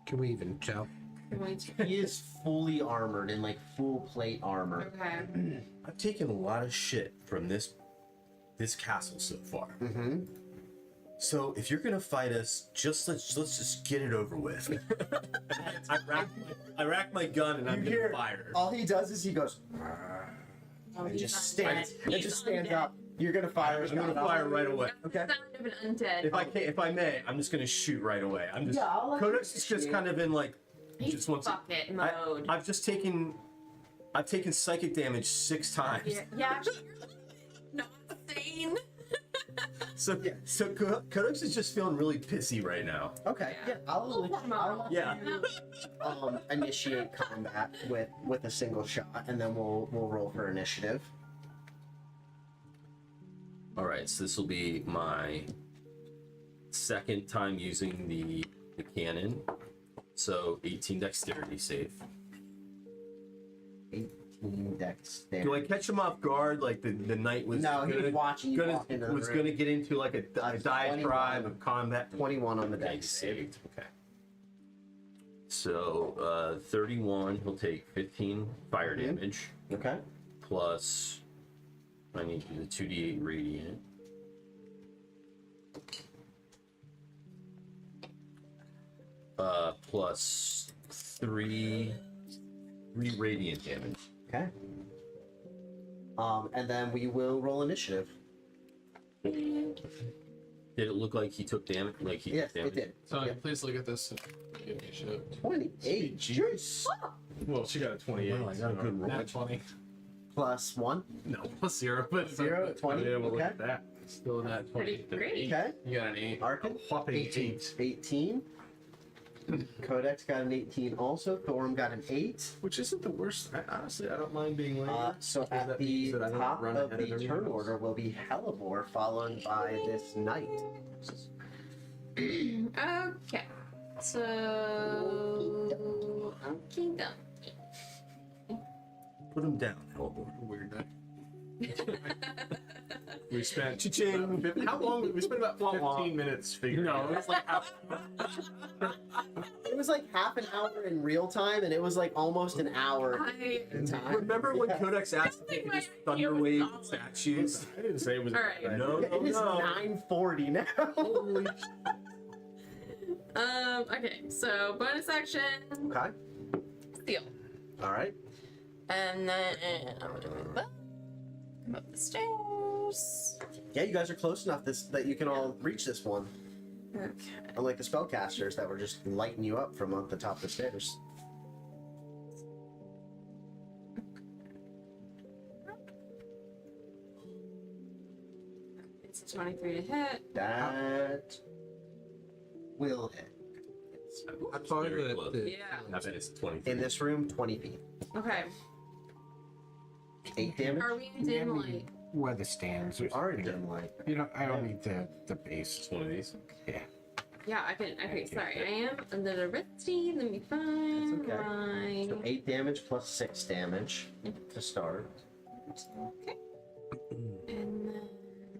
Can we even tell? Can we He is fully armored in like full plate armor. Okay. I've taken a lot of shit from this castle so far. Mm-hmm. So if you're gonna fight us, let's just get it over with. I rack my gun and I'm You gonna hear- fire. All he does is he goes Oh, and he's just undead. stands. It He's just stands undead. up. You're gonna fire. I'm gonna fire right away. That's Okay. the sound of an undead. If I may, I'm just gonna shoot right away. I'm just. Yeah, I'll let Codex you is just shoot. kind of in like. He's Just wants to- bucket mode. I've taken psychic damage 6 times. Yeah, actually, you're not sane. So Codex is just feeling really pissy right now. Okay. Yeah. I'll Yeah. initiate combat with a single shot, and then we'll roll for initiative. All right, so this will be my second time using the cannon. So 18 dexterity save. 18 dexterity. Do I catch him off guard? Like the knight was No, he was watching you walk into the was room. gonna get into like a diatribe of combat. 21 on the Okay, dex. saved. Okay. So 31, he'll take 15 fire Mhm. damage Okay. plus I need to do the 2d8 radiant. plus 3 radiant damage. Okay. And then we will roll initiative. Did it look like he took damage? Like he Yes, took damage? it did. So Yep. please look at this. And give me a shit. 28. Jeez. Well, she got a 28. Well, I got a good roll. Nat 20. Plus 1. No, plus 0, but 0, 20. Yeah, well, look Okay. at that. still a nat 20. Pretty great. Okay. You got an 8. Arkin? Whopping 18. 18. Codex got an 18 also. Thorum got an 8. Which isn't the worst. Honestly, I don't mind being later. So because at that the means that I don't top run of ahead the everyone turn else. order will be Hellebore, followed by this knight. Okay. So. Okay, done. Put him down, Hellboy. Weird night. We spent Cha-ching. how long? We spent about 15 minutes figuring. No, it it was like half. It was like half an hour in real time, and it was like almost an hour I. in time. Remember when Yeah. Codex asked to think take my his idea was Thunderwave solid. statues? I didn't say it was. All right. No, no, It is no. 9:40 now. Holy Okay, so bonus action, Okay. steal. All right. And then I'm gonna move up. Come up the stairs. Yeah, you guys are close enough that you can all reach this one. Okay. Unlike the spellcasters that were just lighting you up from up the top of the stairs. It's a 23 to hit. That will hit. It's I thought Very that. close. Yeah. I bet it's 23. in this room, 20 feet. Okay. 8 damage. Are we in dim light? Where the stands We are. are in dim light. You know, I don't need the base. It's one of these. Yeah. Yeah, I can. Okay, sorry. I am a little rusty. Let me find That's my. So 8 damage plus 6 damage to start. Okay. And then.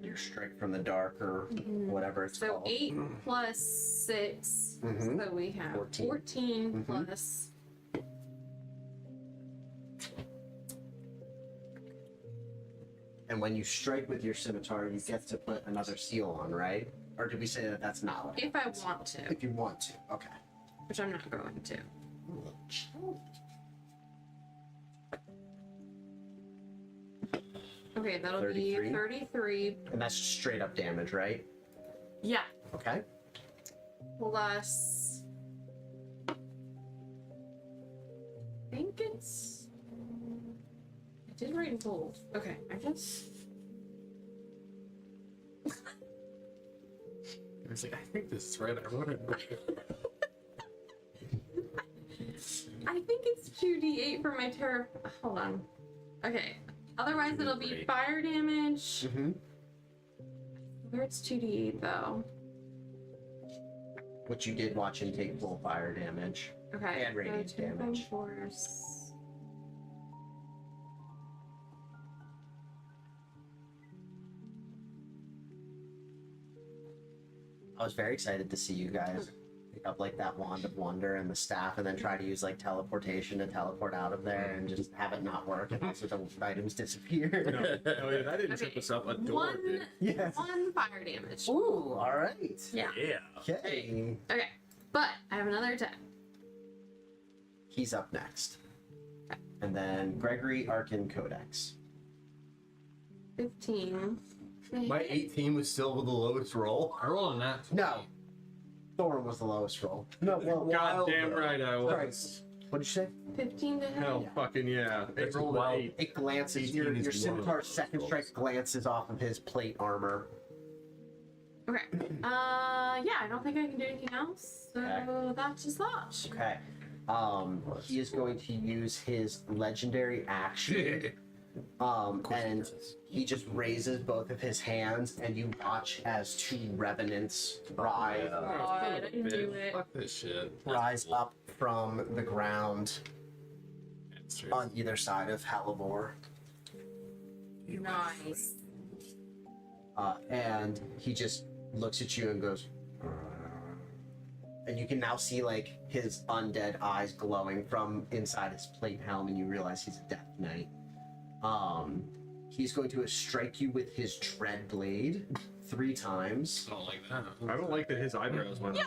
Your strike from the dark or whatever it's So called. 8 plus 6. Mhm. So we have 14. 14 Mhm. plus. And when you strike with your scimitar, you get to put another seal on, right? Or did we say that that's not what If I happens? want to, If you want to. Okay. which I'm not going to. Okay, that'll 33? be 33. And that's straight up damage, right? Yeah, Okay. plus. I think it's. I did write in bold. Okay, I guess. I was like, I think this is right. I wrote it. I think it's 2d8 for my terror. Hold on. Okay. Otherwise, it'll be Great. fire damage. Mm-hmm. Where it's 2d8 though. Which you did watch him take full fire damage. Okay. And radiant so 2 damage. Force. I was very excited to see you guys pick up like that wand of wonder and the staff, and then try to use like teleportation to teleport out of there and just have it not work, and also the items disappear. No, yeah, that didn't trip us up. A door One, did. Yes. 1 fire damage. Ooh, all right. Yeah. Yeah. Okay. Okay. But I have another attack. He's up next. And then Gregory, Arkin, Codex. 15. My 18 was still the lowest roll. I rolled a nat 20. No. Thorin was the lowest roll. No, well, God damn though. right I sorry. was. What did you say? 15 to hit. Hell, fucking yeah. It That's rolled wild. an 8. It glances, 18 your is one of scimitar's those second rolls. strike glances off of his plate armor. Okay. Yeah, I don't think I can do anything else. So Okay. that's just that. Okay. He is going to use his legendary action. And he just raises both of his hands, and you watch as 2 revenants rise, God, I knew it. Fuck this shit. rise up from the ground on either side of Hellebore. Nice. And he just looks at you and goes, and you can now see like his undead eyes glowing from inside his plate helm, and you realize he's a Death Knight. He's going to strike you with his dread blade 3 times. I don't like that. I don't like that his eyebrows went up.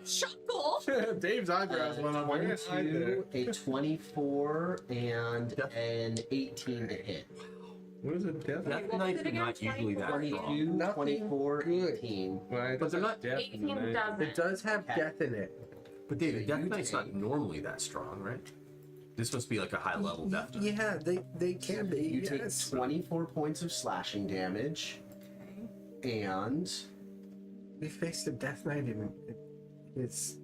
Chuckle. Dave's eyebrows went up. 22, a 24, and an 18 to hit. What is it? Death? Wait, Death what was Knights it are again? not usually that 22, strong. Nothing 24, good. 18. Why But they're not- death 18 in the name? doesn't. It does have death in it. But David, So Death you Knight's not take- normally that strong, right? This must be like a high level Death Knight. Yeah, they can be. You take yes. 24 points of slashing damage, and We faced a Death Knight in his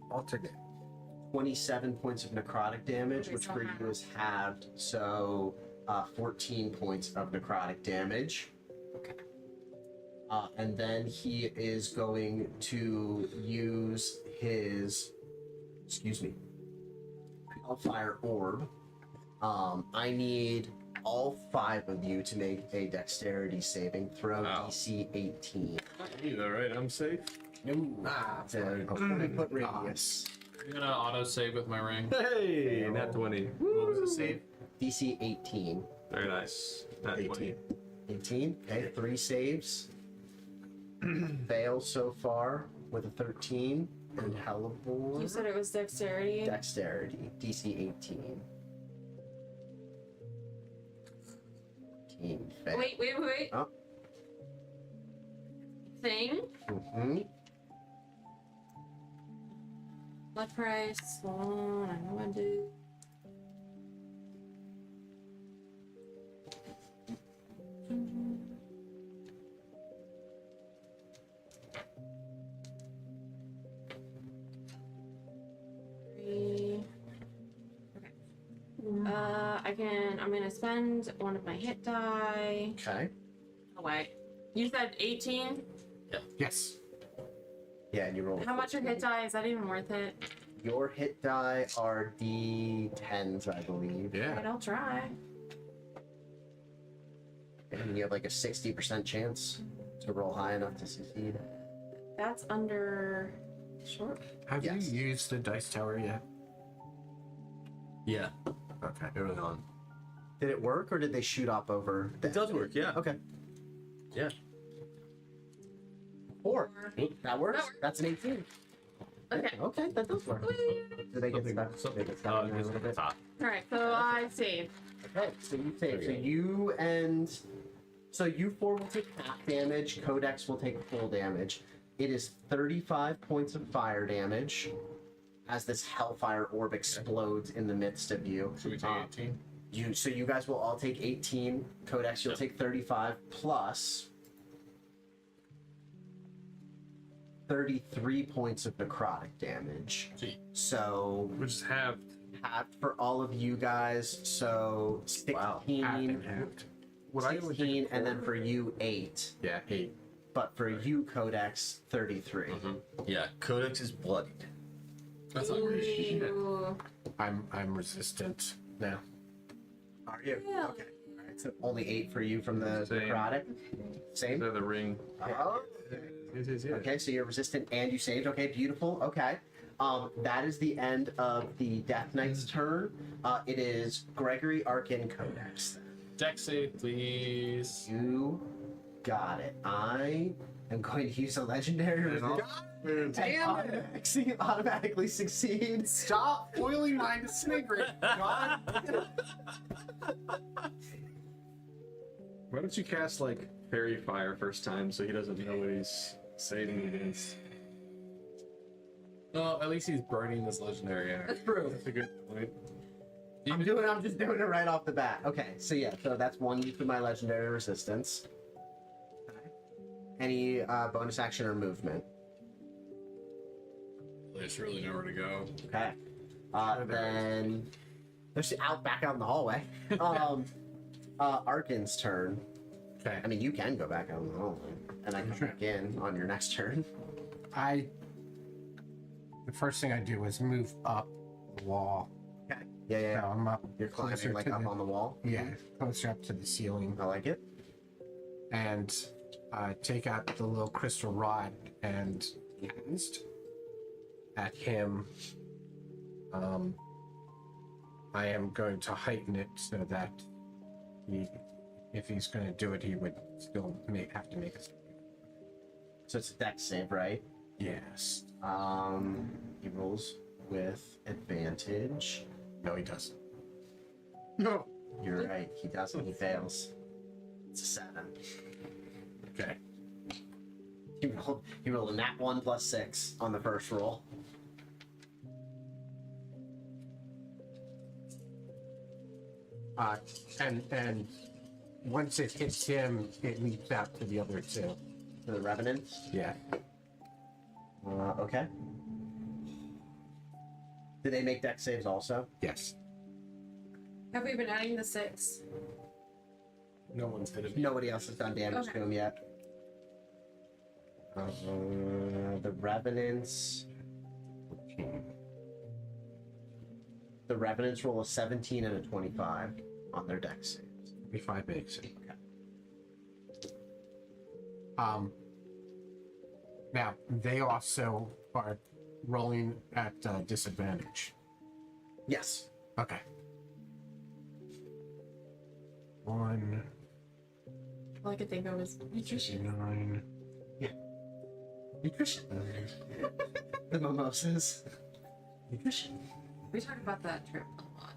alternate. 27 points of necrotic damage, Okay, which so for you half. is halved, so 14 points of necrotic damage. And then he is going to use his, Hellfire Orb. I need all 5 of you to make a dexterity saving throw, Wow. DC 18. You all right? I'm safe. It's a 20-foot radius. I'm gonna auto save with my ring. Hey, nat 20. What was the save? DC 18. Very nice. Nat 20. 18. Okay, 3 saves. Fail so far with a 13. And Hellebore. You said it was dexterity. Dexterity. DC 18. 18. Fail. Wait. Oh. Thing. Mm-hmm. Blood price. One. I know I do. Three. Okay. I'm gonna spend one of my hit die. Okay. Oh wait. You said 18? Yes. Yeah, and you roll. How much are hit die? Is that even worth it? Your hit die are D10s, I believe. Alright, I'll try. And you have like a 60% chance to roll high enough to succeed. That's under short. Have Yes. you used the dice tower yet? Yeah, Okay. early on. Did it work, or did they shoot up over? It does work, yeah. Okay. Yeah. 4. That works. That works. That's an 18. Okay. Okay, that does work. Do they get stuck? They get stuck in there a little bit? top. Alright, so I save. Okay, so you take. So you and. So you 4 will take half damage. Codex will take full damage. It is 35 points of fire damage as this hellfire orb explodes in the midst of you. Should we take 18? So you guys will all take 18. Codex, you'll take 35 plus 33 points of necrotic damage. Gee. So Which is halved. halved for all of you guys. So 16, Half and half. What I would 16, and then for you 8. Yeah, 8. But for you, Codex, 33. Yeah, Codex is bloodied. That's not great. Ooh. I'm resistant now. Are you? Yeah. Okay. All right. So only 8 for you from the Same. necrotic. Same. The ring. Oh. Yeah. Okay, so you're resistant and you saved. Okay, beautiful. Okay. That is the end of the Death Knight's turn. It is Gregory, Arkin, Codex. Dex save, please. You got it. I am going to use a legendary resist. And automatically succeed. Stop foiling my disintegrate, God. Why don't you cast like fairy fire first time so he doesn't know what he's saving against? Well, at least he's burning this legendary act. True. That's a good point. I'm just doing it right off the bat. Okay, so yeah, so that's 1 use of my legendary resistance. Okay. Any bonus action or movement? There's really nowhere to go. Okay. Then there's back out in the hallway. Arkin's turn. Okay. I mean, you can go back out in the hallway, and then come back in on your next turn. The first thing I do is move up the wall. Okay. Yeah. So I'm up. You're climbing closer like to up the- on the wall. Yeah, closer up to the ceiling, I like it. and take out the little crystal rod and cast at him. I am going to heighten it so that if he's going to do it, he would still have to make a save. So it's a dex save, right? Yes. He rolls with advantage. No, he doesn't. No. You're right. He doesn't. He fails. It's a 7. Okay. He rolled a nat 1 plus 6 on the first roll. And once it hits him, it leaps out to the other two. To the Revenants. Yeah. Okay. Do they make dex saves also? Yes. Have we been adding the 6? No one's hit it. Nobody else has done damage Okay. to him yet. The Revenants. The Revenants roll a 17 and a 25 on their dex saves. 25 makes it. Okay. Now, they also are rolling at disadvantage. Yes. Okay. 1, All I could think of was nutrition. 9. Nutrition. The mimosas. Nutrition. We talk about that trip a lot.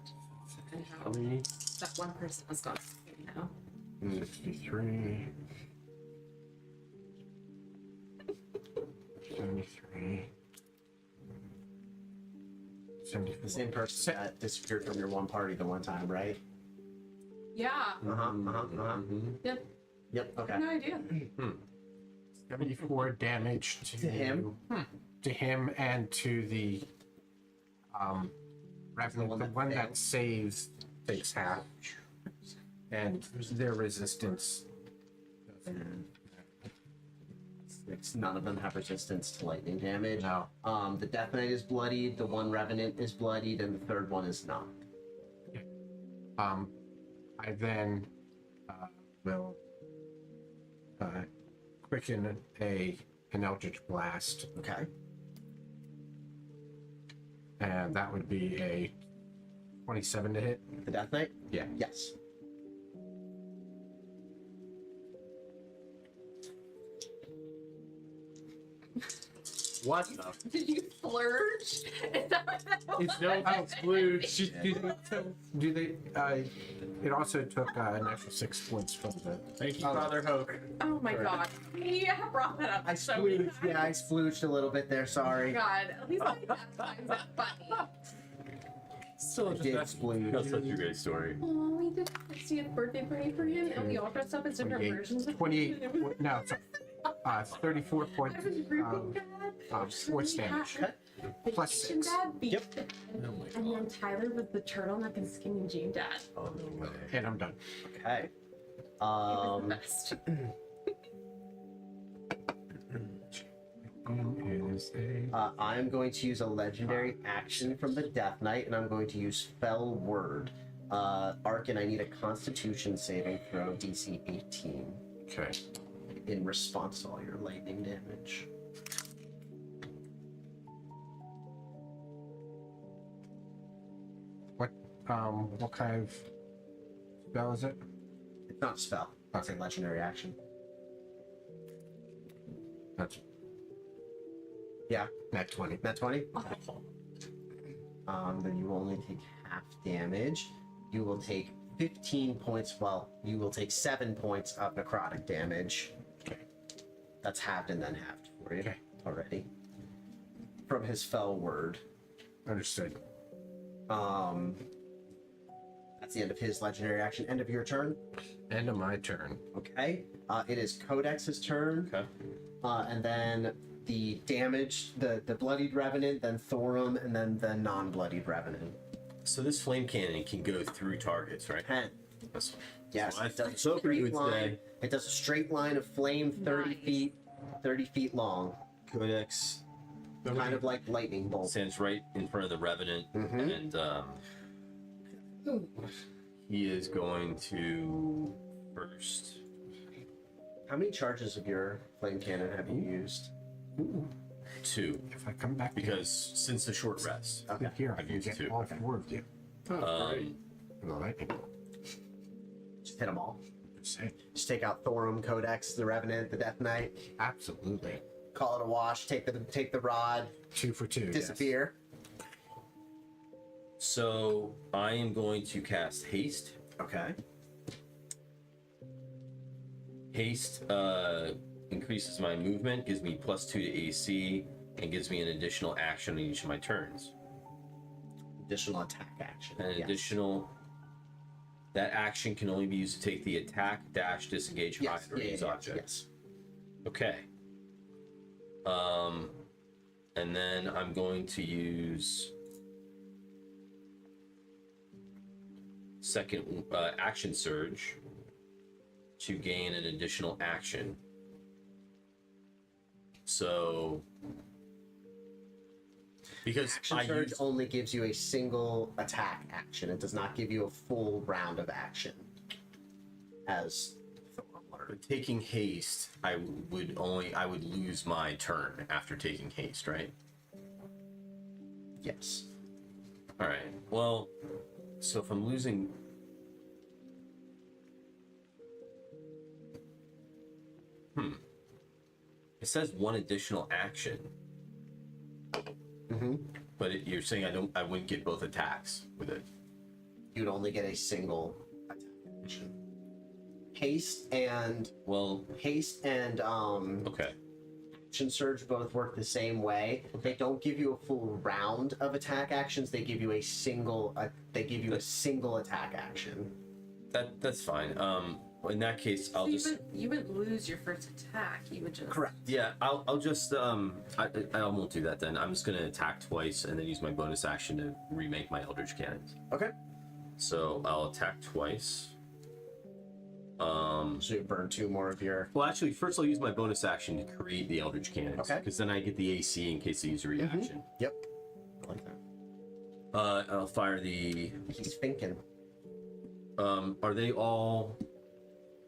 And how 3, that one person has gone now. 63. 73. 74. The same person that disappeared from your one party the one time, right? Yeah. Yep. Yep. Okay. No idea. 74 damage To him? To him and to the Revenant. The one that saves takes half. And their resistance. None of them have resistance to lightning damage. No. The Death Knight is bloodied, the one Revenant is bloodied, and the third one is not. I then will quicken an Eldritch Blast, Okay. and that would be a 27 to hit. The Death Knight? Yeah. Yes. What? Did you splurge? Is that what that was? It's no splurge. Do they? It also took an extra 6 points from the. Thank you, Father Hoke. Oh my god. Yeah, brought that up I so many splooged. Yeah, I times. splooged a little bit there, Oh sorry. god. At least I finds it funny. Still I did splooge. That's such a great story. Oh, we did a 60th birthday party for him, and we all dressed up as different 28, versions of 28 him. It was- no, sorry. 34 points. I was grouping Dad. Force damage. Plus Vacation 6. Dad beat Yep. the- Oh my And then god. Tyler was the turtleneck and skinny jean dad. Oh, no way. And I'm done. Okay. It was the best. Is a I'm going to use a legendary action from the Death Knight, and I'm going to use Fell Word. Arkin, I need a Constitution saving throw DC 18 okay. in response to all your lightning damage. What kind of spell is it? It's not a spell. It's a legendary action. That's Yeah. nat 20. Nat 20? Then you will only take half damage. You will take 15 points. Well, you will take 7 points of necrotic damage. Okay. That's halved and then halved for you Okay. already. From his Fell Word. Understood. That's the end of his legendary action. End of your turn. End of my turn. Okay. It is Codex's turn. Okay. And then the damage, the bloodied Revenant, then Thorum, and then the non-bloodied Revenant. So this flame cannon can go through targets, right? Ten. That's Yes. what I It does a was hoping you straight would line. say. It does a straight line of flame 30 Nice. feet, 30 feet long. Codex Kind of like lightning bolt. stands right in front of the Revenant, Mhm. and he is going to first. How many charges of your flame cannon have you used? 2, If I come back because since the short rest. Okay. here, I I've can used get 2. all Okay. 4 of you. Um, In the lightning bolt. Just hit them all. Just saying. Just take out Thorum, Codex, the Revenant, the Death Knight. Absolutely. call it a wash. Take the rod. 2 for 2. yes. Disappear. So I am going to cast haste. Okay. Haste increases my movement, gives me +2 to AC, and gives me an additional action on each of my turns. Additional attack action. An Yes. additional. That action can only be used to take the attack, dash, disengage, Yes. hide, or use object. Yes. Okay. And then I'm going to use second action surge to gain an additional action. So because Action I surge use, only gives you a single attack action. It does not give you a full round of action. As Thorn learned. taking haste, I would lose my turn after taking haste, right? Yes. All right. Well, so if I'm losing, it says one additional action, Mm-hmm. but you're saying I wouldn't get both attacks with it. You'd only get a single attack action. Haste and Okay. action surge both work the same way. They don't give you a full round of attack actions. They give you a single. They give you a single attack action. That's fine. In that case, I'll just. You wouldn't lose your first attack. You would just. Correct. Yeah, I'll just I won't do that then. I'm just gonna attack twice and then use my bonus action to remake my Eldritch Cannons. Okay. So I'll attack twice. So you burn 2 more of your. Well, actually, first I'll use my bonus action to create the Eldritch Cannons. Okay. Because then I get the AC in case I use a reaction. Yep. I like that. I'll fire the. He's thinking. Are they all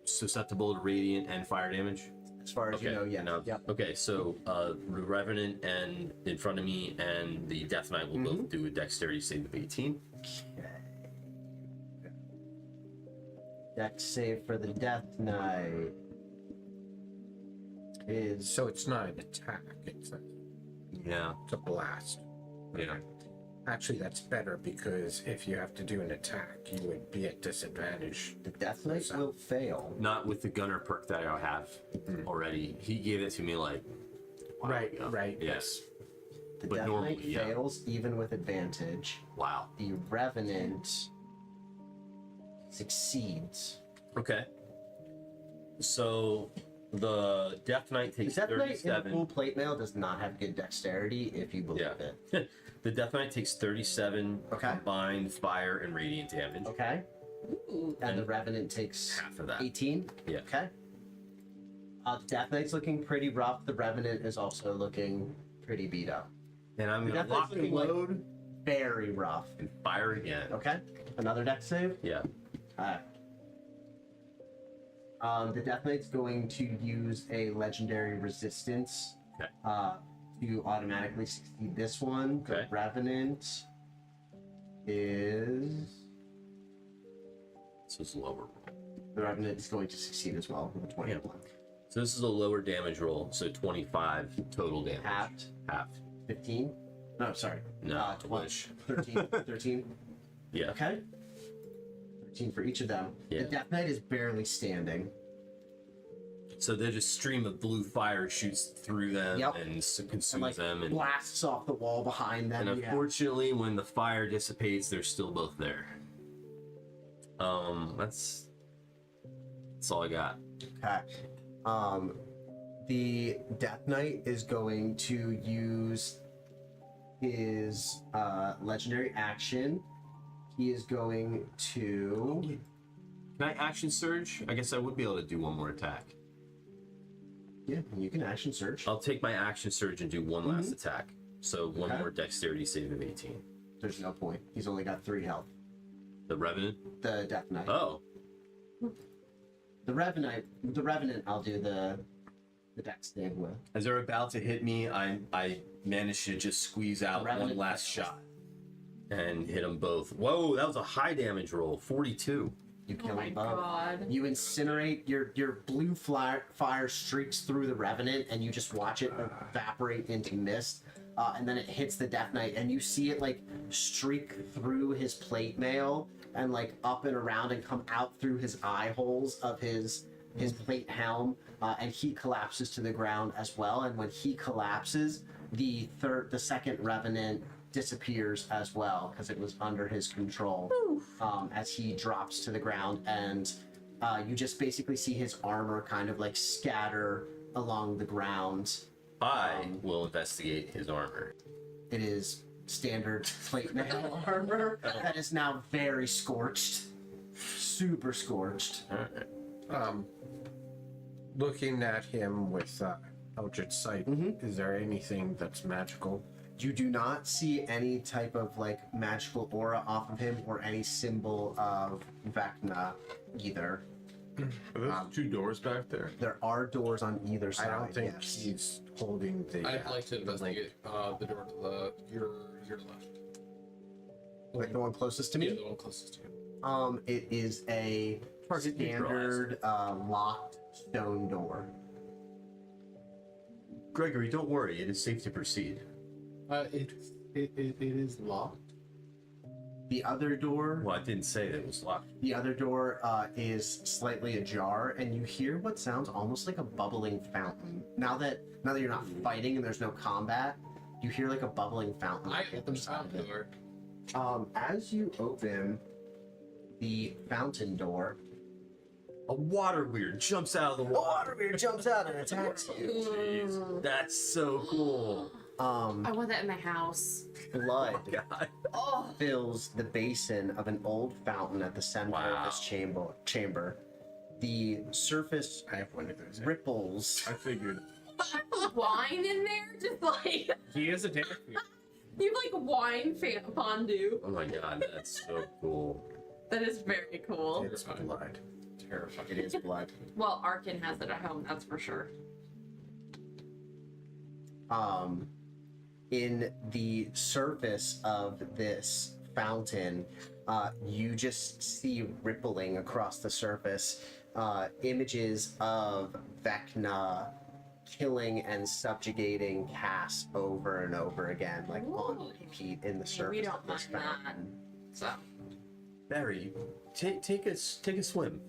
susceptible to radiant and fire damage? As far as you know, yeah. Now, Yep. Okay, so the Revenant and in front of me and the Death Knight will both do a Dexterity save of 18. Dex save for the Death Knight is So it's not an attack, it's Yeah. a blast. Yeah. Actually, that's better because if you have to do an attack, you would be at disadvantage. the Death Knight will fail. Not with the Gunner perk that I have already. He gave it to me like. a while Right, ago. right. Yes. The But Death normally, Knight yeah. fails even with advantage. Wow. The Revenant succeeds. Okay. So the Death Knight The takes Death Knight in 37. full plate mail does not have good dexterity, if you believe Yeah. it. The Death Knight takes 37 Okay. combined fire and radiant damage. Okay. Ooh. And the And Revenant takes half of that. 18. Yeah. Okay. The Death Knight's looking pretty rough. The Revenant is also looking pretty beat up. And I'm The gonna Death Knight's lock and looking like load very rough. and fire again. Okay. Another dex save. Yeah. The Death Knight's going to use a legendary resistance Okay. to automatically succeed this one. Okay. The Revenant is. So it's a lower roll. The Revenant is going to succeed as well with a 21. So this is a lower damage roll, so 25 total damage. Halved. Halved. 15? No, sorry. No, 12. 13. 13. Yeah. Okay. 13 for each of them. Yeah. The Death Knight is barely standing. So there's a stream of blue fire shoots through them Yep. and And consumes like them. And blasts off the wall behind them. And Yeah. unfortunately, when the fire dissipates, they're still both there. That's all I got. Okay. The Death Knight is going to use his legendary action. He is going to. Can I action surge? I guess I would be able to do one more attack. Yeah, you can action search. I'll take my action surge and do one last attack. So one Okay. more dexterity save of 18. There's no point. He's only got 3 health. The Revenant? The Death Knight. Oh, The Revenant. I'll do the dex thing with. as they're about to hit me, I managed to just squeeze out Revenant one last fails. shot and hit them both. Whoa, that was a high damage roll, 42. You Oh kill my them both. god. You incinerate, your blue fire streaks through the Revenant, and you just watch it evaporate into mist. And then it hits the Death Knight, and you see it like streak through his plate mail and like up and around and come out through his eye holes of his plate helm, and he collapses to the ground as well. And when he collapses, the second Revenant disappears as well because it was under his control. As he drops to the ground, and you just basically see his armor kind of like scatter along the ground. I will investigate his armor. It is standard plate mail armor that is now very scorched, super scorched. Looking at him with Eldritch Sight, is there anything that's magical? You do not see any type of like magical aura off of him or any symbol of Vecna either. Are those two doors back there? There are doors on either side. I don't think yes. he's holding the. I'd like to investigate the door to your left. Like the one closest to me. Yeah, the one closest to you. It is a Target standard locked stone door. Gregory, don't worry. It is safe to proceed. It is locked. The other door. Well, I didn't say that it was locked. The other door is slightly ajar, and you hear what sounds almost like a bubbling fountain. Now that you're not fighting and there's no combat, you hear like a bubbling fountain. I on the open other side the of it. door. As you open the fountain door, A water weird jumps out of the a water. water weird jumps out and attacks you. Jeez, That's so cool. I want that in my house. Blood God. Oh. fills the basin of an old fountain at the center of this chamber. The surface I have one of those. ripples. I figured. Wine in there? Just like. He is a damn. You have like wine fondue. Oh my god, that's so cool. That is very cool. It's blood. Terrifying. It is blood. Well, Arkin has it at home, that's for sure. In the surface of this fountain, you just see rippling across the surface images of Vecna killing and subjugating Cass over and over again, like on Ooh. repeat in the surface We don't of this mind that. fountain. So. Barry, take a swim.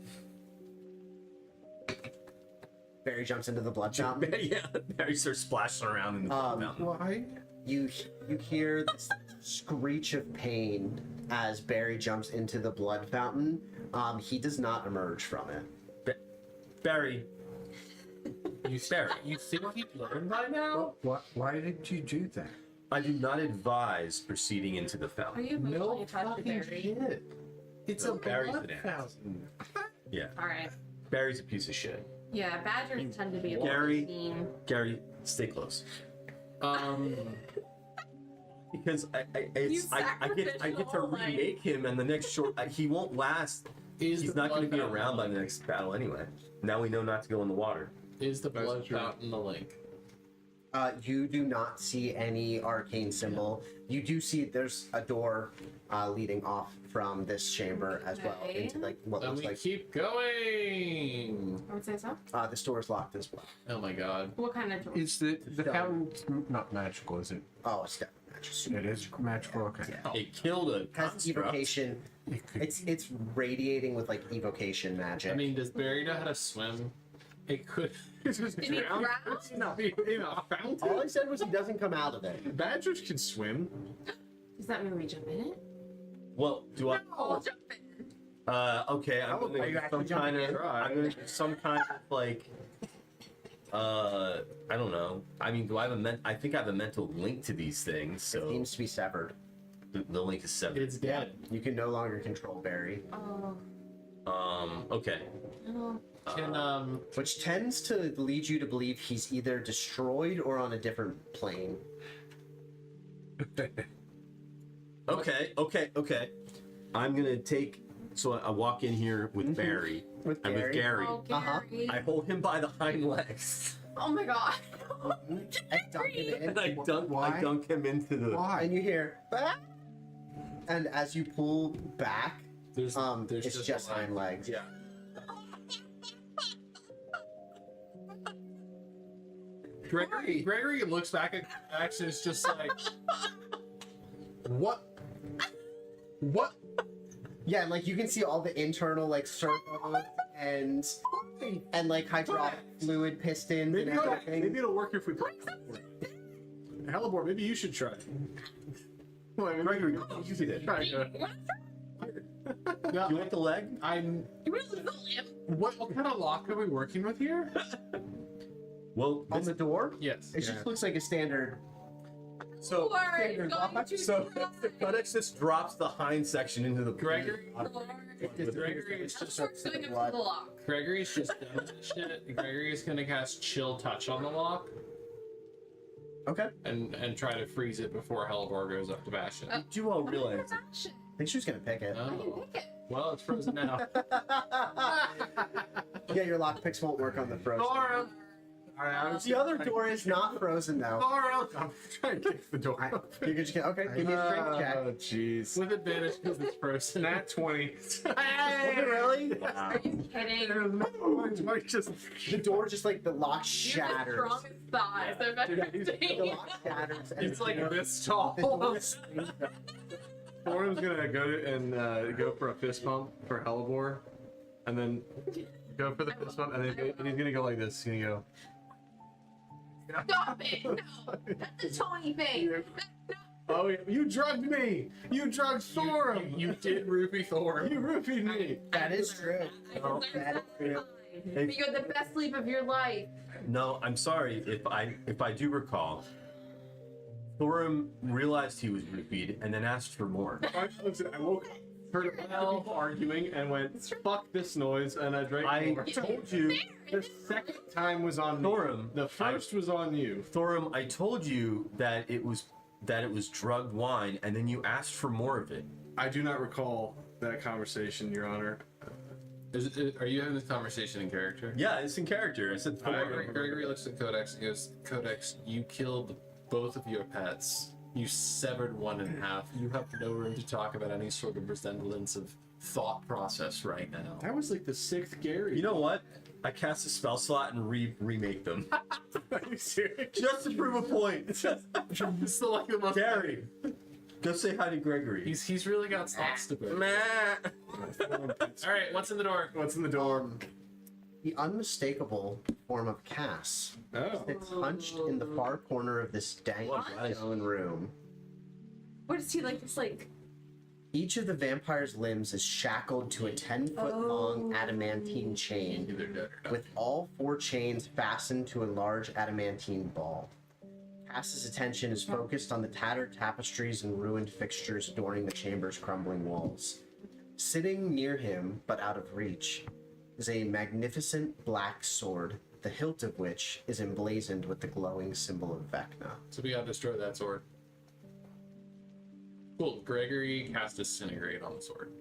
Barry jumps into the blood fountain. Yeah, Barry starts splashing around in the fountain. Why? You hear this screech of pain as Barry jumps into the blood fountain. He does not emerge from it. Barry, Barry, You think he'd learn by now? Why did you do that? I do not advise proceeding into the Are fountain. you No emotionally attached to fucking Barry? shit. It's No, a Barry's blood an ass. fountain. Yeah, Alright. Barry's a piece of shit. Yeah, badgers tend to be a Gary- little mean. Gary, stay close. Because I get to sacrificial, like- remake him, and the next short he won't last. Is He's the not going to blood be fountain around the by the link? next battle anyway. Now we know not to go in the water. Is the That's blood true. fountain the link? You do not see any arcane symbol. You do see there's a door leading off from this chamber as well Okay. into like what Then looks we like keep going. I would say so. this door is locked as well. Oh my god. What kind of door? Is the Stone. fountain not magical? Is it? Oh, it's definitely magic. It is magical. Okay. Yeah. It killed a Has construct. evocation. It could- It's radiating with like evocation magic. I mean, does Barry know how to swim? It could. He's just Did he drowned drown? in a fountain. all I said was he doesn't come out of it. Badgers can swim. Does that mean we jump in it? Well, do I? Oh, jump in. Okay, I'm Oh, gonna are you do actually some jumping kind of. in? I'm gonna do some kind of like. I don't know. I mean, do I have I think I have a mental link to these things, so Seems to be severed. the link is severed. It's dead. You can no longer control Barry, Oh. Okay. No. Can which tends to lead you to believe he's either destroyed or on a different plane. Okay. I'm gonna take. So I walk in here with Barry. With I'm with Gary. Oh, Uh-huh. Gary. I hold him by the hind legs Oh my god. And dunk him in. and I Why? dunk him into the. Why? And you hear, "Ah!" And as you pull back, There's It's just a leg. hind legs. Yeah. Gregory looks back at Max and is just like, what? What? Yeah, and like you can see all the internal like servos and like hydraulic fluid pistons Maybe and everything. it'll work if we play. Hellebore, maybe you should try. Well, I mean, Gregory, you did it. try it. No, You want the leg? I'm. What kind of lock are we working with here? Well, On the door, Yes. it just looks like a standard. so Or going to so try. the codex just drops the hind section into the Gregory. Gregory, it's just We're going up to the lock. Gregory's just done this shit. Gregory's gonna cast Chill Touch on the lock Okay. and try to freeze it before Hellebore goes up to bash it. Oh. You all realize Action. I think she was gonna pick it. I can Oh. pick it. Well, it's frozen now. Yeah, your lockpicks won't work on the frozen. Thorum! Alright, The other door is not frozen though. Thorum! I'm trying to kick the door I- open. You can just okay. Give me a strength check. Oh, jeez. With advantage because it's frozen. Nat 20. Was it really? Are you kidding? There's no just The door just like the lock You're the shatters. strongest thighs I've ever The seen. lock shatters. And It's like this the tall. door swings up. Thorum's gonna go to, and go for a fist bump for Hellebore, and then go for the fist bump, and then he's gonna go like this. He's gonna go. Stop it! No! That's a Tony thing! Oh, you drugged me! You drugged Thorum! You did roofie Thorum. You roofied me! That is true. I No, deserve that is true. time. But you had the best sleep of your life. No, I'm sorry. If I do recall, Thorum realized he was roofied and then asked for more. Listen, I woke up, heard a bunch of people arguing, and went, "Fuck this noise," and I drank I more. told you, The second time was on me. Thorum. The first was on you. Thorum, I told you that it was drugged wine, and then you asked for more of it. I do not recall that conversation, Your Honor. Are you having this conversation in character? Yeah, it's in character. I said Thorum. Gregory looks at Codex and goes, Codex, you killed both of your pets. You severed one in half. You have no room to talk about any sort of resemblance of thought process right now. That was like the sixth Gary. You know what? I cast a spell slot and remake them. Are you serious? Just to prove a point. Still like the most. Gary, go say hi to Gregory. He's really got thoughts to put. Matt. All right, what's in the door? What's in the door? The unmistakable form of Cass Oh. sits hunched in the far corner of this dank What? stone room. What is he like? It's like. Each of the vampire's limbs is shackled to a 10-foot-long adamantine chain, Either dead or not. with all 4 chains fastened to a large adamantine ball. Cass's attention is focused on the tattered tapestries and ruined fixtures adorning the chamber's crumbling walls. Sitting near him, but out of reach, is a magnificent black sword, the hilt of which is emblazoned with the glowing symbol of Vecna. So we gotta destroy that sword. Cool. Gregory cast Disintegrate on the sword.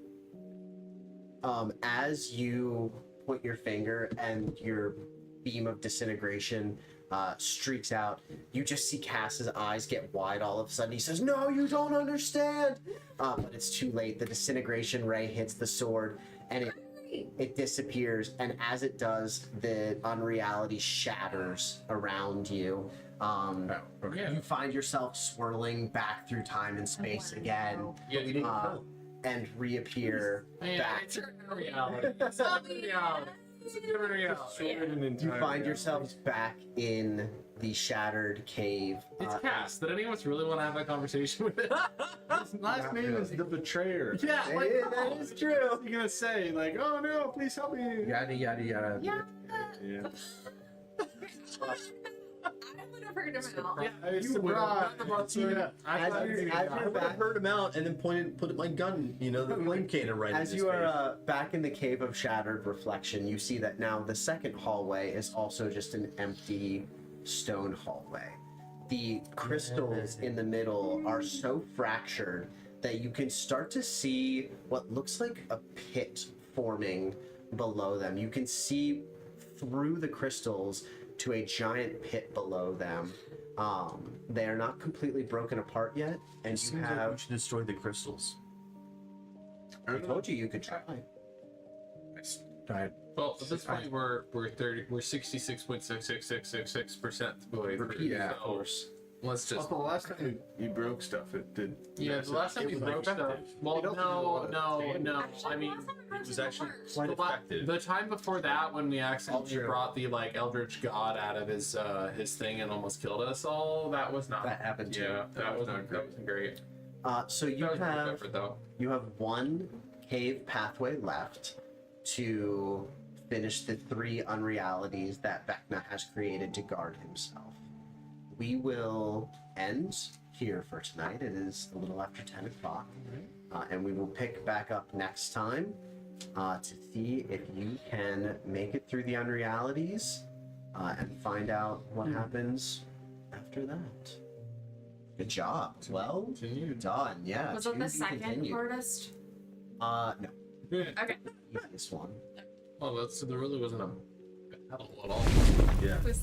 As you point your finger and your beam of disintegration streaks out, you just see Cass's eyes get wide all of a sudden. He says, "No, you don't understand!" But it's too late. The disintegration ray hits the sword and it disappears. And as it does, the unreality shatters around you. Yeah. You find yourself swirling back through time and space again. Yeah, you didn't And reappear Man, back. it's a different reality. It's a different reality. It's a different reality. You find yourselves back in the shattered cave. It's Cass. Did anyone else really want to have that conversation with it? His last name is the Betrayer. Yeah, like, That is true. What's he gonna say? Like, oh no, please help me. Yada yada yada. Yeah. Yeah. I would have heard him out. yeah, You brought. I As you're I would have back, heard him out and then put my gun, the flame cannon right in as his you face. are back in the cave of shattered reflection, you see that now the second hallway is also just an empty stone hallway. The crystals in the middle are so fractured that you can start to see what looks like a pit forming below them. You can see through the crystals to a giant pit below them. They are not completely broken apart yet, and you Seems like we have should destroy the crystals. I told you could try. Right. Well, at this point, we're 66.66666% the way through. Yeah, of so course. let's just. Also, the last time you broke stuff, it did. Yeah, the last time we broke stuff. Well, no. I mean, it was actually worse. quite the, effective. the time before that, when we accidentally True. brought the like Eldritch God out of his thing and almost killed us all, that was not. That happened too. Yeah, that wasn't great. So you That was have different though. you have one cave pathway left to finish the 3 unrealities that Vecna has created to guard himself. We will end here for tonight. It is a little after 10 o'clock. And we will pick back up next time to see if you can make it through the unrealities and find out what happens after that. Good job. Well Continue. done. Yeah. Was it to the be second continued. hardest? No. Okay. Easiest one. Well, there really wasn't a battle at all. Yeah. It was